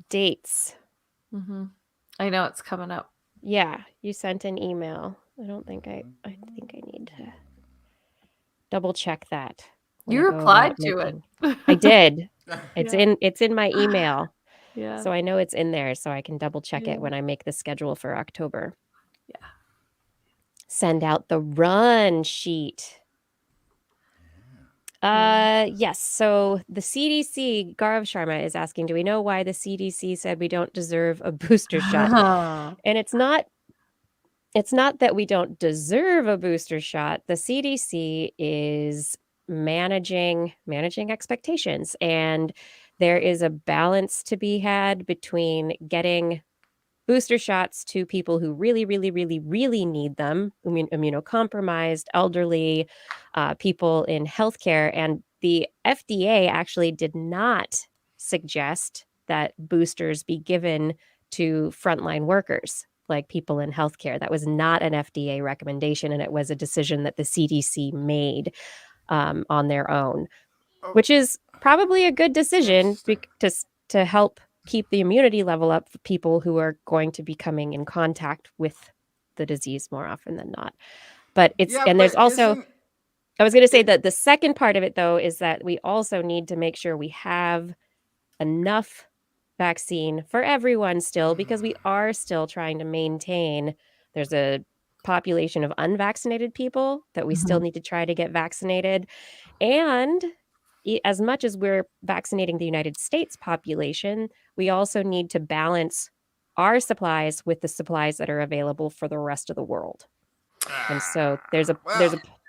Dates. Mm-hmm. I know it's coming up. Yeah. You sent an email. I think I need to double check that. when You I go replied about to it. making- I did. Yeah. It's in my email. Yeah. So I know it's in there, so I can double check Yeah. it when I make the schedule for October. Yeah. Send out the run sheet. Yes. So the CDC, Gaurav Sharma is asking, do we know why the CDC said we don't deserve a booster shot? And it's not that we don't deserve a booster shot. The CDC is managing expectations, and there is a balance to be had between getting booster shots to people who really, really, really, really need them, immunocompromised, elderly, people in healthcare. And the FDA actually did not suggest that boosters be given to frontline workers. like people in healthcare. That was not an FDA recommendation, and it was a decision that the CDC made on their own, which is probably a good decision to help keep the immunity level up for people who are going to be coming in contact with the disease more often than not. But there's also, I was going to say that the second part of it, though, is that we also need to make sure we have enough vaccine for everyone still, because we are still trying to maintain, there's a population of unvaccinated people that we still need to try to get vaccinated. And as much as we're vaccinating the United States population, we also need to balance our supplies with the supplies that are available for the rest of the world. And so there's a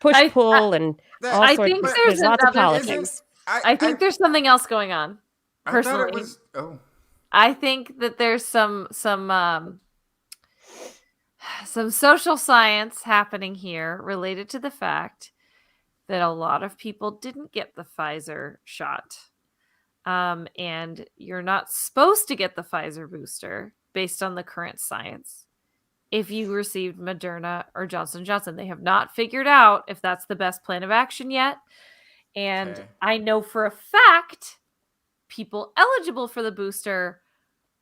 push-pull and all I sorts. think There's lots of politics. I think there's something else going on. Personally, I think that there's some social science happening here related to the fact that a lot of people didn't get the Pfizer shot. And you're not supposed to get the Pfizer booster based on the current science if you received Moderna or Johnson & Johnson. They have not figured out if that's the best plan of action yet. And I know for a fact people eligible for the booster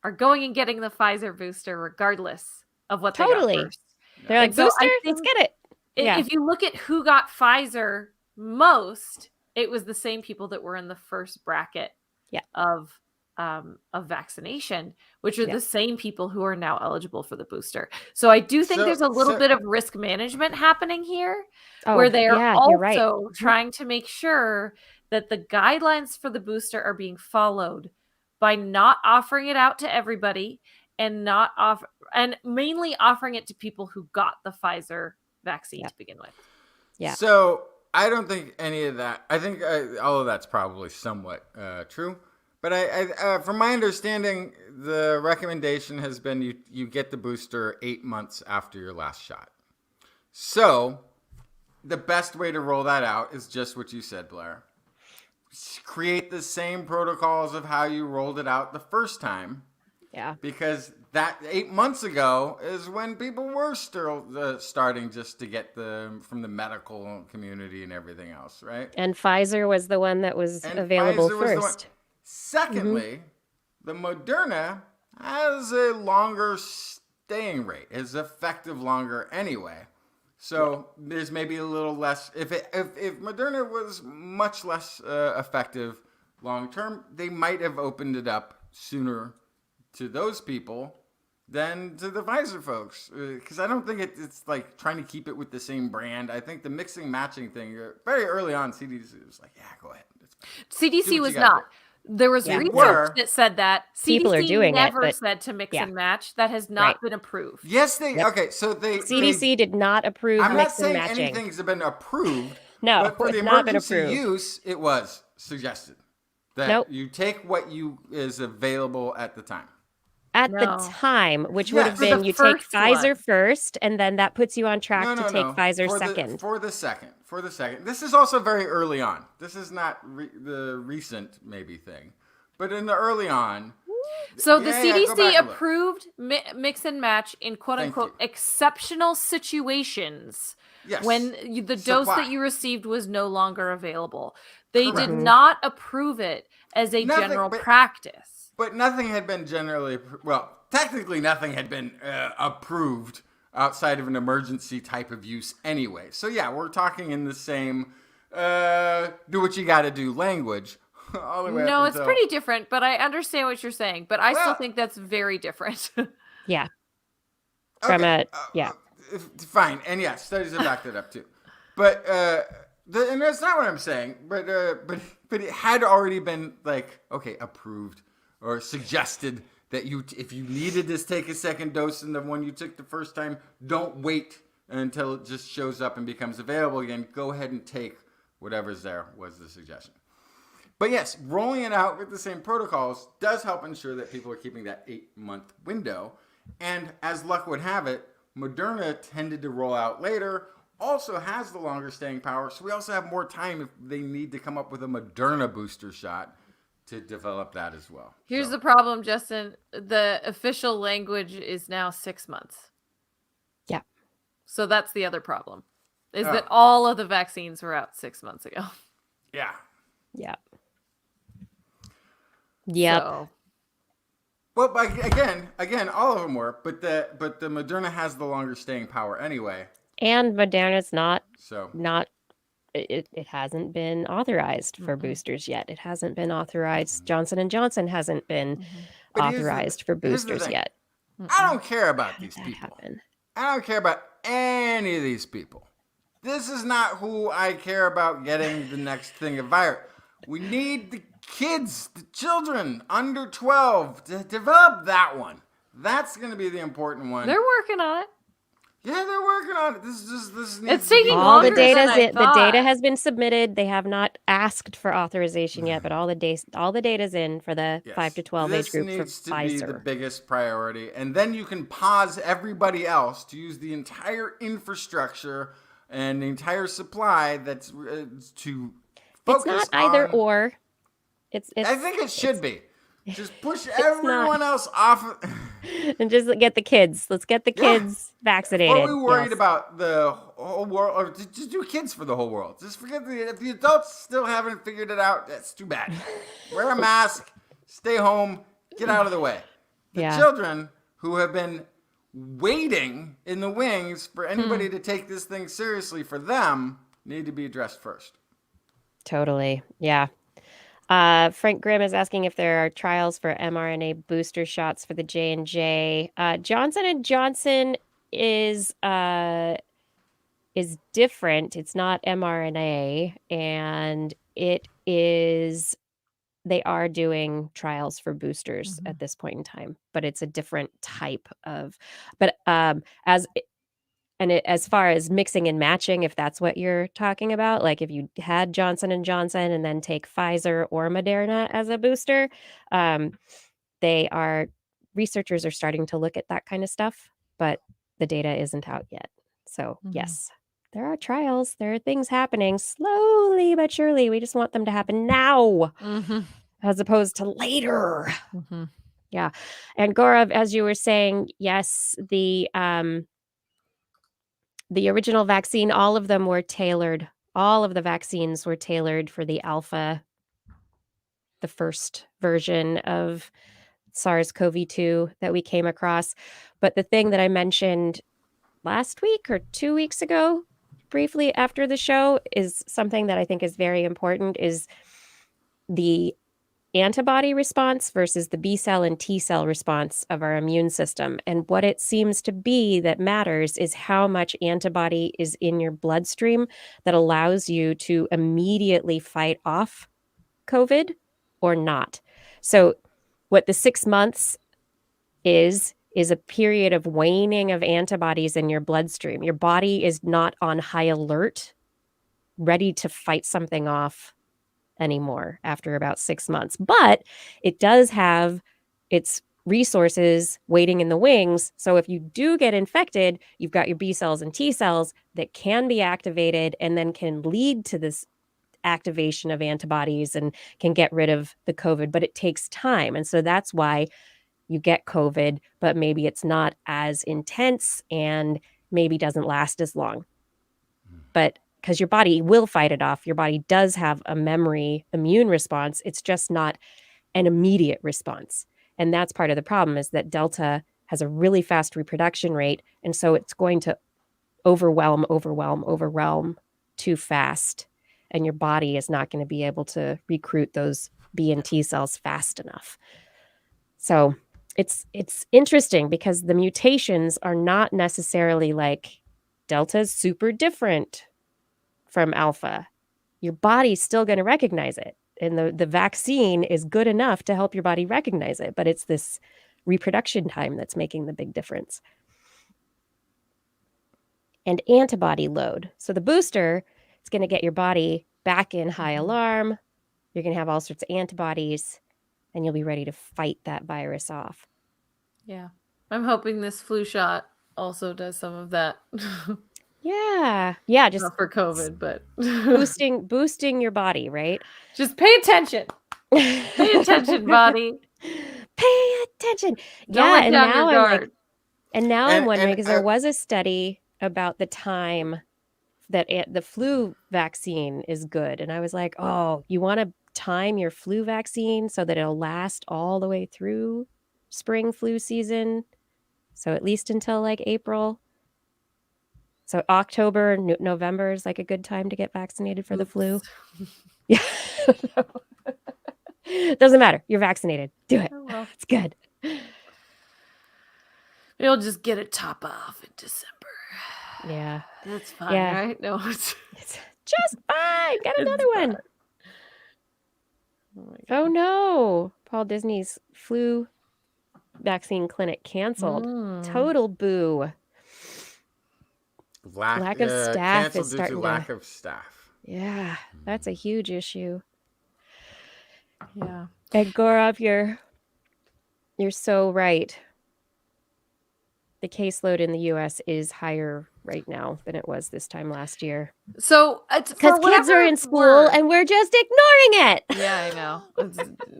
are going and getting the Pfizer booster regardless of what they got first. They're like, booster, let's get it. If you look at who got Pfizer most, it was the same people that were in the first bracket of vaccination, which are the same people who are now eligible for the booster. So I do think there's a little bit of risk management happening here, where they are also trying to make sure that the guidelines for the booster are being followed by not offering it out to everybody and mainly offering it to people who got the Pfizer vaccine to begin with. Yeah. So I don't think any of that. I think all of that's probably somewhat true. But I from my understanding, the recommendation has been you get the booster 8 months after your last shot. So the best way to roll that out is just what you said, Blair. Create the same protocols of how you rolled it out the first time. Yeah. Because that 8 months ago is when people were still starting just to get from the medical community and everything else, right? And Pfizer was the one that was available first. Secondly, the Moderna has a longer staying rate. It's effective longer anyway. So there's maybe a little less. If Moderna was much less effective long term, they might have opened it up sooner to those people than to the Pfizer folks. Because I don't think it's like trying to keep it with the same brand. I think the mixing matching thing very early on, CDC was like, yeah, go ahead. CDC was not. There was research that said that. People CDC are doing never said to mix and match. That has not been approved. Yes, okay, so CDC did not approve mix and matching. I'm not saying anything's been approved. No, but for the emergency use, it was suggested that you take what is available at the time. At the time, which would have been you take Pfizer first, and then that puts you on track to take Pfizer second. For the second. This is also very early on. This is not the recent maybe thing. But in the early on. So the CDC approved mix and match in quote-unquote exceptional situations when the dose that you received was no longer available. They did not approve it as a general practice. But nothing had been technically nothing had been approved outside of an emergency type of use anyway. So yeah, we're talking in the same do what you got to do language. All the way no, it's pretty different, but I understand what you're saying. But I still think that's very different. Yeah. Fine. And yeah, studies have backed it up too. But and that's not what I'm saying. But it had already been approved or suggested that if you needed to take a second dose in the one you took the first time, don't wait until it just shows up and becomes available again. Go ahead and take whatever's there was the suggestion. But yes, rolling it out with the same protocols does help ensure that people are keeping that 8-month window. And as luck would have it, Moderna tended to roll out later, also has the longer staying power. So we also have more time if they need to come up with a Moderna booster shot to develop that as well. Here's So, the problem, Justin. The official language is now 6 months. Yeah. So that's the other problem, is Oh. that all of the vaccines were out 6 months ago. yeah. Yeah. Yep. So, Well, but again, all of them were, but the Moderna has the longer staying power anyway. And Moderna's not So it hasn't been authorized for boosters yet. It hasn't been authorized. Johnson & Johnson hasn't been But here's the- authorized for here's the boosters thing. yet. I don't care about these That people. happened. I don't care about any of these people. This is not who I care about getting the next thing of virus. We need the kids, the children under 12 to develop that one. That's going to be the important one. they're working on it. Yeah, they're working on it. This needs It's to be- taking All the longer than data's I in, the data thought. has been submitted. They have not asked for authorization yet, but all the data's in for the Yes. 5 to 12 age This group for needs to be the Pfizer. biggest priority, and then you can pause everybody else to use the entire infrastructure and the entire supply that's to focus It's not either on- or. It's I think it should be. Just push not. everyone else off. and just get the kids. Let's get the Yeah. kids vaccinated. Are we worried Yes. about the whole world, or just do kids for the whole world? Just forget if the adults still haven't figured it out. That's too bad. Wear a mask, stay home, get out of the way. The Yeah. children who have been waiting in the wings for anybody to take this thing seriously for them need to be addressed first. Totally. Yeah. Frank Grimm is asking if there are trials for mRNA booster shots for the J&J. Johnson & Johnson is different. It's not mRNA, and they are doing trials for boosters at this point in time, but it's a different type of. But as far as mixing and matching, if that's what you're talking about, like if you had Johnson & Johnson and then take Pfizer or Moderna as a booster, researchers are starting to look at that kind of stuff, but the data isn't out yet. So yes, there are trials. There are things happening slowly but surely. We just want them to happen now as opposed to later. Yeah. And Gaurav, as you were saying, yes, the original vaccine, all of them were tailored. All of the vaccines were tailored for the alpha, the first version of SARS-CoV-2 that we came across. But the thing that I mentioned last week or 2 weeks ago, briefly after the show, is something that I think is very important, is the antibody response versus the B cell and T cell response of our immune system. And what it seems to be that matters is how much antibody is in your bloodstream that allows you to immediately fight off COVID or not. So what the 6 months is a period of waning of antibodies in your bloodstream. Your body is not on high alert, ready to fight something off anymore after about 6 months. But it does have its resources waiting in the wings. So if you do get infected, you've got your B cells and T cells that can be activated and then can lead to this activation of antibodies and can get rid of the COVID. But it takes time. And so that's why you get COVID, but maybe it's not as intense and maybe doesn't last as long. But because your body will fight it off. Your body does have a memory immune response. It's just not an immediate response. And that's part of the problem, is that Delta has a really fast reproduction rate. And so it's going to overwhelm too fast. And your body is not going to be able to recruit those B and T cells fast enough. So it's interesting because the mutations are not necessarily like Delta's super different from Alpha. Your body's still going to recognize it. And the vaccine is good enough to help your body recognize it. But it's this reproduction time that's making the big difference. And antibody load. So the booster is going to get your body back in high alarm. You're going to have all sorts of antibodies, and you'll be ready to fight that virus off. Yeah. I'm hoping this flu shot also does some of that. Yeah, just Not for COVID, but boosting your body, right? just pay attention. Pay attention, body. Pay attention. Don't Yeah, let and down now your I'm guard. I'm And wondering and because there was a study about the time that the flu vaccine is good, and I was like, oh, you want to time your flu vaccine so that it'll last all the way through spring flu season, so at least until like April. So October, November is like a good time to get vaccinated for the flu. Yeah. Doesn't matter. You're vaccinated. Do it. Oh, well. It's good. You'll just get a top off in December. Yeah. That's fine, Yeah. right? No, it's Just fine. Get It's another one. fine. Oh, my Oh no. Paul Disney's flu vaccine clinic canceled. Mm. Total boo. Lack of staff canceled is due starting to to- lack of staff. Yeah, that's a huge issue. Yeah. And Gaurav, you're so right. The caseload in the U.S. is higher right now than it was this time last year. So it's Because for kids whatever are in it's school worth. and we're just ignoring it. Yeah, I know.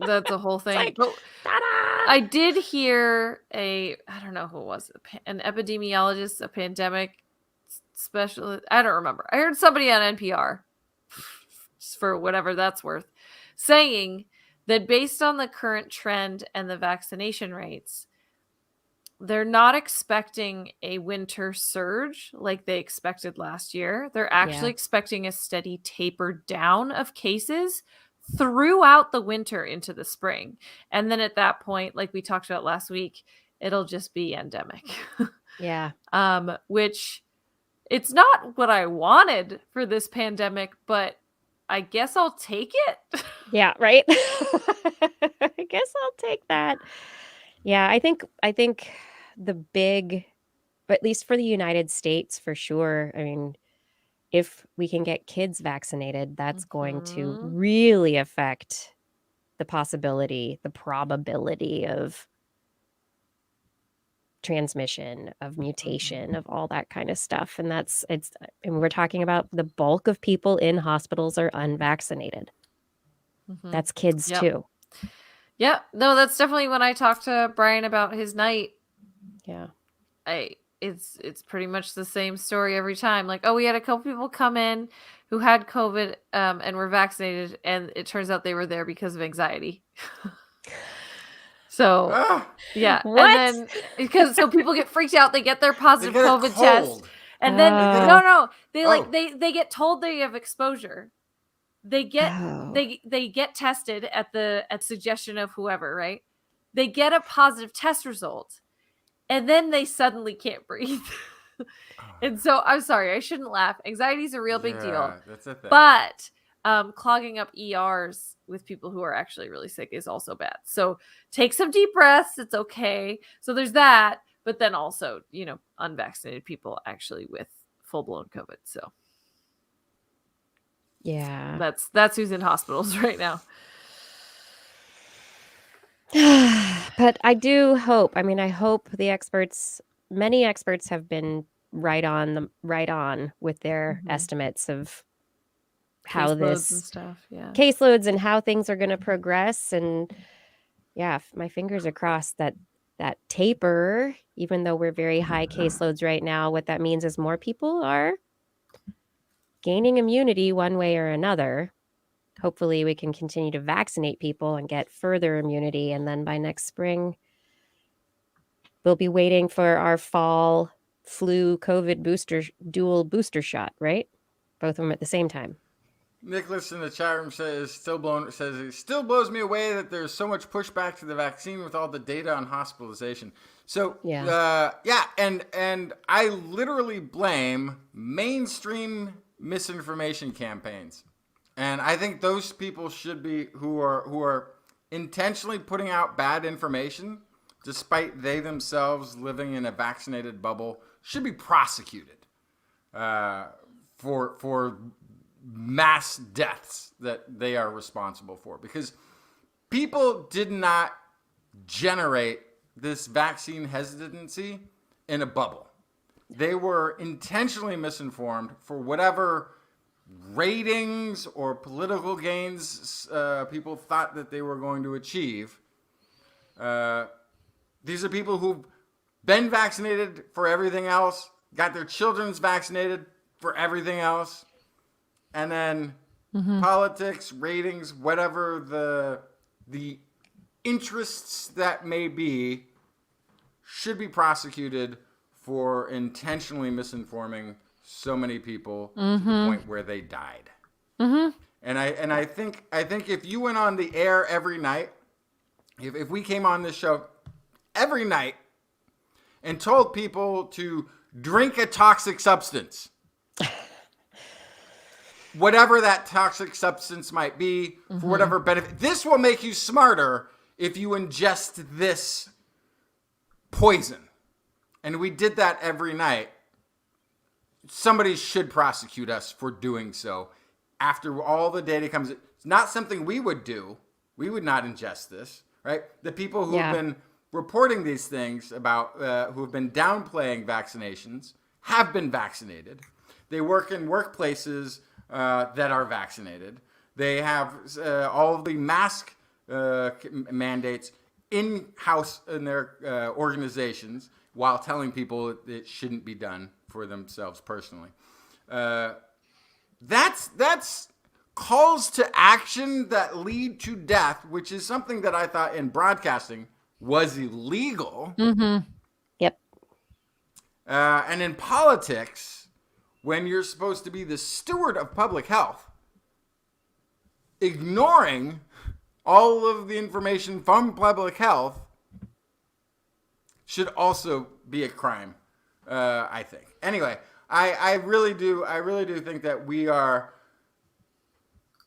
That's a whole thing. like, But Ta-da! I did hear I don't know who it was, an epidemiologist, a pandemic specialist. I don't remember. I heard somebody on NPR, just for whatever that's worth, saying that based on the current trend and the vaccination rates, they're not expecting a winter surge like they expected last year. They're actually expecting a steady taper down of cases throughout the winter into the spring. And then at that point, like we talked about last week, it'll just be endemic. Yeah. Which it's not what I wanted for this pandemic, but I guess I'll take it. Yeah, right? I guess I'll take that. Yeah, I think the big, at least for the United States for sure, I mean, if we can get kids vaccinated, that's going to Mhm. really affect the probability of transmission, of mutation, of all that kind of stuff. And and we're talking about the bulk of people in hospitals are unvaccinated. Mhm. That's kids Yep. too. Yeah, no, that's definitely when I talked to Brian about his night. Yeah. It's pretty much the same story every time. Like, oh, we had a couple people come in who had COVID and were vaccinated, and it turns out they were there because of anxiety. So Ah, yeah, What? and then so people get freaked out, they get their they positive get a COVID test, cold. and then Oh. no, they Oh. they get told they have exposure. They get Oh. they get tested at suggestion of whoever, right? They get a positive test result, and then they suddenly can't breathe. And so I'm sorry, I shouldn't laugh. Anxiety is a real big deal. Yeah, that's a thing. But clogging up ERs with people who are actually really sick is also bad. So take some deep breaths. It's okay. So there's that. But then also, unvaccinated people actually with full-blown COVID. So Yeah. that's who's in hospitals right now. But I do hope, I hope many experts have been right on with their Mhm. estimates of how Caseloads and this stuff. Yeah. caseloads and how things are going to progress. And yeah, my fingers are crossed that taper, even though we're very high caseloads right now, what that means is more people are gaining immunity one way or another. Hopefully we can continue to vaccinate people and get further immunity. And then by next spring, we'll be waiting for our fall flu COVID dual booster shot, right? Both of them at the same time. Nicholas in the chat room says it still blows me away that there's so much pushback to the vaccine with all the data on hospitalization. So and I literally blame mainstream misinformation campaigns. And I think those people should be who are intentionally putting out bad information, despite they themselves living in a vaccinated bubble, should be prosecuted for mass deaths that they are responsible for. Because people did not generate this vaccine hesitancy in a bubble. They were intentionally misinformed for whatever ratings or political gains people thought that they were going to achieve. These are people who've been vaccinated for everything else, got their children's vaccinated for everything else, and then politics, ratings, whatever the interests that may be, should be prosecuted for intentionally misinforming so many people to the point where they died. And I think if you went on the air every night, if we came on this show every night and told people to drink a toxic substance, whatever that toxic substance might be, for whatever benefit, this will make you smarter if you ingest this poison. And we did that every night. Somebody should prosecute us for doing so. After all the data comes, it's not something we would do. We would not ingest this, right? The people who have been reporting these things about, who have been downplaying vaccinations, have been vaccinated. They work in workplaces that are vaccinated. They have all of the mask mandates in-house in their organizations, while telling people it shouldn't be done for themselves personally. That's calls to action that lead to death, which is something that I thought in broadcasting was illegal. Yep. And in politics, when you're supposed to be the steward of public health, ignoring all of the information from public health should also be a crime, I think. Anyway, I really do think that we are.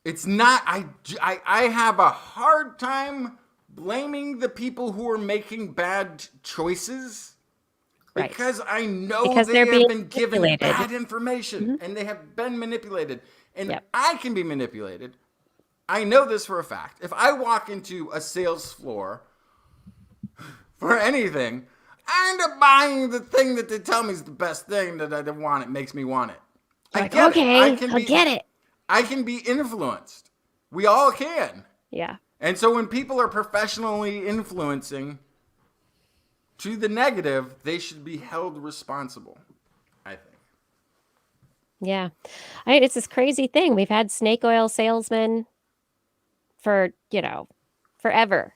It's not. I have a hard time blaming the people who are making bad choices, Right. because I know Because they they're have being been given manipulated. bad information and they have been manipulated, and Yep. I can be manipulated. I know this for a fact. If I walk into a sales floor for anything, I end up buying the thing that they tell me is the best thing that I want. It makes me want it. I Like, get okay, it. I'll get it. I can be influenced. We all can. Yeah. And so when people are professionally influencing to the negative, they should be held responsible, I think. Yeah. It's this crazy thing. We've had snake oil salesmen for, forever.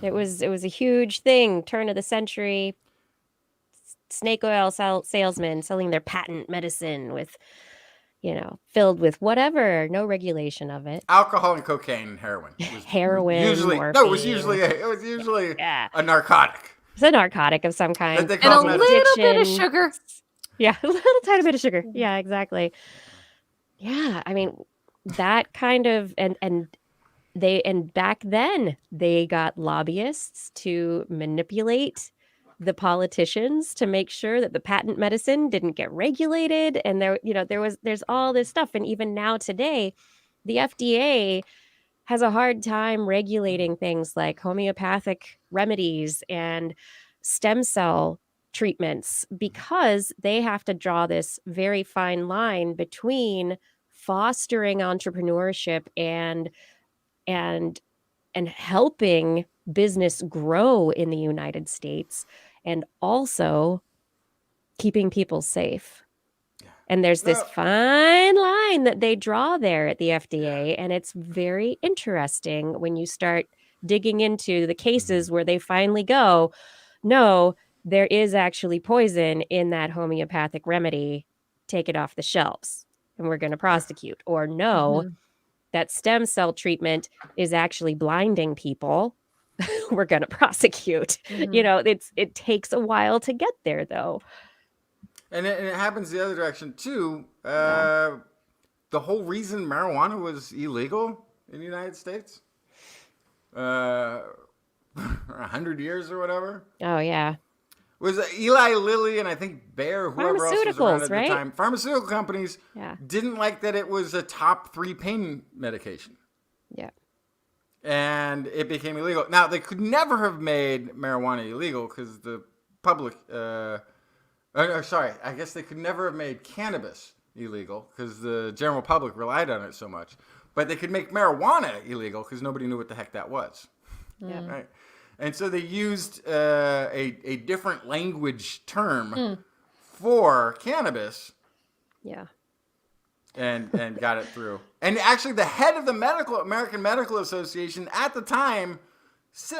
It was a huge thing, turn of the century. Snake oil salesmen selling their patent medicine with, filled with whatever, no regulation of it. Alcohol and cocaine and heroin. Was Heroin, usually it was usually Yeah. a narcotic. It's a narcotic of some kind. That they And call a medicine. little bit of Addiction. sugar. Yeah, a little tiny bit of sugar. Yeah, exactly. Yeah, I mean that kind of and back then they got lobbyists to manipulate the politicians to make sure that the patent medicine didn't get regulated, and there's all this stuff. And even now today, the FDA has a hard time regulating things like homeopathic remedies and stem cell treatments, because they have to draw this very fine line between fostering entrepreneurship and helping business grow in the United States, and also keeping people safe. And there's this Well- fine line that they draw there at the FDA, and it's very interesting when you start digging into the cases where they finally go, no, there is actually poison in that homeopathic remedy. Take it off the shelves, and we're going to prosecute. Or no, that stem cell treatment is actually blinding people. We're going to prosecute. It takes a while to get there, though. And it happens the other direction too. The whole reason marijuana was illegal in the United States, 100 years or whatever, Oh, yeah. was Eli Lilly and I think Bayer, whoever else was around Pharmaceuticals, at right? the time. Pharmaceutical companies Yeah. didn't like that it was a top 3 pain medication, Yeah. and it became illegal. Now they could never have made marijuana illegal because the public. I guess they could never have made cannabis illegal because the general public relied on it so much. But they could make marijuana illegal because nobody knew what the heck that was. Yeah. Right. And so they used a different language term for cannabis. Yeah. And got it through. And actually, the head of the American Medical Association at the time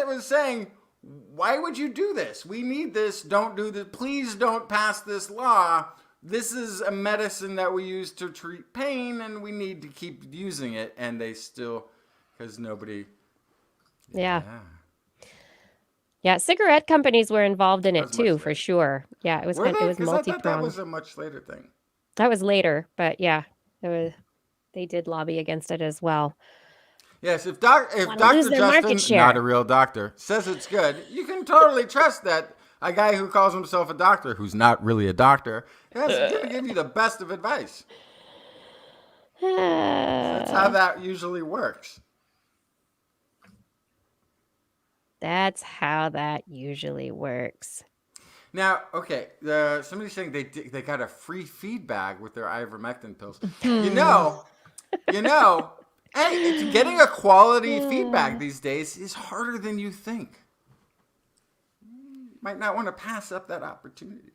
was saying, "Why would you do this? We need this. Don't do this. Please don't pass this law. This is a medicine that we use to treat pain, and we need to keep using it." And they still, because nobody. Yeah. Yeah, cigarette companies were involved in it too, for sure. Yeah, it was Were they? it was 'Cause I thought that multi-pronged. was a much later thing. That was later, but yeah, they did lobby against it as well. Yes, if Wanna Dr. lose their market Justin, share. not a real doctor, says it's good, you can totally trust that a guy who calls himself a doctor, who's not really a doctor, is going to give you the best of advice. That's how that usually works. That's how that usually works. Now, okay, somebody's saying they got a free feed bag with their ivermectin pills. You know, hey, it's getting a quality feedback these days is harder than you think. You might not want to pass up that opportunity.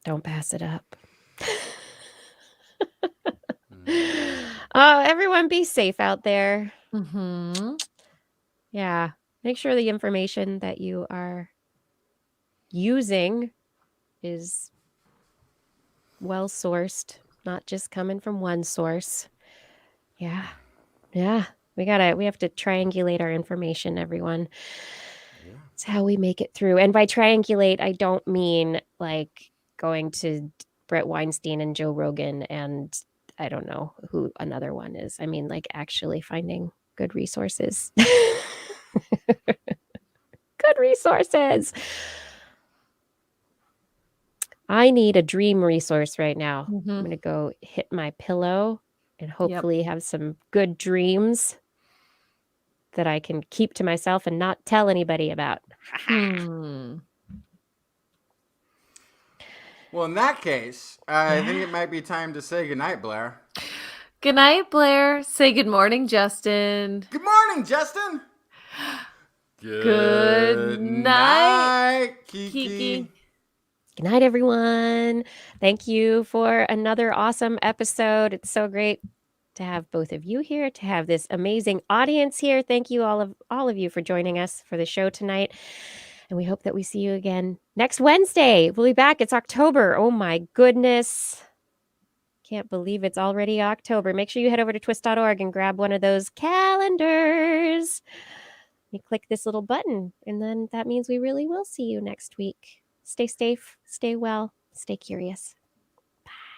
Don't pass it up. Oh, everyone be safe out there. Yeah. Make sure the information that you are using is well sourced, not just coming from one source. Yeah. Yeah. We have to triangulate our information, everyone. It's how we make it through. And by triangulate, I don't mean like going to Brett Weinstein and Joe Rogan and I don't know who another one is. I mean, like actually finding good resources. Good resources. I need a dream resource right now. I'm going to go hit my pillow and hopefully have some good dreams that I can keep to myself and not tell anybody about. Well, in that case, I think it might be time to say goodnight, Blair. Good night, Blair. Say good morning, Justin. Good morning, Justin. Good night, Kiki. Kiki. Good night, everyone. Thank you for another awesome episode. It's so great to have both of you here, to have this amazing audience here. Thank you all of you for joining us for the show tonight. And we hope that we see you again next Wednesday. We'll be back. It's October. Oh my goodness. Can't believe it's already October. Make sure you head over to twist.org and grab one of those calendars. You click this little button, and then that means we really will see you next week. Stay safe, stay well, stay curious.